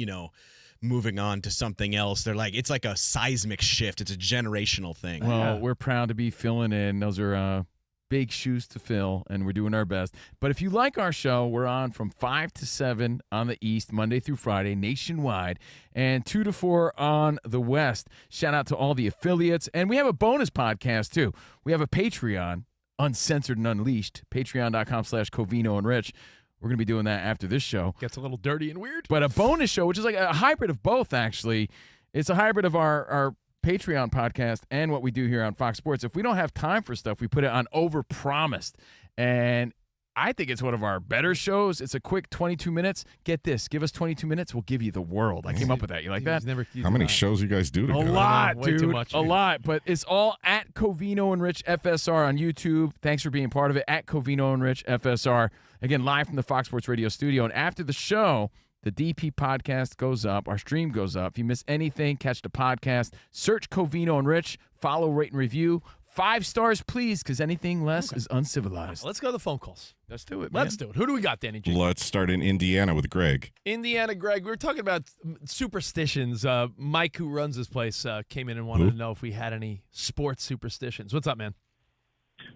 S8: moving on to something else. They're like, it's like a seismic shift. It's a generational thing.
S4: Well, we're proud to be filling in. Those are big shoes to fill, and we're doing our best. But if you like our show, we're on from 5 to 7 on the East, Monday through Friday, nationwide, and 2 to 4 on the West. Shout out to all the affiliates. And we have a bonus podcast, too. We have a Patreon, Uncensored and Unleashed, patreon.com/Covino and Rich. We're going to be doing that after this show.
S5: Gets a little dirty and weird.
S4: But a bonus show, which is like a hybrid of both, actually. It's a hybrid of our Patreon podcast and what we do here on Fox Sports. If we don't have time for stuff, we put it on Overpromised. And I think it's one of our better shows. It's a quick 22 minutes. Get this. Give us 22 minutes. We'll give you the world. I came up with that. You like that?
S6: How many shows you guys do together?
S4: A lot,
S5: Way
S4: dude.
S5: too much.
S4: A lot. But it's all at Covino and Rich FSR on YouTube. Thanks for being part of it. At Covino and Rich FSR. Again, live from the Fox Sports Radio studio. And after the show, the DP podcast goes up. Our stream goes up. If you miss anything, catch the podcast. Search Covino and Rich. Follow, rate, and review. 5 stars, please, because anything less is uncivilized.
S5: Let's go to the phone calls.
S4: Let's do it,
S5: Let's do it. Who do we got, Danny G?
S6: Let's start in Indiana with Greg.
S5: Indiana, Greg. We were talking about superstitions. Mike, who runs this place, came in and wanted to know if we had any sports superstitions. What's up, man?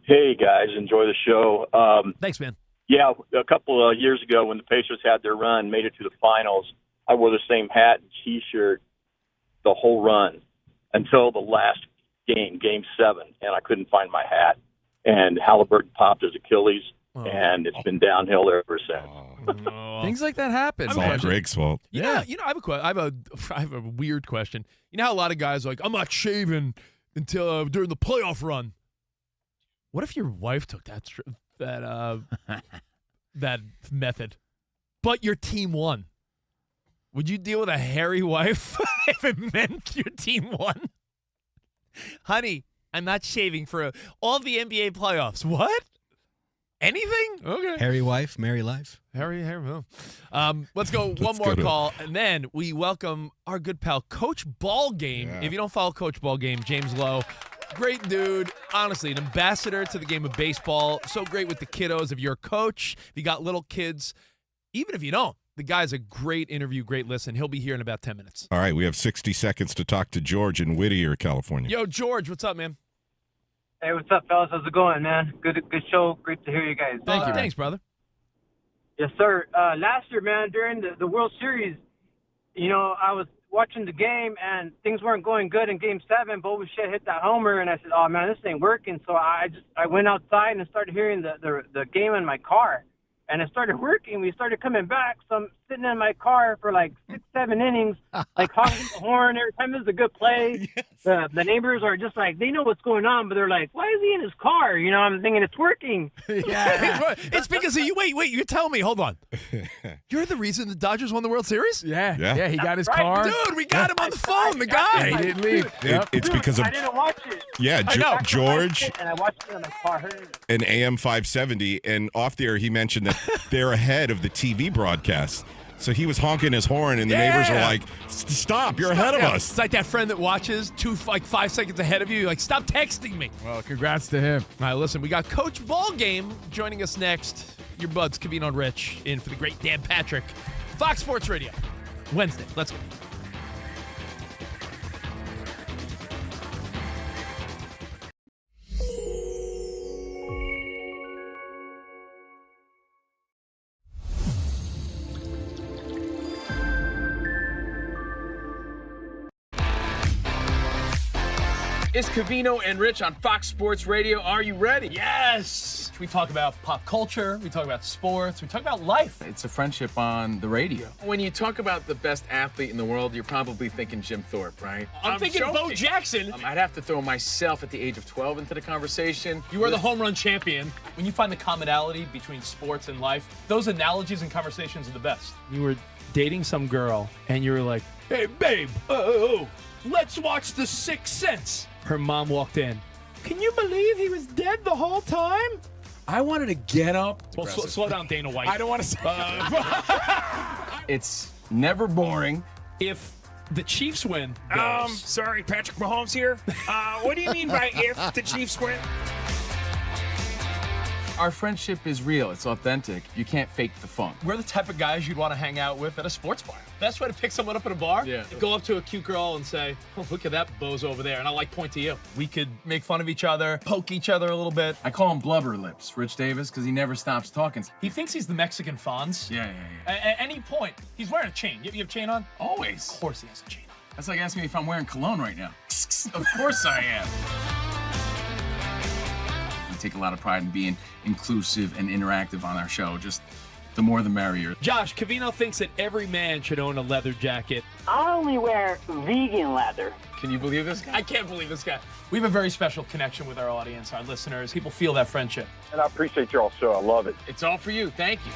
S20: Hey, guys. Enjoy the show.
S5: Thanks, man.
S20: Yeah, a couple of years ago when the Pacers had their run, made it to the finals, I wore the same hat and T-shirt the whole run until the last game, Game 7, and I couldn't find my hat. And Halliburton popped his Achilles, and it's been downhill ever since.
S4: Things like that happen.
S6: It's all Greg's fault.
S5: Yeah. I have a question. I have a weird question. You know how a lot of guys are like, I'm not shaving until during the playoff run. What if your wife took that that method, but your team won? Would you deal with a hairy wife if it meant your team won? Honey, I'm not shaving for all the NBA playoffs. What? Anything? Okay.
S8: Hairy wife, merry life.
S5: Harry. Let's go one more call, and then we welcome our good pal, Coach Ballgame.
S6: Yeah.
S5: If you don't follow Coach Ballgame, James Lowe, great dude. Honestly, an ambassador to the game of baseball. So great with the kiddos. If you're a coach, if you got little kids, even if you don't, the guy's a great interview, great listen. He'll be here in about 10 minutes.
S6: All right, we have 60 seconds to talk to George in Whittier, California.
S5: Yo, George, what's up, man?
S21: Hey, what's up, fellas? How's it going, man? Good show. Great to hear you guys.
S5: Thank you. Thanks, brother.
S21: Yes, sir. Last year, man, during the World Series, I was watching the game, and things weren't going good in Game 7. Bo Bichette hit that homer, and I said, oh, man, this ain't working. So I went outside and started hearing the game in my car. And it started working. We started coming back. Some sitting in my car for like 6-7 innings, like honking the horn every time there's a good play. The neighbors are just like, they know what's going on, but they're like, why is he in his car? You know, I'm thinking it's working.
S5: Yeah. It's because of you. Wait, you tell me. Hold on. You're the reason the Dodgers won the World Series?
S4: Yeah, he got his car.
S5: Dude, we got him on the phone, the guy.
S4: Yeah, he didn't leave.
S6: It's because of
S21: I didn't watch it.
S6: Yeah, George
S21: And I watched it in my car.
S6: and AM 570, and off the air he mentioned that they're ahead of the TV broadcast. So he was honking his horn, and the neighbors were like, "Stop! You're ahead of us."
S5: It's like that friend that watches 5 seconds ahead of you. You're like, stop texting me.
S4: Well, congrats to him.
S5: All right, listen, we got Coach Ballgame joining us next. Your buds, Covino Rich, in for the great Dan Patrick. Fox Sports Radio, Wednesday. Let's go.
S4: It's Covino and Rich on Fox Sports Radio. Are you ready?
S5: Yes! We talk about pop culture, we talk about sports, we talk about life.
S4: It's a friendship on the radio. When you talk about the best athlete in the world, you're probably thinking Jim Thorpe, right?
S5: I'm thinking Bo Jackson.
S4: I'd have to throw myself at the age of 12 into the conversation.
S5: You are the home run champion. When you find the commonality between sports and life, those analogies and conversations are the best. You were dating some girl, and you were like, hey, babe, let's watch The Sixth Sense. Her mom walked in. Can you believe he was dead the whole time?
S4: I wanted to get up.
S5: Well, slow down, Dana White.
S4: I don't want to say It's never boring.
S5: If the Chiefs win,
S4: Sorry, Patrick Mahomes here. What do you mean by if the Chiefs win? Our friendship is real. It's authentic. You can't fake the funk.
S5: we're the type of guys you'd want to hang out with at a sports bar. Best way to pick someone up at a bar?
S4: Yeah.
S5: Go up to a cute girl and say, oh, look at that bozo over there. And I'll point to you. We could make fun of each other, poke each other a little bit.
S4: I call him Blubber Lips, Rich Davis, because he never stops talking.
S5: He thinks he's the Mexican Fonz.
S4: Yeah.
S5: At any point, he's wearing a chain. You have a chain on?
S4: Always.
S5: Of course he has a chain on.
S4: That's like asking me if I'm wearing cologne right now. Of course I am. We take a lot of pride in being inclusive and interactive on our show. Just the more the merrier.
S5: Josh, Covino thinks that every man should own a leather jacket.
S12: I only wear vegan leather.
S4: Can you believe this guy?
S5: I can't believe this guy. We have a very special connection with our audience, our listeners. People feel that friendship.
S20: And I appreciate y'all show. I love it.
S4: It's all for you. Thank you.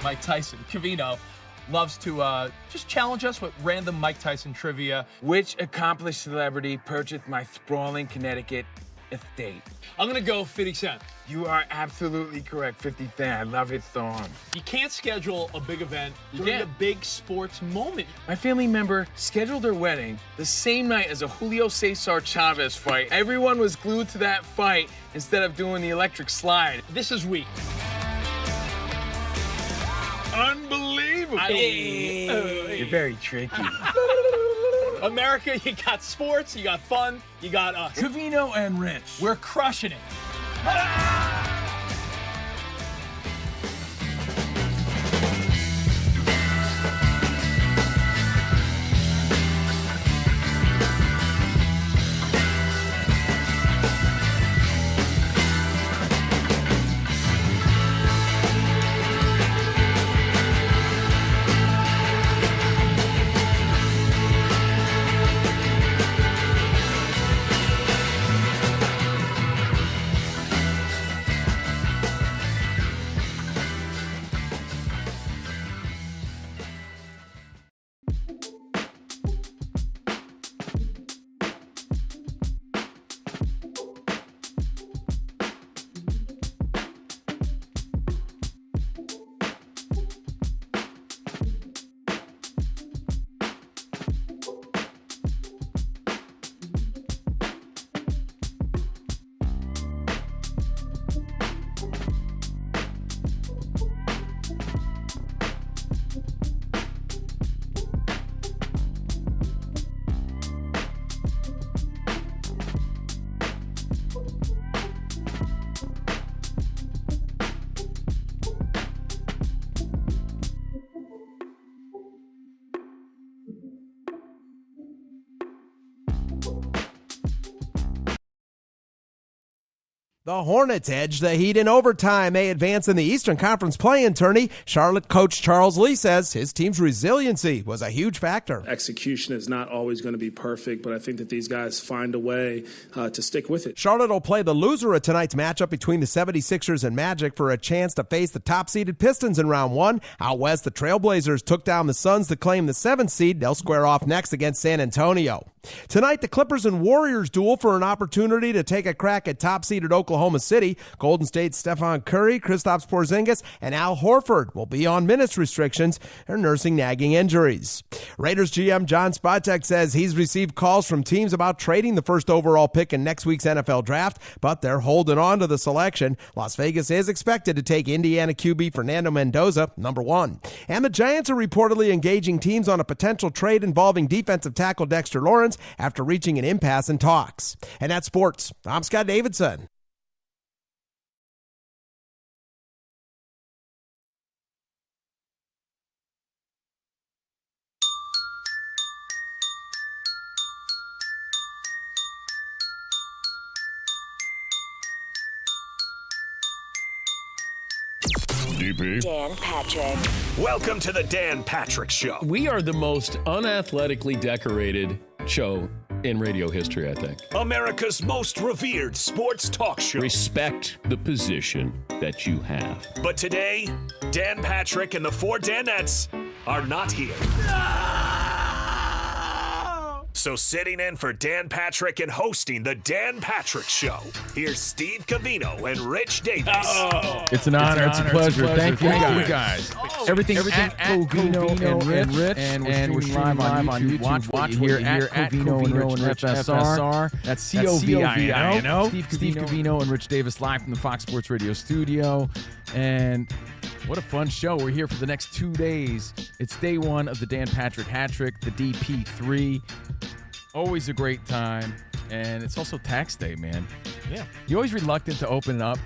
S5: Mike Tyson, Covino, loves to just challenge us with random Mike Tyson trivia.
S4: Which accomplished celebrity purchased my sprawling Connecticut estate?
S5: I'm going to go 50 Cent.
S4: You are absolutely correct, 50 Cent. I love his song.
S5: You can't schedule a big event during a big sports moment.
S4: My family member scheduled their wedding the same night as a Julio Cesar Chavez fight. Everyone was glued to that fight instead of doing the electric slide.
S5: This is weak.
S4: Unbelievable. You're very tricky.
S5: America, you got sports, you got fun, you got us.
S4: Covino and Rich.
S5: We're crushing it.
S9: The Hornets edge the Heat in overtime. They advance in the Eastern Conference play-in tourney. Charlotte coach Charles Lee says his team's resiliency was a huge factor.
S22: Execution is not always going to be perfect, but I think that these guys find a way to stick with it.
S9: Charlotte will play the loser of tonight's matchup between the 76ers and Magic for a chance to face the top-seeded Pistons in round one. Out west, the Trailblazers took down the Suns to claim the 7th seed. They'll square off next against San Antonio. Tonight, the Clippers and Warriors duel for an opportunity to take a crack at top-seeded Oklahoma City. Golden State's Stephen Curry, Kristaps Porzingis, and Al Horford will be on minutes restrictions. They're nursing nagging injuries. Raiders GM John Spatek says he's received calls from teams about trading the first overall pick in next week's NFL draft, but they're holding on to the selection. Las Vegas is expected to take Indiana QB Fernando Mendoza, number 1. And the Giants are reportedly engaging teams on a potential trade involving defensive tackle Dexter Lawrence after reaching an impasse in talks. And that's sports. I'm Scott Davidson.
S1: DP.
S3: Dan Patrick. Welcome to the Dan Patrick Show.
S1: We are the most unathletically decorated show in radio history, I think.
S3: America's most revered sports talk show.
S1: Respect the position that you have.
S3: But today, Dan Patrick and the 4 Danettes are not here. So sitting in for Dan Patrick and hosting the Dan Patrick Show, here's Steve Covino and Rich Davis.
S4: It's an honor. It's a pleasure. Thank you guys. Everything at Covino and Rich. And we're streaming live on YouTube. Watch here at Covino and Rich FSR. That's Covino. Steve Covino and Rich Davis live from the Fox Sports Radio studio. And what a fun show. We're here for the next 2 days. It's day 1 of the Dan Patrick Hat Trick, the DP3. Always a great time. And it's also tax day, man.
S5: Yeah.
S4: You're always reluctant to open it up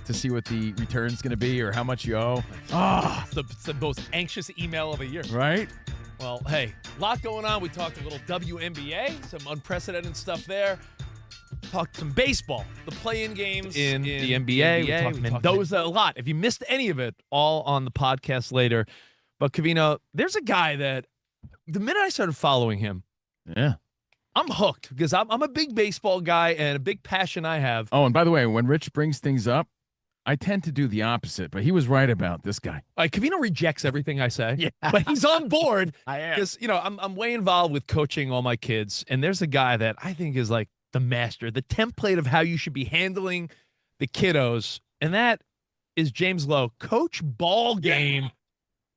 S4: to see what the return's going to be or how much you owe.
S5: It's the most anxious email of the year.
S4: Right?
S5: Well, hey, a lot going on. We talked a little WNBA, some unprecedented stuff there. Talked some baseball, the play-in games in the NBA. We talked Mendoza a lot. If you missed any of it, all on the podcast later. But Covino, there's a guy that the minute I started following him, I'm hooked because I'm a big baseball guy and a big passion I have.
S4: Oh, and by the way, when Rich brings things up, I tend to do the opposite, but he was right about this guy.
S5: Covino rejects everything I say,
S4: yeah,
S5: but he's on board.
S4: I am.
S5: Because, I'm way involved with coaching all my kids, and there's a guy that I think is like the master, the template of how you should be handling the kiddos, and that is James Lowe, Coach Ballgame.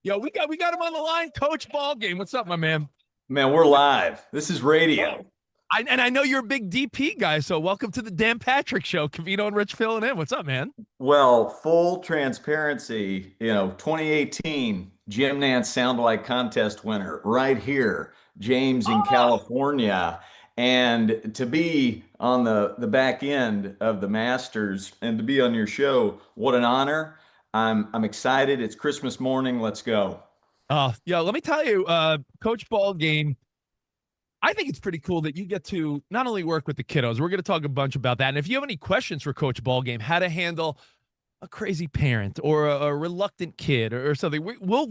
S5: Yo, we got him on the line, Coach Ballgame. What's up, my man?
S23: Man, we're live. This is radio.
S5: I know you're a big DP guy, so welcome to the Dan Patrick Show. Covino and Rich filling in. What's up, man?
S23: Well, full transparency, 2018 Jim Nance Sound Like Contest winner right here, James in California. And to be on the back end of the Masters and to be on your show, what an honor. I'm excited. It's Christmas morning. Let's go.
S5: Let me tell you, Coach Ballgame, I think it's pretty cool that you get to not only work with the kiddos, we're going to talk a bunch about that. And if you have any questions for Coach Ballgame, how to handle a crazy parent or a reluctant kid or something, we'll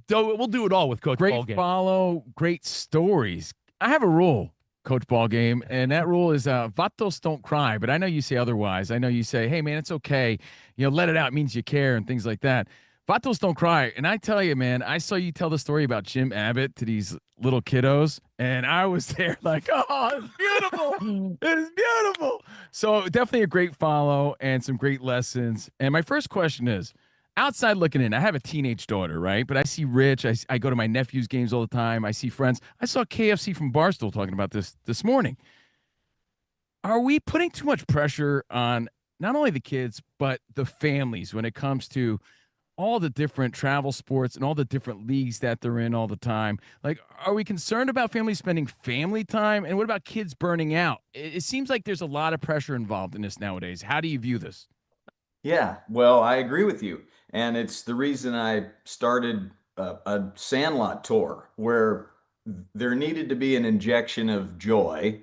S5: do it all with Coach Ballgame.
S4: Great follow, great stories. I have a rule, Coach Ballgame, and that rule is vatos don't cry, but I know you say otherwise. I know you say, hey, man, it's okay. Let it out. It means you care and things like that. Vatos don't cry. And I tell you, man, I saw you tell the story about Jim Abbott to these little kiddos, and I was there like, oh, it's beautiful. It's beautiful. So definitely a great follow and some great lessons. And my first question is, outside looking in, I have a teenage daughter, right? But I see Rich. I go to my nephew's games all the time. I see friends. I saw KFC from Barstool talking about this morning. Are we putting too much pressure on not only the kids, but the families when it comes to all the different travel sports and all the different leagues that they're in all the time? Like, are we concerned about families spending family time? And what about kids burning out? It seems like there's a lot of pressure involved in this nowadays. How do you view this?
S23: Yeah, well, I agree with you. And it's the reason I started a Sandlot tour where there needed to be an injection of joy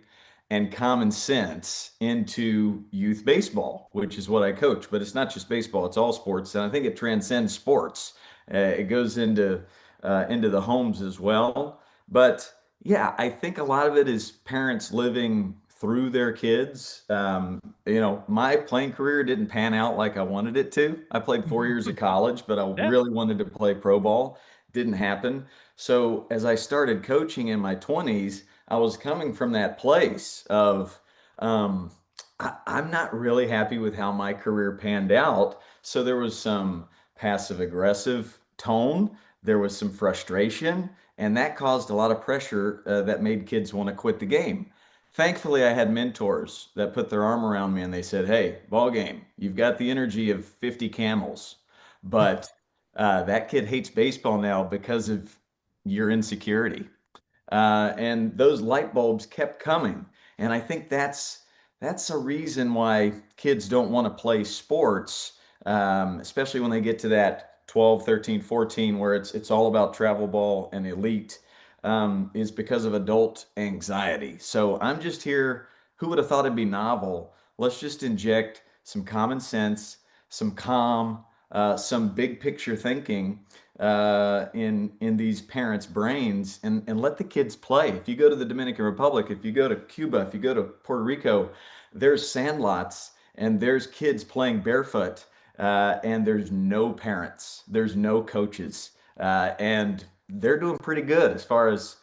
S23: and common sense into youth baseball, which is what I coach. But it's not just baseball; it's all sports, and I think it transcends sports. It goes into the homes as well. But yeah, I think a lot of it is parents living through their kids. My playing career didn't pan out like I wanted it to. I played 4 years of college, but I really wanted to play pro ball. Didn't happen. So as I started coaching in my 20s, I was coming from that place of I'm not really happy with how my career panned out. So there was some passive aggressive tone, there was some frustration, and that caused a lot of pressure that made kids want to quit the game. Thankfully, I had mentors that put their arm around me and they said, "Hey, ball game, you've got the energy of 50 camels, but that kid hates baseball now because of your insecurity." And those light bulbs kept coming. And I think that's a reason why kids don't want to play sports, especially when they get to that 12, 13, 14, where it's all about travel ball and elite, is because of adult anxiety. So I'm just here. Who would have thought it'd be novel? Let's just inject some common sense, some calm, some big picture thinking in these parents' brains, and let the kids play. If you go to the Dominican Republic, if you go to Cuba, if you go to Puerto Rico, there's sandlots and there's kids playing barefoot, and there's no parents, there's no coaches, and they're doing pretty good as far as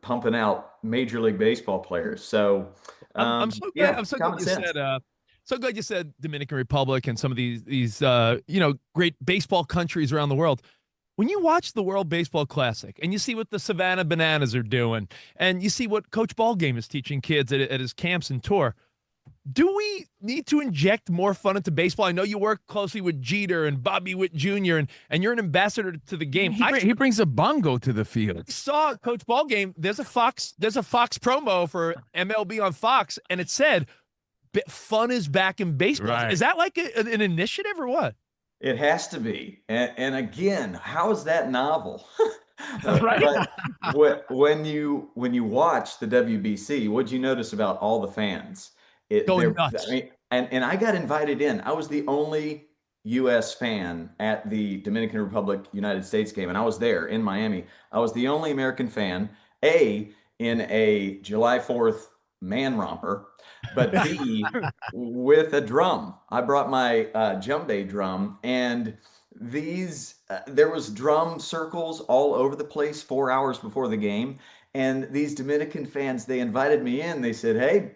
S23: pumping out Major League Baseball players. So
S5: I'm so glad.
S23: yeah,
S5: I'm so
S23: common
S5: glad you
S23: sense.
S5: said. So glad you said Dominican Republic and some of these great baseball countries around the world. When you watch the World Baseball Classic and you see what the Savannah Bananas are doing, and you see what Coach Ballgame is teaching kids at his camps and tour, do we need to inject more fun into baseball? I know you work closely with Jeter and Bobby Witt Jr. and you're an ambassador to the game.
S4: He brings a bongo to the field.
S5: I saw Coach Ballgame. There's a Fox promo for MLB on Fox, and it said, "Fun is back in baseball."
S4: Right.
S5: Is that like an initiative or what?
S23: It has to be. And again, how is that novel?
S5: Right.
S23: But when you watch the WBC, what'd you notice about all the fans?
S5: Going nuts.
S23: I mean, and I got invited in. I was the only U.S. fan at the Dominican Republic United States game, and I was there in Miami. I was the only American fan, A, in a July 4th man romper, but B, with a drum. I brought my djembe drum, and there was drum circles all over the place 4 hours before the game. And these Dominican fans, they invited me in. They said, "Hey,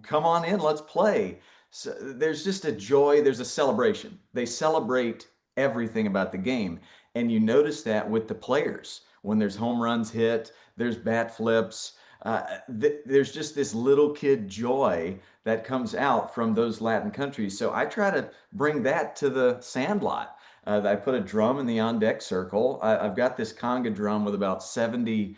S23: come on in, let's play." So there's just a joy, there's a celebration. They celebrate everything about the game. And you notice that with the players. When there's home runs hit, there's bat flips, there's just this little kid joy that comes out from those Latin countries. So I try to bring that to the sandlot. I put a drum in the on-deck circle. I've got this conga drum with about 70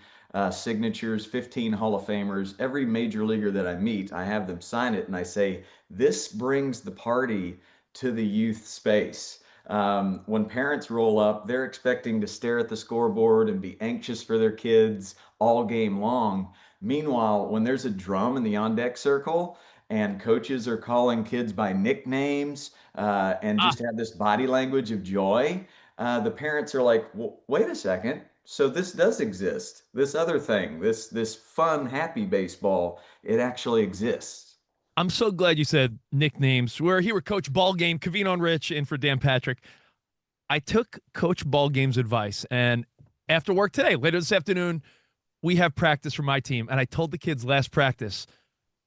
S23: signatures, 15 Hall of Famers. Every major leaguer that I meet, I have them sign it, and I say, this brings the party to the youth space. When parents roll up, they're expecting to stare at the scoreboard and be anxious for their kids all game long. Meanwhile, when there's a drum in the on-deck circle and coaches are calling kids by nicknames and just have this body language of joy, the parents are like, well, wait a second. So this does exist. This other thing, this fun, happy baseball, it actually exists.
S5: I'm so glad you said nicknames. We're here with Coach Ballgame, Covino Rich, in for Dan Patrick. I took Coach Ballgame's advice, and after work today, later this afternoon, we have practice for my team, and I told the kids last practice,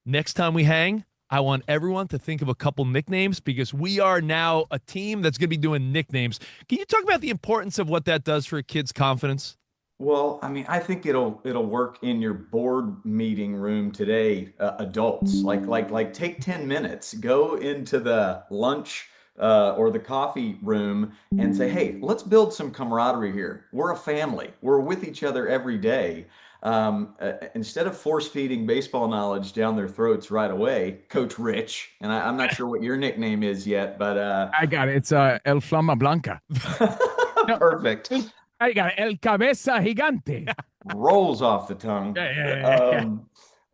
S5: next time we hang, I want everyone to think of a couple nicknames because we are now a team that's going to be doing nicknames. Can you talk about the importance of what that does for a kid's confidence?
S23: Well, I mean, I think it'll work in your board meeting room today, adults. Like take 10 minutes, go into the lunch or the coffee room and say, "Hey, let's build some camaraderie here. We're a family. We're with each other every day." Instead of force feeding baseball knowledge down their throats right away, Coach Rich, and I'm not sure what your nickname is yet, but
S4: I got it. It's El Flama Blanca.
S23: Perfect.
S4: I got it. El Cabeza Gigante.
S23: Rolls off the tongue.
S4: Yeah.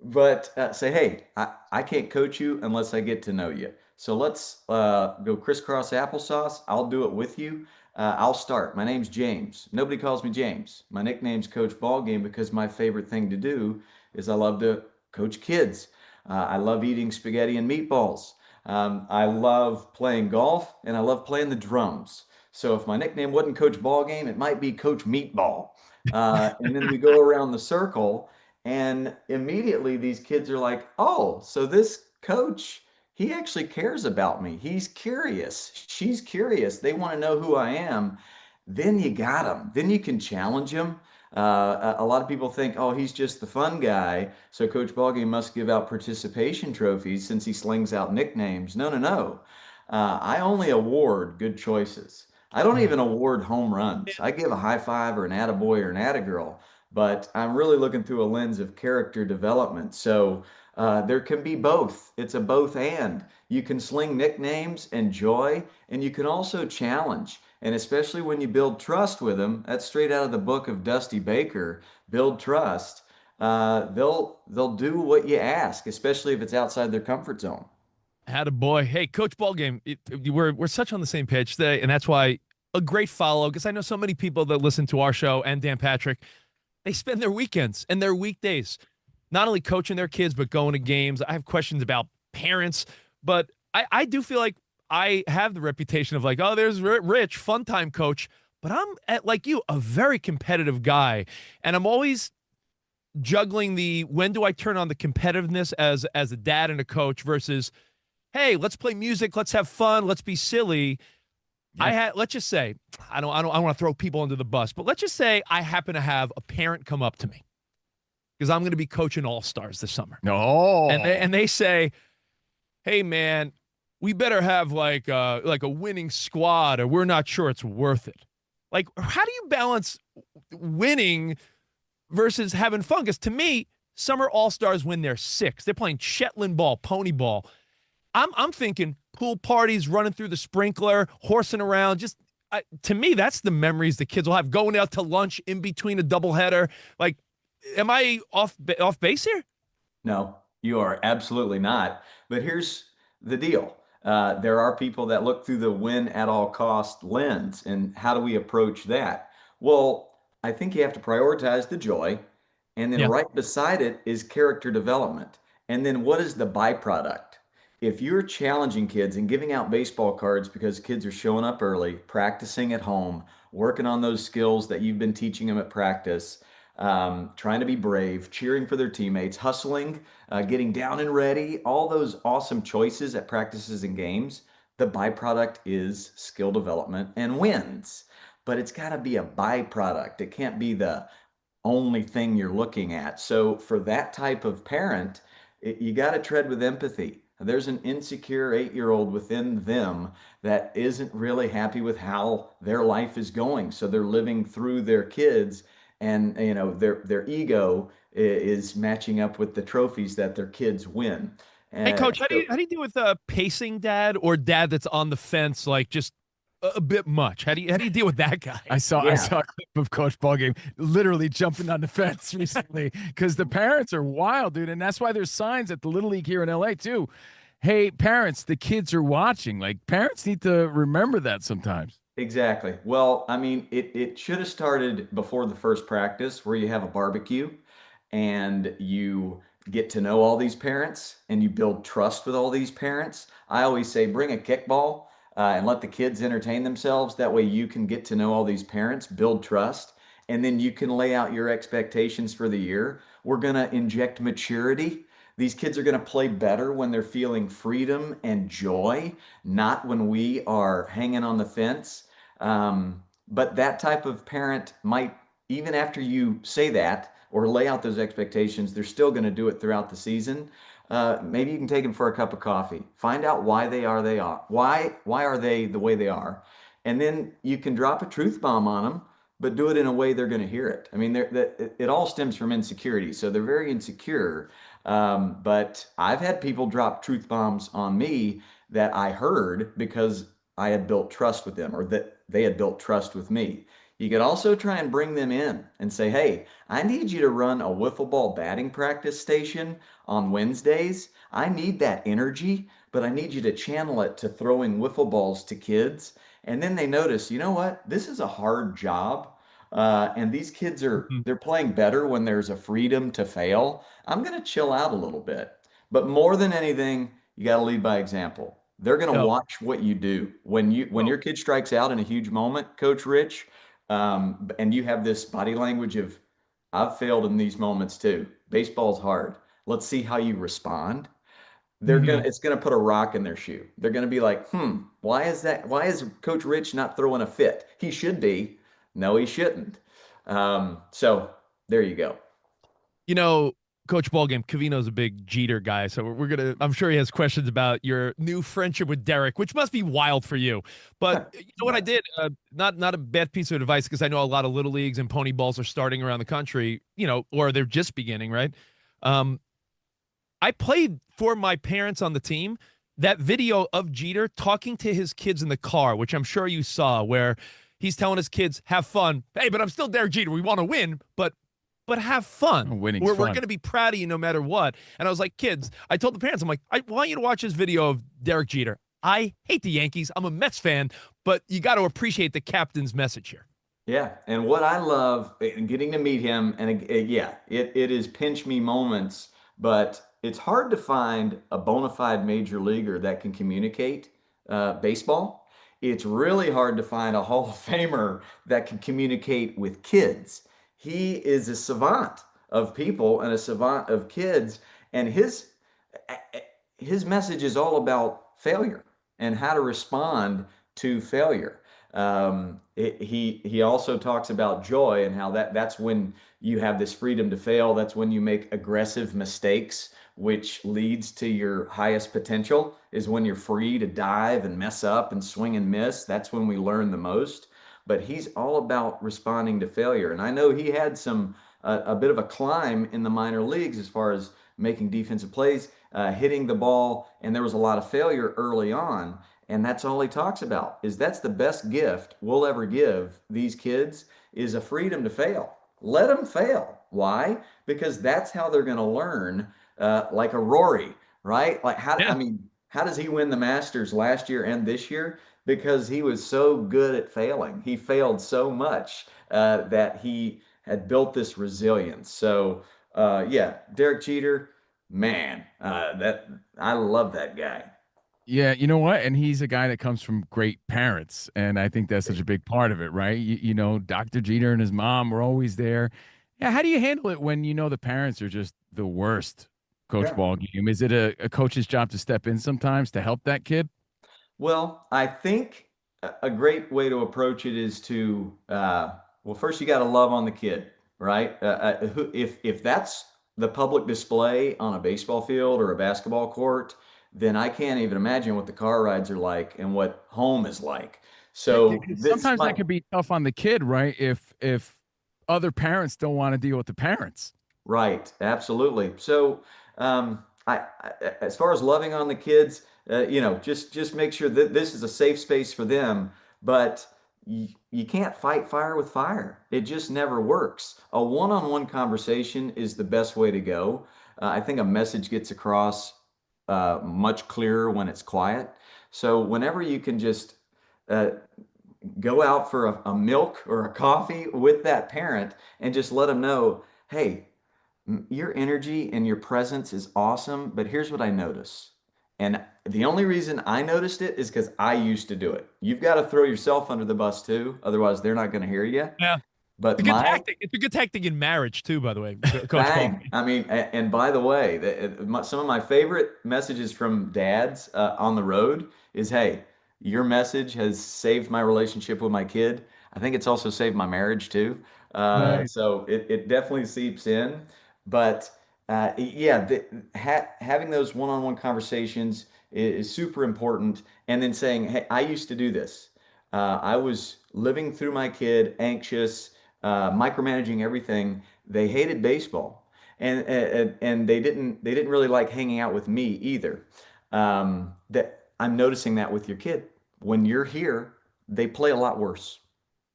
S23: but say, hey, I can't coach you unless I get to know you. So let's go crisscross applesauce. I'll do it with you. I'll start. My name's James. Nobody calls me James. My nickname's Coach Ballgame because my favorite thing to do is I love to coach kids. I love eating spaghetti and meatballs. I love playing golf and I love playing the drums. So if my nickname wasn't Coach Ballgame, it might be Coach Meatball. And then we go around the circle, and immediately these kids are like, oh, so this coach, he actually cares about me. He's curious. She's curious. They want to know who I am. Then you got them. Then you can challenge them. A lot of people think, oh, he's just the fun guy, so Coach Ballgame must give out participation trophies since he slings out nicknames. No, no, no. I only award good choices. I don't even award home runs. I give a high five or an attaboy or an attagirl, but I'm really looking through a lens of character development. So there can be both. It's a both and. You can sling nicknames and joy, and you can also challenge. And especially when you build trust with them, that's straight out of the book of Dusty Baker, Build Trust. They'll do what you ask, especially if it's outside their comfort zone.
S5: Attaboy. Hey, Coach Ballgame, we're such on the same page today, and that's why a great follow, because I know so many people that listen to our show and Dan Patrick, they spend their weekends and their weekdays not only coaching their kids, but going to games. I have questions about parents, but I do feel like I have the reputation of like, oh, there's Rich, fun time coach, but I'm, like you, a very competitive guy, and I'm always juggling when do I turn on the competitiveness as a dad and a coach versus, hey, let's play music, let's have fun, let's be silly. Yeah. Let's just say, I don't want to throw people under the bus, but let's just say I happen to have a parent come up to me because I'm going to be coaching All-Stars this summer.
S4: No.
S5: And they say, hey, man, we better have like a winning squad or we're not sure it's worth it. Like, how do you balance winning versus having fun? Because to me, summer All-Stars win their six. They're playing Shetland ball, pony ball. I'm thinking pool parties, running through the sprinkler, horsing around. Just to me, that's the memories the kids will have. Going out to lunch in between a doubleheader. Like, am I off base here?
S23: No, you are absolutely not. But here's the deal. There are people that look through the win at all cost lens. And how do we approach that? Well, I think you have to prioritize the joy. And then right beside it is character development. And then what is the byproduct? If you're challenging kids and giving out baseball cards because kids are showing up early, practicing at home, working on those skills that you've been teaching them at practice, trying to be brave, cheering for their teammates, hustling, getting down and ready, all those awesome choices at practices and games, the byproduct is skill development and wins. But it's got to be a byproduct. It can't be the only thing you're looking at. So for that type of parent, you got to tread with empathy. There's an insecure 8-year-old within them that isn't really happy with how their life is going. So they're living through their kids, and their ego is matching up with the trophies that their kids win.
S5: Hey, Coach, how do you deal with pacing dad or dad that's on the fence, like just a bit much? How do you deal with that guy?
S4: I saw a clip of Coach Ballgame literally jumping on the fence recently because the parents are wild, dude, and that's why there's signs at the Little League here in LA too. Hey, parents, the kids are watching. Like, parents need to remember that sometimes.
S23: Exactly. Well, I mean, it should have started before the first practice where you have a barbecue and you get to know all these parents and you build trust with all these parents. I always say bring a kickball and let the kids entertain themselves. That way you can get to know all these parents, build trust, and then you can lay out your expectations for the year. We're going to inject maturity. These kids are going to play better when they're feeling freedom and joy, not when we are hanging on the fence. But that type of parent might, even after you say that or lay out those expectations, they're still going to do it throughout the season. Maybe you can take them for a cup of coffee. Find out why they are. Why are they the way they are? And then you can drop a truth bomb on them, but do it in a way they're going to hear it. I mean, it all stems from insecurity. So they're very insecure. But I've had people drop truth bombs on me that I heard because I had built trust with them or that they had built trust with me. You could also try and bring them in and say, hey, I need you to run a wiffle ball batting practice station on Wednesdays. I need that energy, but I need you to channel it to throwing wiffle balls to kids. And then they notice, you know what? This is a hard job. And these kids they're playing better when there's a freedom to fail. I'm going to chill out a little bit. But more than anything, you got to lead by example. They're going to watch what you do. When your kid strikes out in a huge moment, Coach Rich, and you have this body language of, I've failed in these moments too. Baseball's hard. Let's see how you respond. It's gonna put a rock in their shoe. They're gonna be like, why is that? Why is Coach Rich not throwing a fit? He should be. No, he shouldn't. So there you go.
S5: Coach Ballgame, Covino's a big Jeter guy, so I'm sure he has questions about your new friendship with Derek, which must be wild for you. But you know what I did? Not a bad piece of advice, because I know a lot of little leagues and pony balls are starting around the country, or they're just beginning, right? I played for my parents on the team that video of Jeter talking to his kids in the car, which I'm sure you saw, where he's telling his kids, have fun. Hey, but I'm still Derek Jeter. We want to win, but have fun. We're going to be proud of you no matter what. And I was like, kids, I told the parents, I'm like, I want you to watch this video of Derek Jeter. I hate the Yankees. I'm a Mets fan, but you got to appreciate the captain's message here.
S23: Yeah, and what I love getting to meet him, and it is pinch me moments, but it's hard to find a bona fide major leaguer that can communicate baseball. It's really hard to find a Hall of Famer that can communicate with kids. He is a savant of people and a savant of kids, and his message is all about failure and how to respond to failure. He also talks about joy and how that's when you have this freedom to fail. That's when you make aggressive mistakes, which leads to your highest potential, is when you're free to dive and mess up and swing and miss. That's when we learn the most. But he's all about responding to failure. And I know he had a bit of a climb in the minor leagues as far as making defensive plays, hitting the ball, and there was a lot of failure early on. And that's all he talks about, is that's the best gift we'll ever give these kids, is a freedom to fail. Let them fail. Why? Because that's how they're going to learn, like a Rory, right? Like how does he win the Masters last year and this year? Because he was so good at failing. He failed so much that he had built this resilience. So Derek Jeter, man, I love that guy.
S4: Yeah, you know what? And he's a guy that comes from great parents, and I think that's such a big part of it, right? Dr. Jeter and his mom were always there. Yeah, how do you handle it when the parents are just the worst, Coach Ballgame? Is it a coach's job to step in sometimes to help that kid?
S23: Well, I think a great way to approach it is to, first you got to love on the kid, right? If that's the public display on a baseball field or a basketball court, then I can't even imagine what the car rides are like and what home is like. So
S4: sometimes that could be tough on the kid, right? If other parents don't want to deal with the parents.
S23: Right, absolutely. So as far as loving on the kids, just make sure that this is a safe space for them, but you can't fight fire with fire. It just never works. A one-on-one conversation is the best way to go. I think a message gets across much clearer when it's quiet. So whenever you can just go out for a milk or a coffee with that parent and just let them know, hey, your energy and your presence is awesome, but here's what I notice. And the only reason I noticed it is because I used to do it. You've got to throw yourself under the bus too, otherwise they're not going to hear you.
S5: Yeah.
S23: But
S5: it's a good tactic. It's a good tactic in marriage too, by the way, Coach Paul.
S23: I mean, and by the way, some of my favorite messages from dads on the road is, hey, your message has saved my relationship with my kid. I think it's also saved my marriage too.
S4: Nice.
S23: So it definitely seeps in. But having those one-on-one conversations is super important. And then saying, hey, I used to do this. I was living through my kid, anxious, micromanaging everything. They hated baseball, and they didn't really like hanging out with me either. That I'm noticing that with your kid. When you're here, they play a lot worse,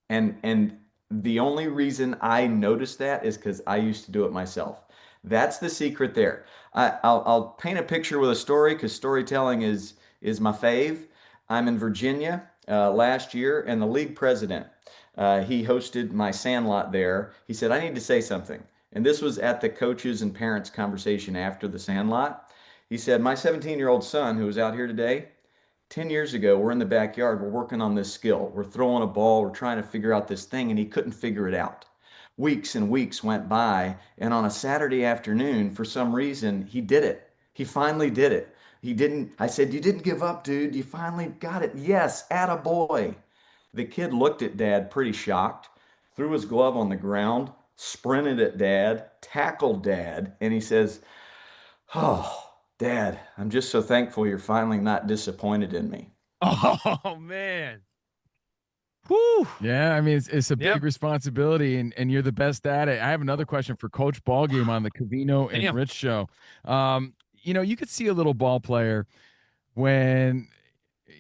S23: and the only reason I noticed that is because I used to do it myself. That's the secret there. I'll paint a picture with a story because storytelling is my fave. I'm in Virginia last year, and the league president, he hosted my sandlot there. He said, I need to say something. And this was at the coaches and parents conversation after the sandlot. He said, my 17-year-old son, who was out here today, 10 years ago, we're in the backyard, we're working on this skill. We're throwing a ball, we're trying to figure out this thing, and he couldn't figure it out. Weeks and weeks went by, and on a Saturday afternoon, for some reason, he did it. He finally did it. I said, you didn't give up, dude. You finally got it. Yes, attaboy. The kid looked at Dad pretty shocked, threw his glove on the ground, sprinted at Dad, tackled Dad, and he says, oh, Dad, I'm just so thankful you're finally not disappointed in me.
S5: Oh, man. Whew.
S4: Yeah, I mean, it's a big responsibility, and you're the best at it. I have another question for Coach Ballgame on the Covino and Rich show. You could see a little ball player when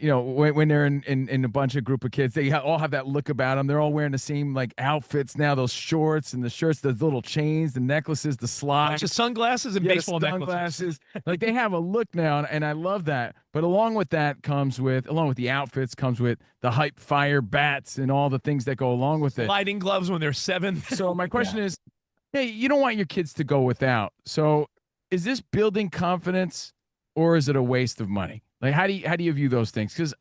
S4: when they're in a bunch of group of kids, they all have that look about them. They're all wearing the same like outfits now, those shorts and the shirts, the little chains, the necklaces, the slides.
S5: Just sunglasses and baseball necklaces.
S4: Like they have a look now, and I love that. But along with the outfits comes with the hype fire bats and all the things that go along with it.
S5: Lighting gloves when they're 7.
S4: So my question is, hey, you don't want your kids to go without. So is this building confidence or is it a waste of money? Like, how do you view those things? Because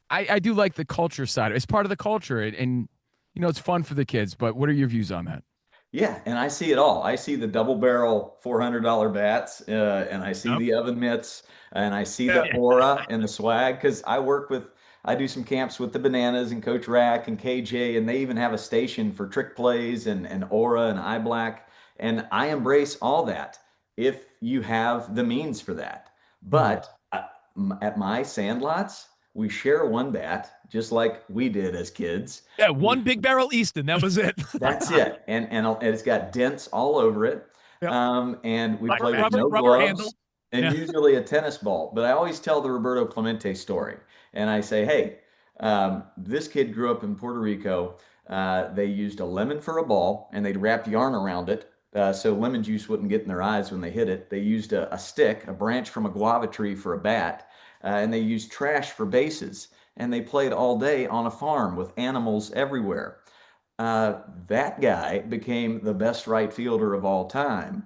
S4: I do like the culture side. It's part of the culture, and it's fun for the kids. But what are your views on that?
S23: Yeah, and I see it all. I see the double barrel $400 bats, and I see the oven mitts, and I see the aura and the swag. Because I do some camps with the Bananas and Coach Rack and KJ, and they even have a station for trick plays and aura and eye black. And I embrace all that if you have the means for that. But at my sandlots, we share one bat, just like we did as kids.
S5: Yeah, one big barrel Easton. That was it.
S23: That's it. And it's got dents all over it.
S5: Yep.
S23: And we play with no gloves and usually a tennis ball. But I always tell the Roberto Clemente story. And I say, hey, this kid grew up in Puerto Rico. They used a lemon for a ball, and they'd wrap yarn around it. So lemon juice wouldn't get in their eyes when they hit it. They used a stick, a branch from a guava tree for a bat, and they used trash for bases. And they played all day on a farm with animals everywhere. That guy became the best right fielder of all time.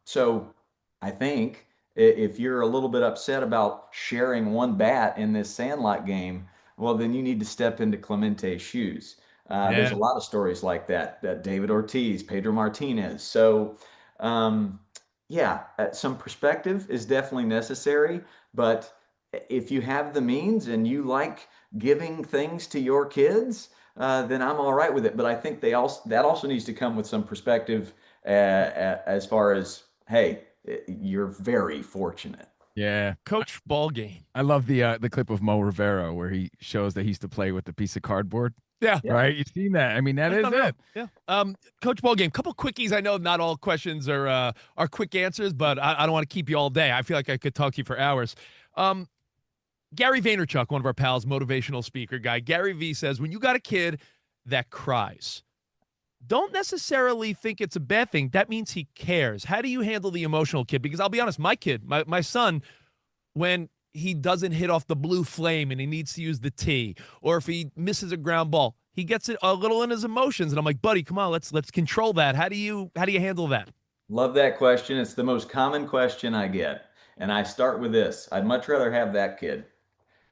S23: So I think if you're a little bit upset about sharing one bat in this sandlot game, well, then you need to step into Clemente's shoes. There's a lot of stories like that David Ortiz, Pedro Martinez. So, some perspective is definitely necessary. But if you have the means and you like giving things to your kids, then I'm all right with it. But I think that also needs to come with some perspective as far as, hey, you're very fortunate.
S4: Yeah,
S5: Coach Ballgame.
S4: I love the clip of Mo Rivera where he shows that he used to play with a piece of cardboard.
S5: Yeah.
S4: Right? You've seen that. I mean, that is it.
S5: Yeah. Coach Ballgame, couple quickies. I know not all questions are quick answers, but I don't want to keep you all day. I feel like I could talk to you for hours. Gary Vaynerchuk, one of our pals, motivational speaker guy. Gary V says, when you got a kid that cries, don't necessarily think it's a bad thing. That means he cares. How do you handle the emotional kid? Because I'll be honest, my kid, my son, when he doesn't hit off the blue flame and he needs to use the T, or if he misses a ground ball, he gets it a little in his emotions. And I'm like, buddy, come on, let's control that. How do you handle that?
S23: Love that question. It's the most common question I get. And I start with this. I'd much rather have that kid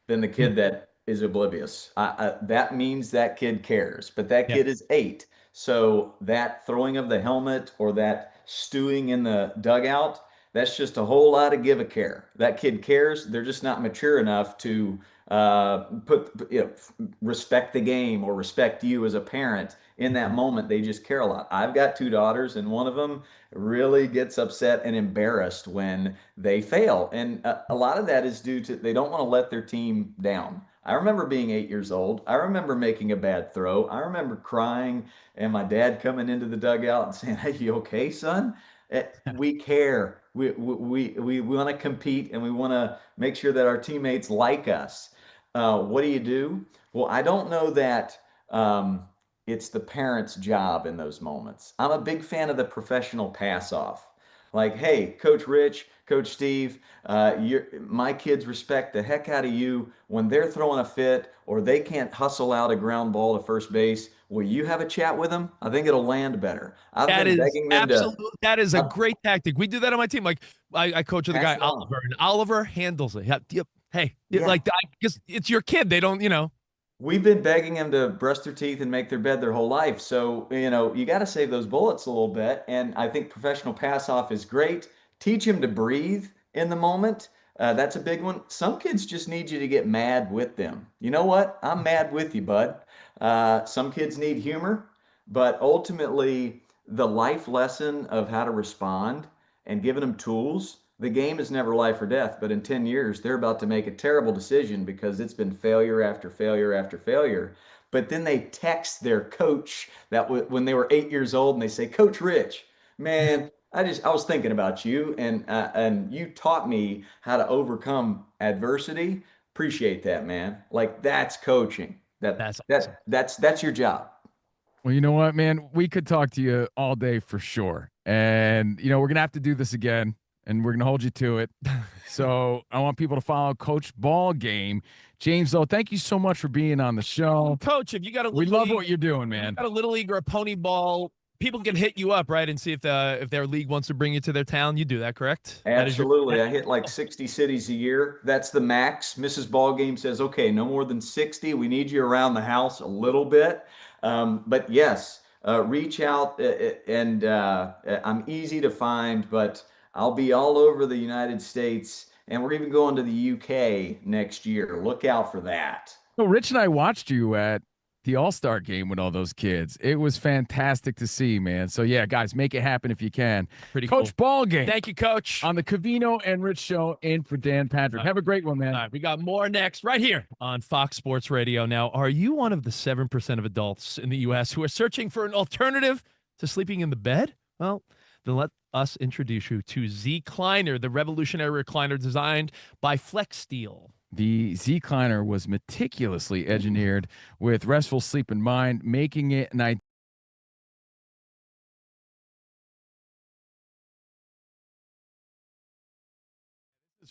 S23: than the kid that is oblivious. That means that kid cares, but that kid is 8. So that throwing of the helmet or that stewing in the dugout, that's just a whole lot of give a care. That kid cares. They're just not mature enough to respect the game or respect you as a parent in that moment. They just care a lot. I've got 2 daughters, and one of them really gets upset and embarrassed when they fail. And a lot of that is due to they don't want to let their team down. I remember being 8 years old. I remember making a bad throw. I remember crying and my dad coming into the dugout and saying, "Hey, you okay, son?" We care. We want to compete, and we want to make sure that our teammates like us. What do you do? Well, I don't know that it's the parent's job in those moments. I'm a big fan of the professional pass off. Like, hey, Coach Rich, Coach Steve, my kids respect the heck out of you when they're throwing a fit or they can't hustle out a ground ball to first base. Will you have a chat with them? I think it'll land better. I've been begging them to.
S5: That is a great tactic. We do that on my team. Like I coach with a guy, Oliver, and Oliver handles it. Yep. Hey, like because it's your kid. They don't,
S23: We've been begging them to brush their teeth and make their bed their whole life. So, you got to save those bullets a little bit. And I think professional pass off is great. Teach them to breathe in the moment. That's a big one. Some kids just need you to get mad with them. You know what? I'm mad with you, bud. Some kids need humor, but ultimately the life lesson of how to respond and giving them tools. The game is never life or death, but in 10 years, they're about to make a terrible decision because it's been failure after failure after failure. But then they text their coach when they were 8 years old and they say, Coach Rich, man, I was thinking about you and you taught me how to overcome adversity. Appreciate that, man. Like that's coaching. That's awesome. That's your job.
S4: Well, you know what, man? We could talk to you all day for sure. And, we're going to have to do this again. And we're going to hold you to it. So I want people to follow Coach Ballgame. James, though, thank you so much for being on the show.
S5: Coach, if you got
S4: we love what you're doing, man.
S5: Got a little league or a pony ball, people can hit you up, right, and see if their league wants to bring you to their town. You do that, correct?
S23: Absolutely. I hit like 60 cities a year. That's the max. Mrs. Ballgame says, okay, no more than 60. We need you around the house a little bit. But yes, reach out and I'm easy to find, but I'll be all over the United States, and we're even going to the UK next year. Look out for that.
S4: So Rich and I watched you at the All-Star game with all those kids. It was fantastic to see, man. So, yeah, guys, make it happen if you can.
S5: Pretty
S4: Coach
S5: cool.
S4: Ballgame.
S5: Thank you, Coach.
S4: On the Covino and Rich Show in for Dan Patrick. Have a great one, man.
S5: All right, we got more next right here on Fox Sports Radio. Now, are you one of the 7% of adults in the U.S. who are searching for an alternative to sleeping in the bed? Well, then let us introduce you to Zcliner, the revolutionary recliner designed by Flex Steel.
S4: The Zcliner was meticulously engineered with restful sleep in mind, making it an ideal.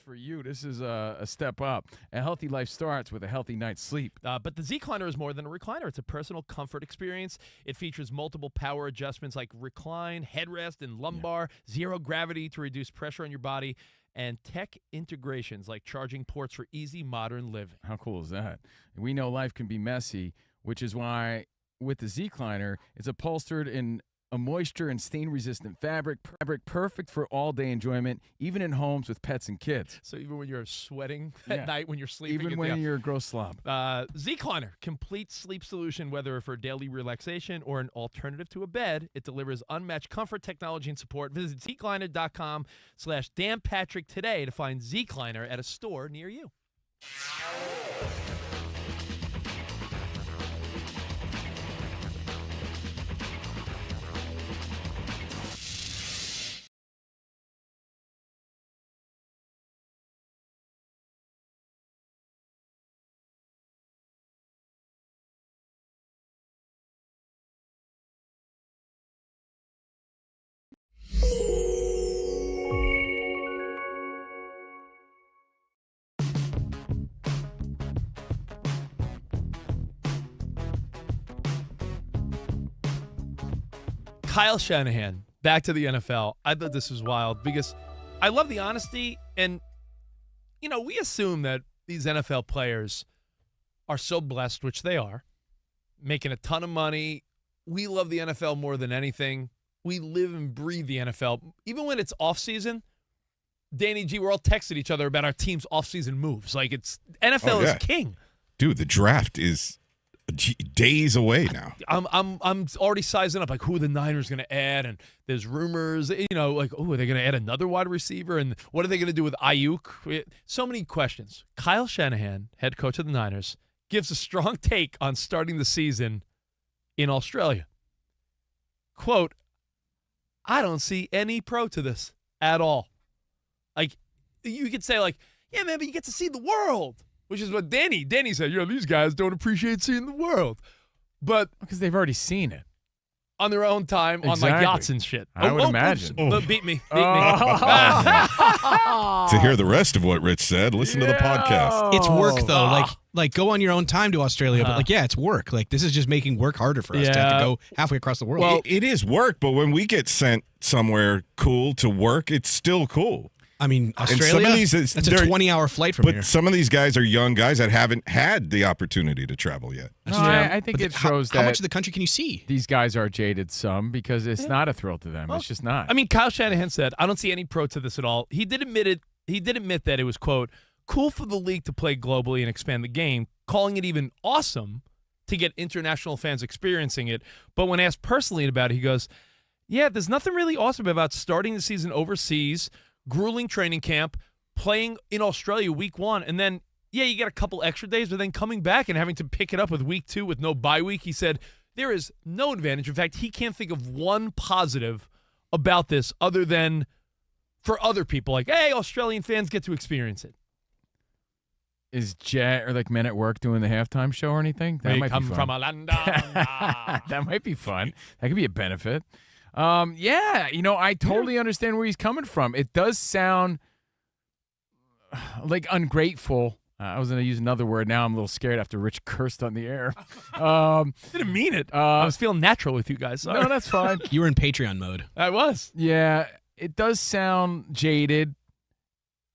S4: For you, this is a step up. A healthy life starts with a healthy night's sleep.
S5: But the Zcliner is more than a recliner. It's a personal comfort experience. It features multiple power adjustments like recline, headrest, and lumbar, zero gravity to reduce pressure on your body, and tech integrations like charging ports for easy modern living.
S4: How cool is that? We know life can be messy, which is why with the Zcliner, it's upholstered in a moisture and stain-resistant fabric perfect for all-day enjoyment, even in homes with pets and kids.
S5: So even when you're sweating at night, when you're sleeping.
S4: Even when you're a gross slob.
S5: Zcliner, complete sleep solution, whether for daily relaxation or an alternative to a bed. It delivers unmatched comfort, technology, and support. Visit Zcliner.com/DanPatrick today to find Zcliner at a store near you. Kyle Shanahan, back to the NFL. I thought this was wild because I love the honesty. And, we assume that these NFL players are so blessed, which they are, making a ton of money. We love the NFL more than anything. We live and breathe the NFL. Even when it's off-season, Danny G, we're all texting each other about our team's off-season moves. Like, it's NFL is king.
S6: Dude, the draft is days away now.
S5: I'm already sizing up like who the Niners going to add, and there's rumors, like, oh, are they going to add another wide receiver, and what are they going to do with Ayuk? So many questions. Kyle Shanahan, head coach of the Niners, gives a strong take on starting the season in Australia. Quote, I don't see any pro to this at all. Like, you could say, like, yeah, man, but you get to see the world. Which is what Danny said, these guys don't appreciate seeing the world. but
S4: because they've already seen it
S5: on their own time on like yachts and shit.
S4: I would imagine.
S5: Beat me.
S6: To hear the rest of what Rich said, listen to the podcast.
S8: It's work though. Like go on your own time to Australia, but like it's work. Like this is just making work harder for us to have to go halfway across the world.
S6: Well, it is work, but when we get sent somewhere cool to work, it's still cool.
S8: I mean, Australia,
S6: some of these,
S8: that's a 20-hour flight from here.
S6: But some of these guys are young guys that haven't had the opportunity to travel yet.
S4: No, I think it shows that
S8: how much of the country can you see?
S4: These guys are jaded some because it's not a thrill to them. It's just not.
S5: I mean, Kyle Shanahan said, I don't see any pro to this at all. He did admit that it was, quote, cool for the league to play globally and expand the game, calling it even awesome to get international fans experiencing it. But when asked personally about it, he goes, yeah, there's nothing really awesome about starting the season overseas, grueling training camp, playing in Australia week 1, and then, you get a couple extra days, but then coming back and having to pick it up with week 2 with no bye week. He said there is no advantage. In fact, he can't think of one positive about this other than for other people. Like, hey, Australian fans get to experience it.
S4: Is Jet or like Men at Work doing the halftime show or anything? That might be fun.
S5: From London.
S4: That might be fun. That could be a benefit. I totally understand where he's coming from. It does sound like ungrateful. I was going to use another word. Now I'm a little scared after Rich cursed on the air.
S5: Didn't mean it. I was feeling natural with you guys. Sorry.
S4: No, that's fine.
S8: You were in Patreon mode.
S5: I was.
S4: Yeah, it does sound jaded.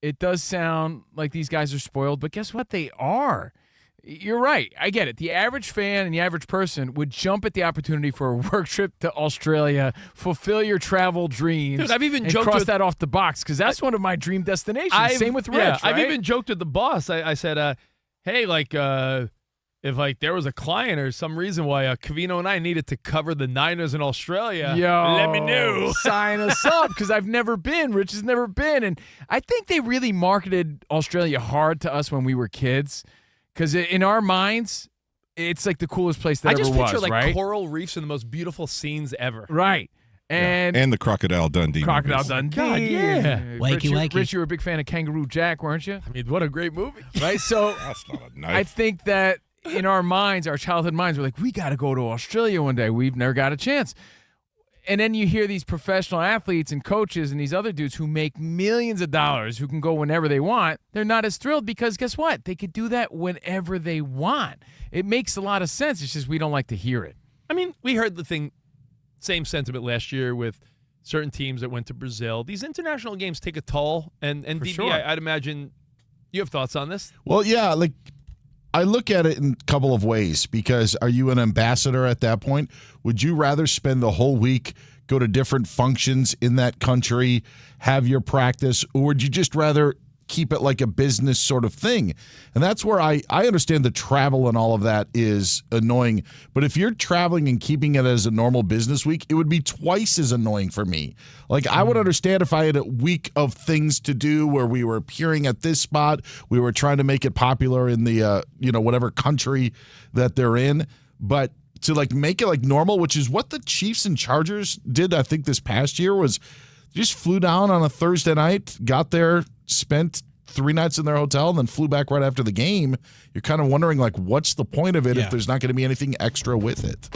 S4: It does sound like these guys are spoiled, but guess what? They are. You're right. I get it. The average fan and the average person would jump at the opportunity for a work trip to Australia, fulfill your travel dreams,
S5: Dude, I've even
S4: and
S5: joked
S4: cross
S5: with,
S4: that off the box because that's one of my dream destinations. Same with Rich,
S5: yeah,
S4: right?
S5: I've even joked with the boss. I said, hey, if there was a client or some reason why Covino and I needed to cover the Niners in Australia, let me know.
S4: Sign us up because I've never been. Rich has never been. And I think they really marketed Australia hard to us when we were kids. Because in our minds, it's like the coolest place that ever was, right?
S5: I just picture coral reefs and the most beautiful scenes ever.
S4: Right. And
S6: the Crocodile Dundee.
S4: Crocodile Dundee.
S5: God, yeah.
S8: Wakey.
S4: Rich, you were a big fan of Kangaroo Jack, weren't you?
S5: I mean, what a great movie.
S4: Right? So
S6: that's not a knife.
S4: I think that in our minds, our childhood minds, we're like, we got to go to Australia one day. We've never got a chance. And then you hear these professional athletes and coaches and these other dudes who make millions of dollars who can go whenever they want. They're not as thrilled because guess what? They could do that whenever they want. It makes a lot of sense. It's just we don't like to hear it.
S5: I mean, we heard the same sentiment last year with certain teams that went to Brazil. These international games take a toll. And DB,
S4: sure.
S5: I'd imagine you have thoughts on this?
S7: Well, yeah, I look at it in a couple of ways because are you an ambassador at that point? Would you rather spend the whole week, go to different functions in that country, have your practice, or would you just rather keep it like a business sort of thing? And that's where I understand the travel and all of that is annoying. But if you're traveling and keeping it as a normal business week, it would be twice as annoying for me. Like, I would understand if I had a week of things to do where we were appearing at this spot, we were trying to make it popular in the, whatever country that they're in. But to make it normal, which is what the Chiefs and Chargers did, I think, this past year, was just flew down on a Thursday night, got there, spent 3 nights in their hotel, and then flew back right after the game. You're kind of wondering, what's the point of it if there's not going to be anything extra with it?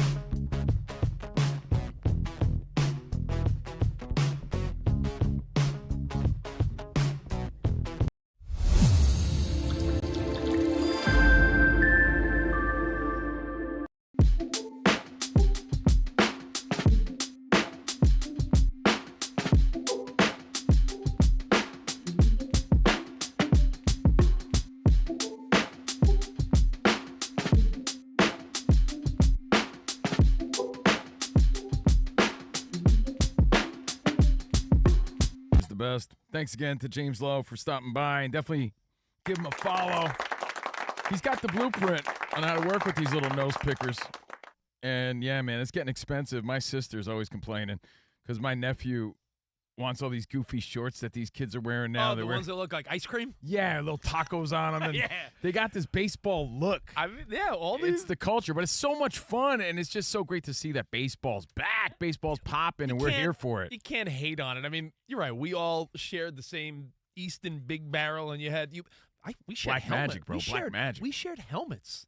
S4: Best. Thanks again to James Lowe for stopping by, and definitely give him a follow. He's got the blueprint on how to work with these little nose pickers. And yeah, man, it's getting expensive. My sister's always complaining because my nephew wants all these goofy shorts that these kids are wearing now.
S5: The ones that look like ice cream?
S4: Yeah, little tacos on them. And
S5: yeah.
S4: They got this baseball look. It's the culture, but it's so much fun, and it's just so great to see that baseball's back, baseball's popping, and we're here for it.
S5: You can't hate on it. I mean, you're right. We all shared the same Easton Big Barrel, and we shared
S4: Black
S5: helmets.
S4: Magic, bro. Black Magic.
S5: We shared helmets.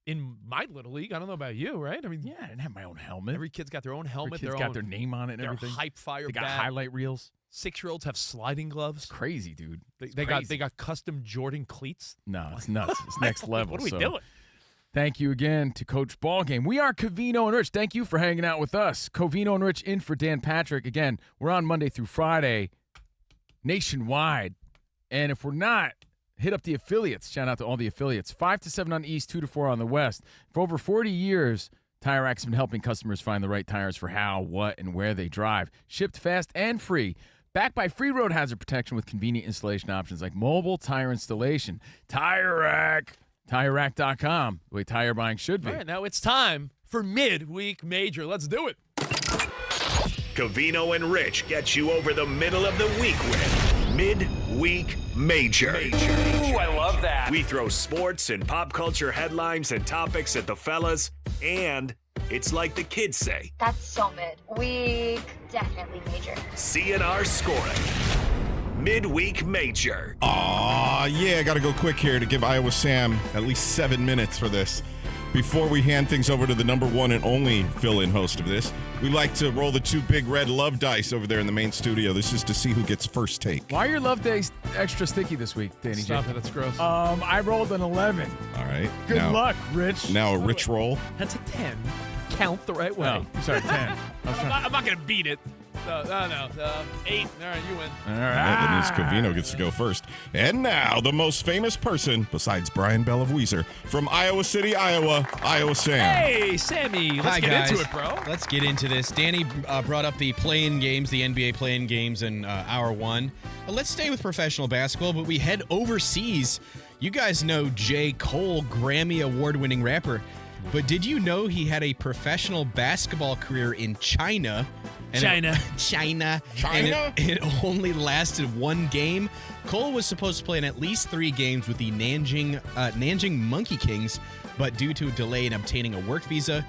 S5: in my little league. I don't know about you, right? I mean,
S4: yeah, I didn't have my own helmet.
S5: Every kid's got their own helmet.
S4: Every kid's got their name on it and
S5: their
S4: everything.
S5: Hype fire.
S4: They got
S5: bat.
S4: highlight reels.
S5: 6-year-olds have sliding gloves.
S4: It's crazy, dude.
S5: They got custom Jordan cleats.
S4: No, it's nuts. It's next level.
S5: What are we doing?
S4: Thank you again to Coach Ballgame. We are Covino and Rich. Thank you for hanging out with us. Covino and Rich in for Dan Patrick. Again, we're on Monday through Friday nationwide. And if we're not, hit up the affiliates. Shout out to all the affiliates. 5 to 7 on the East, 2 to 4 on the West. For over 40 years, Tire Rack's been helping customers find the right tires for how, what, and where they drive. Shipped fast and free. Backed by free road hazard protection with convenient installation options like mobile tire installation. Tire Rack. TireRack.com, the way tire buying should be.
S5: All right, now it's time for Midweek Major. Let's do it.
S3: Covino and Rich get you over the middle of the week with Midweek Major.
S2: Ooh, I love that.
S3: We throw sports and pop culture headlines and topics at the fellas, and it's like the kids say.
S10: That's so mid. Week definitely major.
S3: CNR scoring. Midweek Major.
S6: Aw, yeah, I got to go quick here to give Iowa Sam at least 7 minutes for this. Before we hand things over to the number one and only fill-in host of this, we like to roll the 2 big red love dice over there in the main studio. This is to see who gets first take.
S4: Why are your love days extra sticky this week, Danny J?
S5: Stop it, that's gross.
S4: I rolled an 11.
S6: All right.
S4: Good luck, Rich.
S6: Now a Rich roll.
S5: That's a 10. Count the right way.
S4: No, sorry, 10.
S5: I'm not going to beat it. No. 8. All right, you win.
S6: All right, that means Covino gets to go first. And now, the most famous person, besides Brian Bell of Weezer, from Iowa City, Iowa, Iowa Sam.
S5: Hey, Sammy. Let's get
S8: guys.
S5: into it, bro.
S8: Let's get into this. Danny brought up the play-in games, the NBA play-in games in hour one. Let's stay with professional basketball, but we head overseas. You guys know J. Cole, Grammy award-winning rapper. But did you know he had a professional basketball career in China? China. And it only lasted 1 game. Cole was supposed to play in at least 3 games with the Nanjing Monkey Kings, but due to a delay in obtaining a work visa,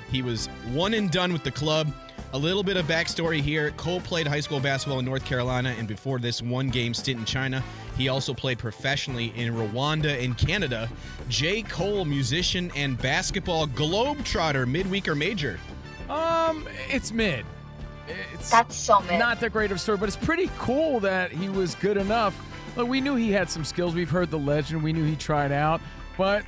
S8: he was one and done with the club. A little bit of backstory here. Cole played high school basketball in North Carolina, and before this 1-game stint in China, he also played professionally in Rwanda and Canada. J. Cole, musician and basketball globetrotter, midweek or major?
S4: It's mid.
S10: That's so mid.
S4: Not that great of a story, but it's pretty cool that he was good enough. Look, we knew he had some skills. We've heard the legend. We knew he tried out. But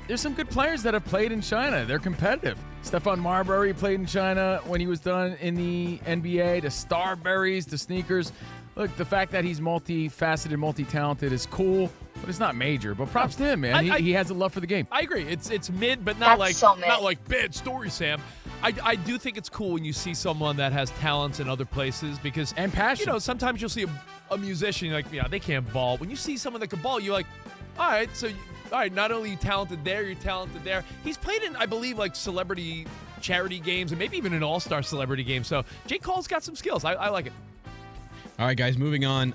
S4: there's some good players that have played in China. They're competitive. Stephon Marbury played in China when he was done in the NBA. The Starberries, the Sneakers. Look, the fact that he's multifaceted, multi-talented is cool, but it's not major. But props to him, man. He has a love for the game.
S5: I agree. It's mid, but not
S10: That's so mid.
S5: not like bad story, Sam. I do think it's cool when you see someone that has talents in other places because
S4: and passion.
S5: You know, sometimes you'll see a musician, you're like, yeah, they can't ball. When you see someone that can ball, you're like, all right, so not only are you talented there, you're talented there. He's played in, I believe, like celebrity charity games and maybe even an all-star celebrity game. So J. Cole's got some skills. I like it.
S8: All right, guys, moving on.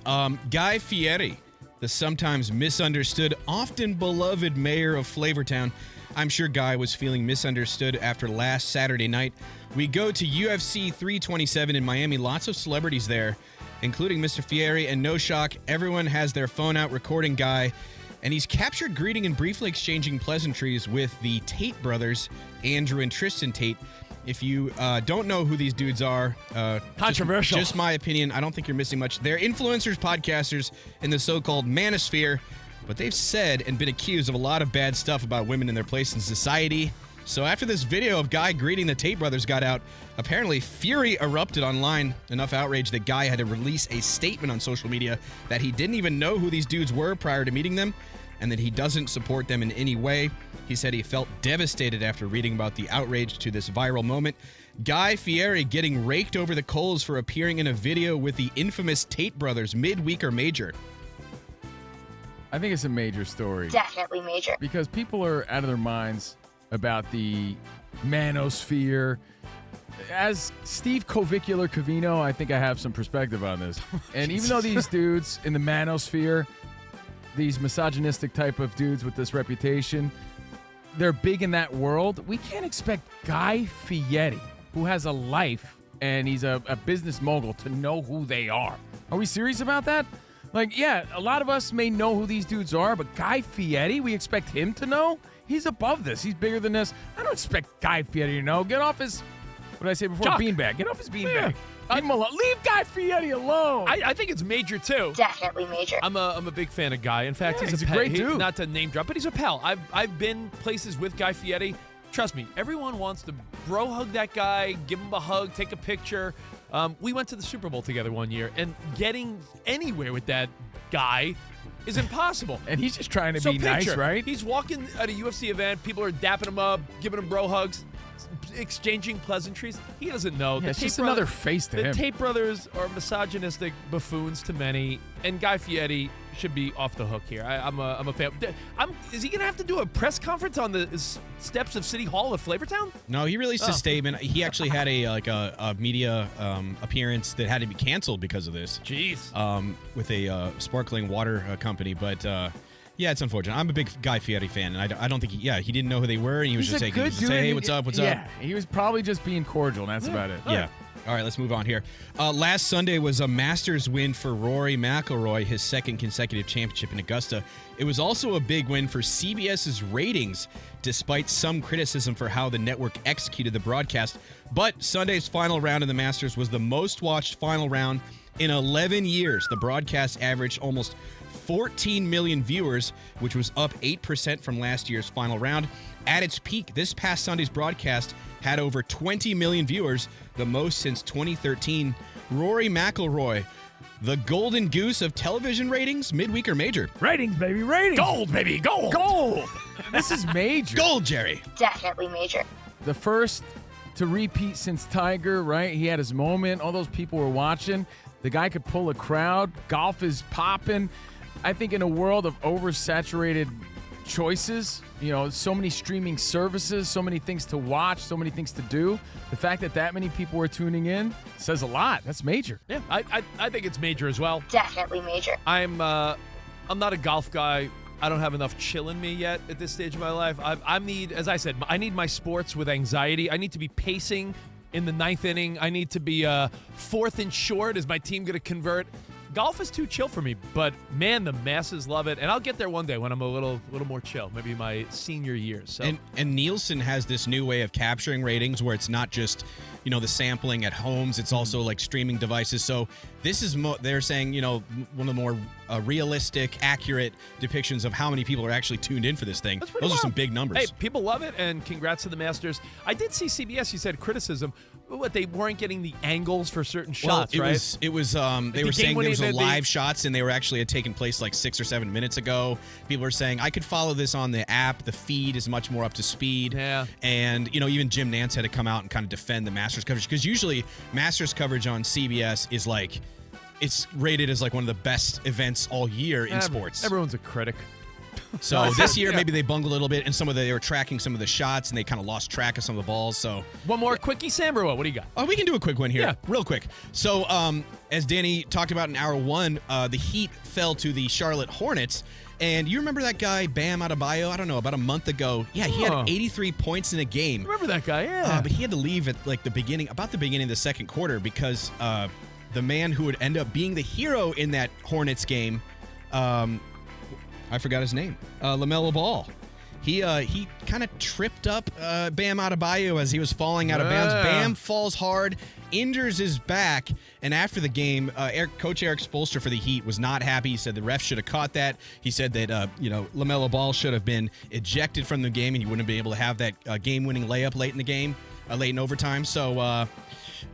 S8: Guy Fieri, the sometimes misunderstood, often beloved mayor of Flavortown. I'm sure Guy was feeling misunderstood after last Saturday night. We go to UFC 327 in Miami. Lots of celebrities there, including Mr. Fieri. And no shock, everyone has their phone out recording Guy. And he's captured greeting and briefly exchanging pleasantries with the Tate brothers, Andrew and Tristan Tate. If you don't know who these dudes are,
S5: controversial.
S8: Just my opinion. I don't think you're missing much. They're influencers, podcasters in the so-called manosphere, but they've said and been accused of a lot of bad stuff about women and their place in society. So after this video of Guy greeting the Tate brothers got out, apparently Fieri erupted online. Enough outrage that Guy had to release a statement on social media that he didn't even know who these dudes were prior to meeting them, and that he doesn't support them in any way. He said he felt devastated after reading about the outrage to this viral moment. Guy Fieri getting raked over the coals for appearing in a video with the infamous Tate brothers, midweek or major?
S4: I think it's a major story.
S10: Definitely major.
S4: Because people are out of their minds about the manosphere. As Steve Covicular Covino, I think I have some perspective on this. And even though these dudes in the manosphere, these misogynistic type of dudes with this reputation, they're big in that world, we can't expect Guy Fieri, who has a life and he's a business mogul, to know who they are. Are we serious about that? Like, yeah, a lot of us may know who these dudes are, but Guy Fieri, we expect him to know? He's above this. He's bigger than this. I don't expect Guy Fieri to know. Get off his, what did I say before?
S5: Chuck.
S4: Beanbag. Get off his beanbag. Leave him alone. Leave Guy Fieri alone.
S5: I think it's major, too.
S10: Definitely major.
S5: I'm a big fan of Guy. In fact, he's a
S4: great dude.
S5: Not to name drop, but he's a pal. I've been places with Guy Fieri. Trust me, everyone wants to bro hug that guy, give him a hug, take a picture. We went to the Super Bowl together one year, and getting anywhere with that guy is impossible.
S4: And he's just trying to be nice, right?
S5: He's walking at a UFC event. People are dapping him up, giving him bro hugs, exchanging pleasantries. He doesn't know.
S4: Yeah, it's just another face to him.
S5: The Tate brothers are misogynistic buffoons to many, and Guy Fieri should be off the hook here. I'm a fan. Is he going to have to do a press conference on the steps of City Hall of Flavortown?
S8: No, he released a statement. He actually had a media appearance that had to be canceled because of this.
S5: Jeez.
S8: With a sparkling water company, but. Yeah, it's unfortunate. I'm a big Guy Fieri fan, and I don't think he didn't know who they were, and he was
S4: He's
S8: just
S4: a good dude.
S8: say, hey, what's up, what's up?
S4: Yeah, he was probably just being cordial, and that's about it.
S8: Yeah. All right, let's move on here. Last Sunday was a Masters win for Rory McIlroy, his second consecutive championship in Augusta. It was also a big win for CBS's ratings, despite some criticism for how the network executed the broadcast. But Sunday's final round of the Masters was the most watched final round in 11 years. The broadcast averaged almost 14 million viewers, which was up 8% from last year's final round. At its peak, this past Sunday's broadcast had over 20 million viewers, the most since 2013. Rory McIlroy, the golden goose of television ratings, midweek or major?
S4: Ratings, baby, ratings.
S5: Gold, baby, gold.
S4: Gold. This is major.
S8: Gold, Jerry.
S10: Definitely major.
S4: The first to repeat since Tiger, right? He had his moment. All those people were watching. The guy could pull a crowd. Golf is popping. I think in a world of oversaturated choices, so many streaming services, so many things to watch, so many things to do, the fact that many people were tuning in says a lot. That's major.
S5: Yeah, I think it's major as well.
S10: Definitely major.
S5: I'm not a golf guy. I don't have enough chill in me yet at this stage of my life. I need, as I said, I need my sports with anxiety. I need to be pacing in the ninth inning. I need to be fourth and short. Is my team going to convert? Golf is too chill for me, but man, the masses love it, and I'll get there one day when I'm a little more chill, maybe my senior years. So.
S8: And Nielsen has this new way of capturing ratings where it's not just the sampling at homes; it's also like streaming devices. So this is they're saying one of the more realistic, accurate depictions of how many people are actually tuned in for this thing. Those are some big numbers.
S5: Hey, people love it, and congrats to the Masters. I did see CBS. You said criticism. What, they weren't getting the angles for certain shots, right?
S8: It was. They were saying there was live shots, and they were actually had taken place like 6 or 7 minutes ago. People were saying I could follow this on the app. The feed is much more up to speed.
S5: Yeah.
S8: And even Jim Nantz had to come out and kind of defend the Masters coverage, because usually Masters coverage on CBS is like, it's rated as like one of the best events all year in sports.
S5: Everyone's a critic.
S8: So this year, maybe they bungled a little bit, and they were tracking some of the shots, and they kind of lost track of some of the balls. So
S5: one more quickie, Sam, or what? What do you got?
S8: Oh, we can do a quick one here, real quick. So as Danny talked about in hour one, the Heat fell to the Charlotte Hornets. And you remember that guy, Bam Adebayo? I don't know, about a month ago. Yeah, he had 83 points in a game.
S5: Remember that guy? Yeah.
S8: But he had to leave at like the beginning of the second quarter, because the man who would end up being the hero in that Hornets game, I forgot his name, LaMelo Ball. He kind of tripped up Bam Adebayo as he was falling out of bounds. Bam falls hard, injures his back, and after the game, Coach Eric Spoelstra for the Heat was not happy. He said the ref should have caught that. He said that LaMelo Ball should have been ejected from the game, and he wouldn't have been able to have that game-winning layup late in the game, late in overtime. So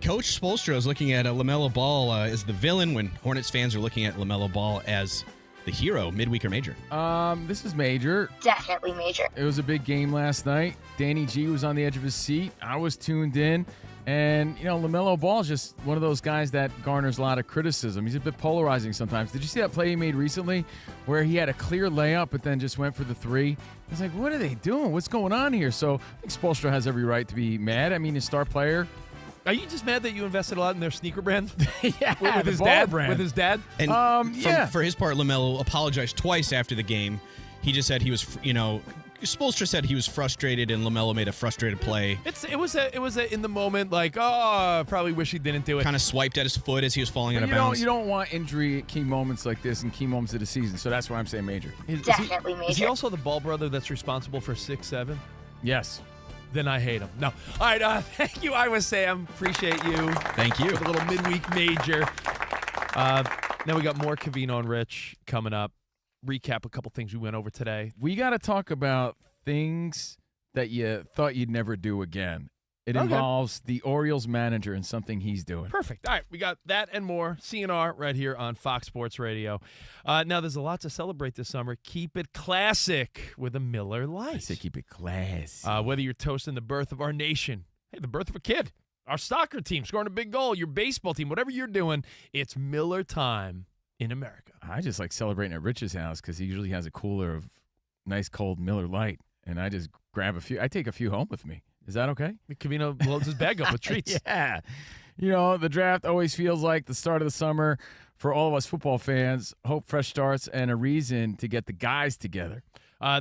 S8: Coach Spoelstra is looking at LaMelo Ball as the villain, when Hornets fans are looking at LaMelo Ball as the hero, midweek or major?
S4: This is major.
S10: Definitely major.
S4: It was a big game last night. Danny G was on the edge of his seat. I was tuned in. And, LaMelo Ball is just one of those guys that garners a lot of criticism. He's a bit polarizing sometimes. Did you see that play he made recently where he had a clear layup but then just went for the three? I was like, what are they doing? What's going on here? So I think Spoelstra has every right to be mad. I mean, his star player.
S5: Are you just mad that you invested a lot in their sneaker brand?
S4: Yeah,
S5: with his dad. Brand. With his dad.
S8: And for his part, LaMelo apologized twice after the game. He just said he was, Spoelstra said he was frustrated, and LaMelo made a frustrated play.
S5: It was a in the moment, like, oh, probably wish he didn't do it.
S8: Kind of swiped at his foot as he was falling out of bounds.
S4: You don't want injury at key moments like this and key moments of the season, so that's why I'm saying major.
S10: Definitely major.
S5: Is he also the ball brother that's responsible for 6'7"?
S4: Yes.
S5: Then I hate him. No. All right, thank you, Iowa Sam. Appreciate you.
S8: Thank you.
S5: For the little midweek major. Now we got more Covino and Rich coming up. Recap a couple things we went over today.
S4: We got to talk about things that you thought you'd never do again. It involves the Orioles manager and something he's doing.
S5: Perfect. All right, we got that and more. CNR right here on Fox Sports Radio. Now, there's a lot to celebrate this summer. Keep it classic with a Miller Lite.
S4: I say keep it classy.
S5: Whether you're toasting the birth of our nation, hey, the birth of a kid, our soccer team scoring a big goal, your baseball team, whatever you're doing, it's Miller time in America.
S4: I just like celebrating at Rich's house because he usually has a cooler of nice cold Miller Lite, and I just grab a few. I take a few home with me. Is that okay?
S5: Covino loads his bag up with treats.
S4: Yeah. You know, the draft always feels like the start of the summer for all of us football fans. Hope, fresh starts, and a reason to get the guys together.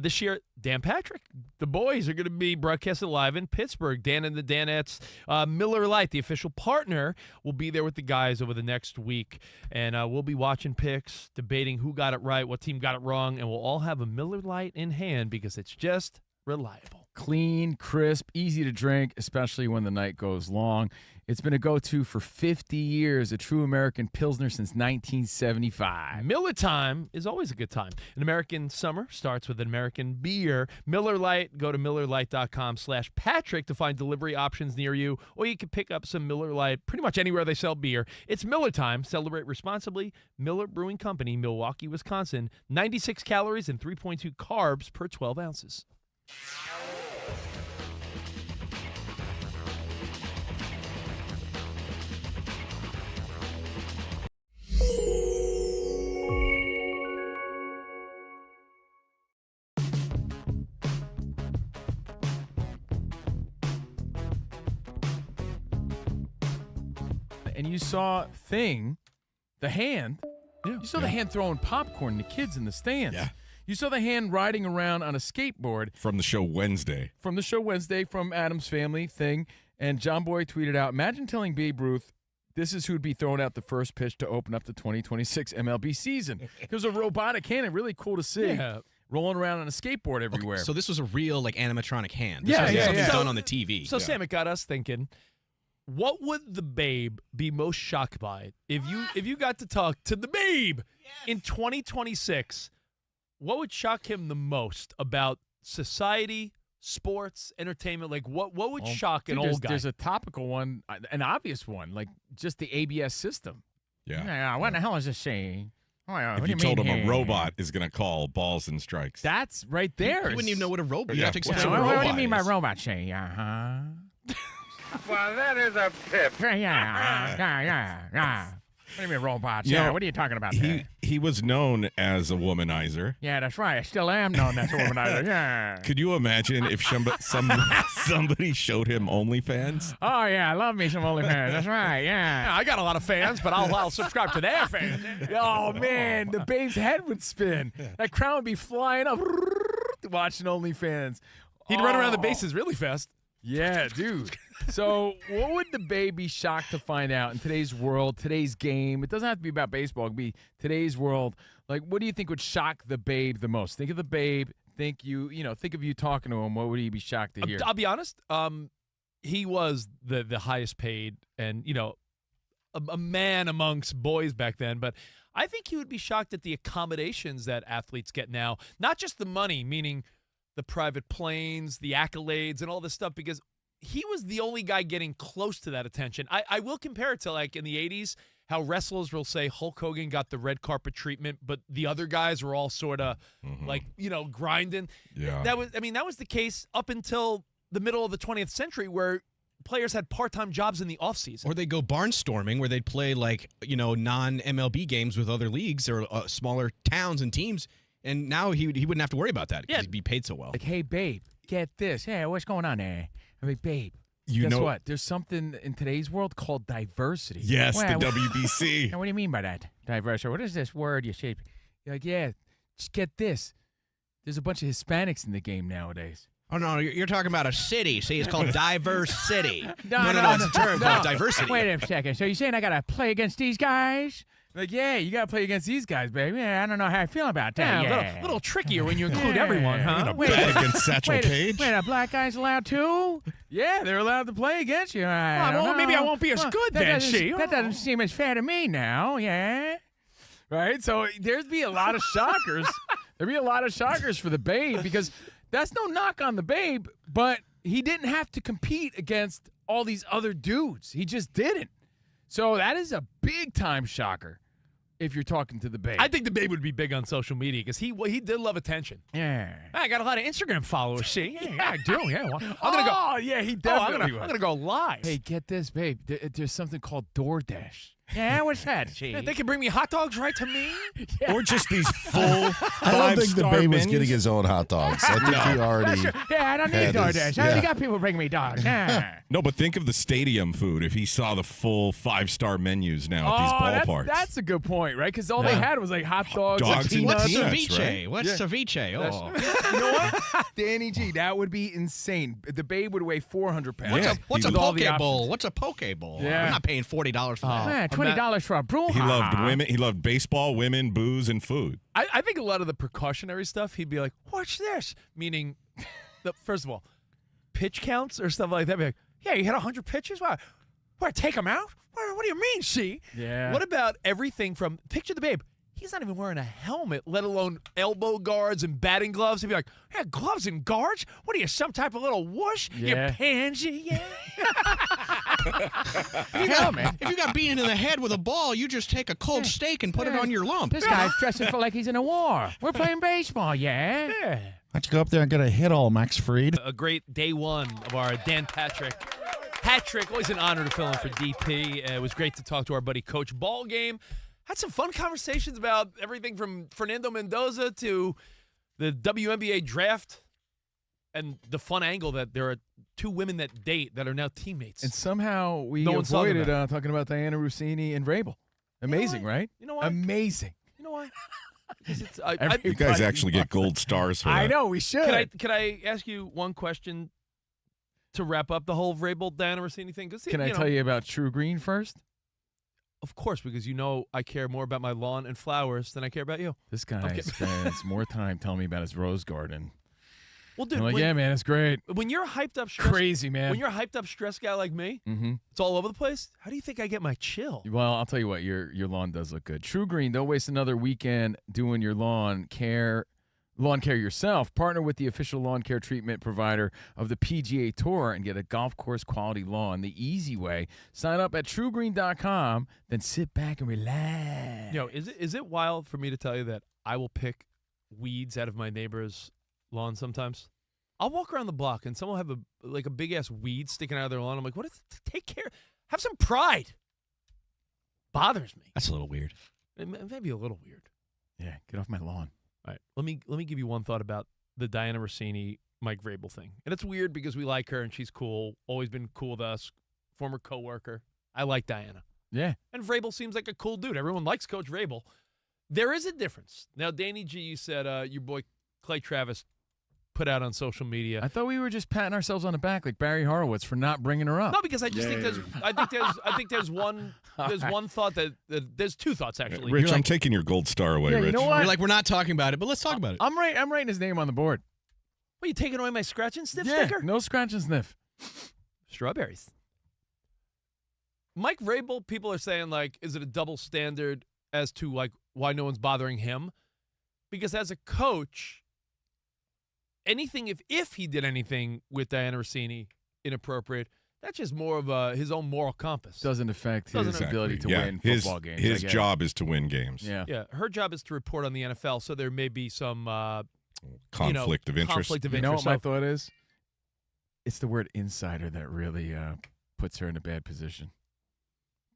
S5: This year, Dan Patrick, the boys are going to be broadcasted live in Pittsburgh. Dan and the Danettes. Miller Lite, the official partner, will be there with the guys over the next week. And we'll be watching picks, debating who got it right, what team got it wrong, and we'll all have a Miller Lite in hand because it's just reliable.
S4: Clean, crisp, easy to drink, especially when the night goes long. It's been a go-to for 50 years, a true American Pilsner since 1975.
S5: Miller time is always a good time. An American summer starts with an American beer. Miller Lite, go to MillerLite.com/Patrick to find delivery options near you, or you can pick up some Miller Lite pretty much anywhere they sell beer. It's Miller time. Celebrate responsibly. Miller Brewing Company, Milwaukee, Wisconsin. 96 calories and 3.2 carbs per 12 ounces.
S4: And you saw the hand. Yeah. You saw the hand throwing popcorn to kids in the stands.
S6: Yeah.
S4: You saw the hand riding around on a skateboard.
S6: From the show Wednesday.
S4: From Adam's Family thing. And John Boy tweeted out, imagine telling Babe Ruth this is who'd be throwing out the first pitch to open up the 2026 MLB season. It was a robotic hand. Really cool to see.
S5: Yeah.
S4: Rolling around on a skateboard everywhere.
S8: Okay, so this was a real animatronic hand. This
S4: Yeah,
S8: wasn't
S4: yeah,
S8: something
S4: yeah.
S8: done on the TV.
S5: So, Sam, it got us thinking, what would the Babe be most shocked by if you got to talk to the Babe in 2026? What would shock him the most about society, sports, entertainment? Like, what would shock an old guy?
S4: There's a topical one, an obvious one, like just the ABS system.
S6: Yeah.
S4: What the hell is this saying?
S6: If you told him a robot is going to call balls and strikes.
S4: That's right there.
S8: You wouldn't even know what a robot.
S6: Yeah.
S8: You have to explain
S4: What
S8: what a robot
S4: do you mean by
S8: is.
S4: robot saying? Uh-huh.
S2: Well, that is a pip.
S4: Yeah. What do you mean robots?
S6: You know,
S4: What are you talking about there?
S6: He was known as a womanizer.
S4: Yeah, that's right. I still am known as a womanizer. Yeah.
S6: Could you imagine if somebody showed him OnlyFans?
S4: Oh, yeah. I love me some OnlyFans. That's right. Yeah.
S5: I got a lot of fans, but I'll subscribe to their fans.
S4: Oh, man. The Babe's head would spin. That crown would be flying up watching OnlyFans.
S5: He'd run around the bases really fast.
S4: Yeah, dude. So what would the Babe be shocked to find out in today's world, today's game? It doesn't have to be about baseball. It could be today's world. Like, what do you think would shock the Babe the most? Think of the Babe. Think of you talking to him. What would he be shocked to hear?
S5: I'll be honest. He was the highest paid and, a man amongst boys back then. But I think he would be shocked at the accommodations that athletes get now. Not just the money, meaning the private planes, the accolades, and all this stuff, because he was the only guy getting close to that attention. I will compare it to, like, in the 80s, how wrestlers will say Hulk Hogan got the red carpet treatment, but the other guys were all sort of, grinding.
S6: Yeah.
S5: That was the case up until the middle of the 20th century, where players had part-time jobs in the offseason.
S8: Or they go barnstorming, where they'd play, non-MLB games with other leagues or smaller towns and teams. And now he wouldn't have to worry about that because he'd be paid so well.
S4: Like, hey, Babe, get this. Hey, what's going on there? I mean, Babe, guess what? There's something in today's world called diversity.
S6: Yes, the WBC.
S4: What do you mean by that? Diversity. What is this word you say? You're like, yeah, just get this. There's a bunch of Hispanics in the game nowadays.
S8: Oh, no, you're talking about a city. See, it's called diverse city.
S4: No,
S8: It's a term called diversity.
S4: Wait a second. So you're saying I got to play against these guys? Like, yeah, you got to play against these guys, baby. Yeah, I don't know how I feel about that.
S5: Yeah, a little trickier when you include everyone, huh?
S6: Wait against Satchel Paige.
S4: Wait, a black guy's allowed too? Yeah, they're allowed to play against you.
S5: Maybe I won't be as good then,
S4: That doesn't seem as fair to me now, yeah. Right? So there'd be a lot of shockers. There'd be a lot of shockers for the Babe because that's no knock on the Babe, but he didn't have to compete against all these other dudes. He just didn't. So that is a big-time shocker. If you're talking to the Babe.
S5: I think the Babe would be big on social media because he did love attention.
S4: Yeah.
S5: I got a lot of Instagram followers, see? Yeah, I do, yeah. Well,
S4: I'm going to go. Oh, yeah, he definitely
S5: I'm going to go live.
S4: Hey, get this, Babe. There's something called DoorDash. Yeah, what's that?
S5: Yeah, they can bring me hot dogs right to me?
S4: Yeah.
S6: Or just these full
S7: I don't think the Babe was getting his own hot dogs. I think he already.
S4: Yeah, I don't need DoorDash. I already got people bring me dogs.
S6: No, but think of the stadium food if he saw the full 5-star menus now at these ballparks.
S4: That's a good point, right? Because all they had was like hot dogs and peanuts.
S8: What's ceviche?
S6: Right?
S8: What's ceviche?
S4: Oh. You know what? Danny G, that would be insane. The Babe would weigh 400 pounds.
S6: Yeah.
S8: What's a poke bowl? What's a poke bowl?
S4: Yeah.
S8: I'm not paying $40 for that.
S4: $20 for a brouhaha.
S6: He loved women. He loved baseball, women, booze, and food.
S5: I think a lot of the precautionary stuff, he'd be like, "What's this?" Meaning, first of all, pitch counts or stuff like that. Be like, "Yeah, you hit 100 pitches. What? Take them out? What do you mean? See?
S4: Yeah.
S5: What about everything from picture the Babe? He's not even wearing a helmet, let alone elbow guards and batting gloves. He'd be like, "Yeah, gloves and guards? What are you, some type of little whoosh?
S4: Yeah.
S5: You pansy? Yeah."
S8: If you got beaten in the head with a ball, you just take a cold steak and put it on your lump.
S4: This guy's dressing for like he's in a war. We're playing baseball, yeah?
S5: Yeah.
S7: Why don't you go up there and get a hit all, Max Fried?
S5: A great day one of our Dan Patrick. Patrick, always an honor to fill in for DP. It was great to talk to our buddy Coach Ballgame. Had some fun conversations about everything from Fernando Mendoza to the WNBA draft and the fun angle that there are two women that date that are now teammates.
S4: And somehow we
S5: No one saw them
S4: avoided talking about Diana Russini and Vrabel. Amazing, right?
S5: You know what?
S4: Amazing.
S5: You know what?
S6: You guys actually get gold stars for that.
S4: I know, we should.
S5: Can I ask you one question to wrap up the whole Vrabel Diana Russini thing?
S4: Can I tell you about True Green first?
S5: Of course, because you know I care more about my lawn and flowers than I care about you.
S4: This guy spends more time telling me about his rose garden.
S5: Well, dude,
S4: I'm like, yeah, man, it's great.
S5: When you're a hyped up,
S4: Crazy, man.
S5: When you're a hyped up stress guy like me, it's all over the place. How do you think I get my chill?
S4: Well, I'll tell you what, your lawn does look good. True Green, don't waste another weekend doing your lawn care yourself. Partner with the official lawn care treatment provider of the PGA Tour and get a golf course quality lawn the easy way. Sign up at truegreen.com, then sit back and relax.
S5: Is it wild for me to tell you that I will pick weeds out of my neighbor's lawn sometimes? I'll walk around the block and someone will have a big ass weed sticking out of their lawn. I'm like, what? Take care. Have some pride. Bothers me.
S8: That's a little weird.
S5: It may be a little weird.
S4: Yeah, get off my lawn.
S5: All right, let me give you one thought about the Diana Russini, Mike Vrabel thing. And it's weird because we like her and she's cool, always been cool with us, former coworker. I like Diana.
S4: Yeah.
S5: And Vrabel seems like a cool dude. Everyone likes Coach Vrabel. There is a difference. Now, Danny G, you said your boy Clay Travis put out on social media.
S4: I thought we were just patting ourselves on the back like Barry Horowitz for not bringing her up.
S5: No, because I just think there's one thought that there's two thoughts actually.
S6: Rich, I'm taking your gold star away,
S4: Yeah,
S6: Rich.
S4: you know what?
S8: You're like, we're not talking about it, but let's talk about it.
S4: I'm writing his name on the board.
S5: What, you taking away my scratch and sniff
S4: Yeah,
S5: sticker?
S4: no scratch and sniff.
S5: Strawberries. Mike Vrabel, people are saying, like, is it a double standard as to, like, why no one's bothering him? Because as a coach, anything, if he did anything with Diana Russini inappropriate, that's just more of his own moral compass.
S4: Doesn't affect his ability to win football games.
S6: His job is to win games.
S4: Yeah.
S5: Her job is to report on the NFL, so there may be some
S6: conflict of interest.
S4: You know what my thought is? It's the word insider that really puts her in a bad position.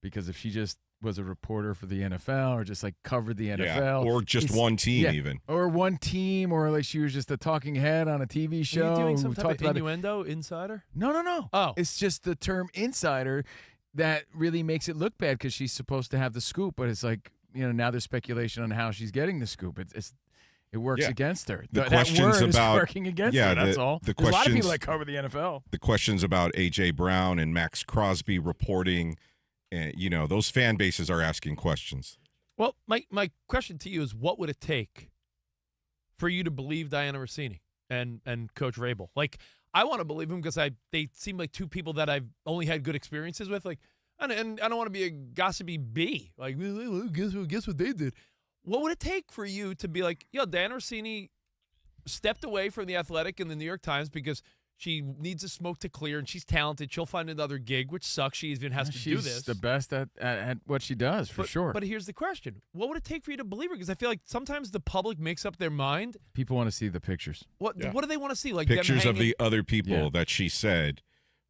S4: Because if she just was a reporter for the NFL or just like covered the NFL.
S6: Or just one team even.
S4: Or one team, or like she was just a talking head on a TV show.
S5: Are you doing some
S4: who
S5: type
S4: talked
S5: of
S4: about
S5: innuendo, insider?
S4: No.
S5: Oh.
S4: It's just the term insider that really makes it look bad because she's supposed to have the scoop, but it's like, now there's speculation on how she's getting the scoop. it works
S6: Yeah.
S4: against her.
S6: The
S4: That
S6: questions
S4: word
S6: about
S4: is working against her. That's all.
S6: The
S4: There's a lot of
S6: questions-
S4: people that cover the NFL.
S6: The questions about A.J. Brown and Max Crosby reporting, and those fan bases are asking questions.
S5: Well, my question to you is, what would it take for you to believe Diana Rossini and Coach Vrabel? Like, I want to believe them because they seem like two people that I've only had good experiences with. Like, and I don't want to be a gossipy bee. Like, well, guess what they did? What would it take for you to be like, Diana Rossini stepped away from the Athletic and the New York Times because she needs the smoke to clear, and she's talented. She'll find another gig, which sucks. She even has to do this.
S4: She's the best at what she does, for sure.
S5: But here's the question. What would it take for you to believe her? Because I feel like sometimes the public makes up their mind.
S4: People want to see the pictures.
S5: What do they want to see? Like them
S6: Pictures of
S5: hanging-
S6: the other people that she said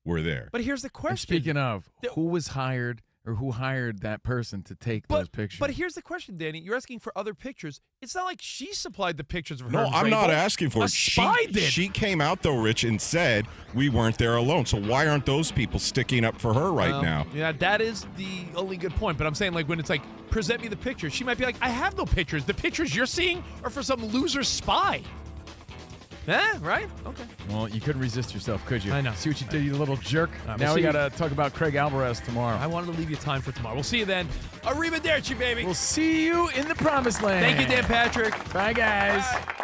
S6: were there.
S5: But here's the question.
S4: And speaking of, who was hired or who hired that person to take those pictures?
S5: But here's the question, Danny. You're asking for other pictures. It's not like she supplied the pictures of her.
S6: No,
S5: and
S6: I'm
S5: Vrabel.
S6: not asking for
S5: A
S6: it.
S5: spy did.
S6: She came out, though, Rich, and said we weren't there alone. So why aren't those people sticking up for her right now?
S5: Yeah, that is the only good point. But I'm saying, like, when it's like, present me the pictures, she might be like, I have no pictures. The pictures you're seeing are for some loser spy. Right? Okay.
S4: Well, you couldn't resist yourself, could you?
S5: I know.
S4: See what you did, you little jerk.
S5: We'll
S4: Now we
S5: see.
S4: got to talk about Craig Alvarez tomorrow.
S5: I wanted to leave you time for tomorrow. We'll see you then. Arrivederci, baby.
S4: We'll see you in the promised land.
S5: Thank you, Dan Patrick.
S4: Bye, guys.
S5: Bye.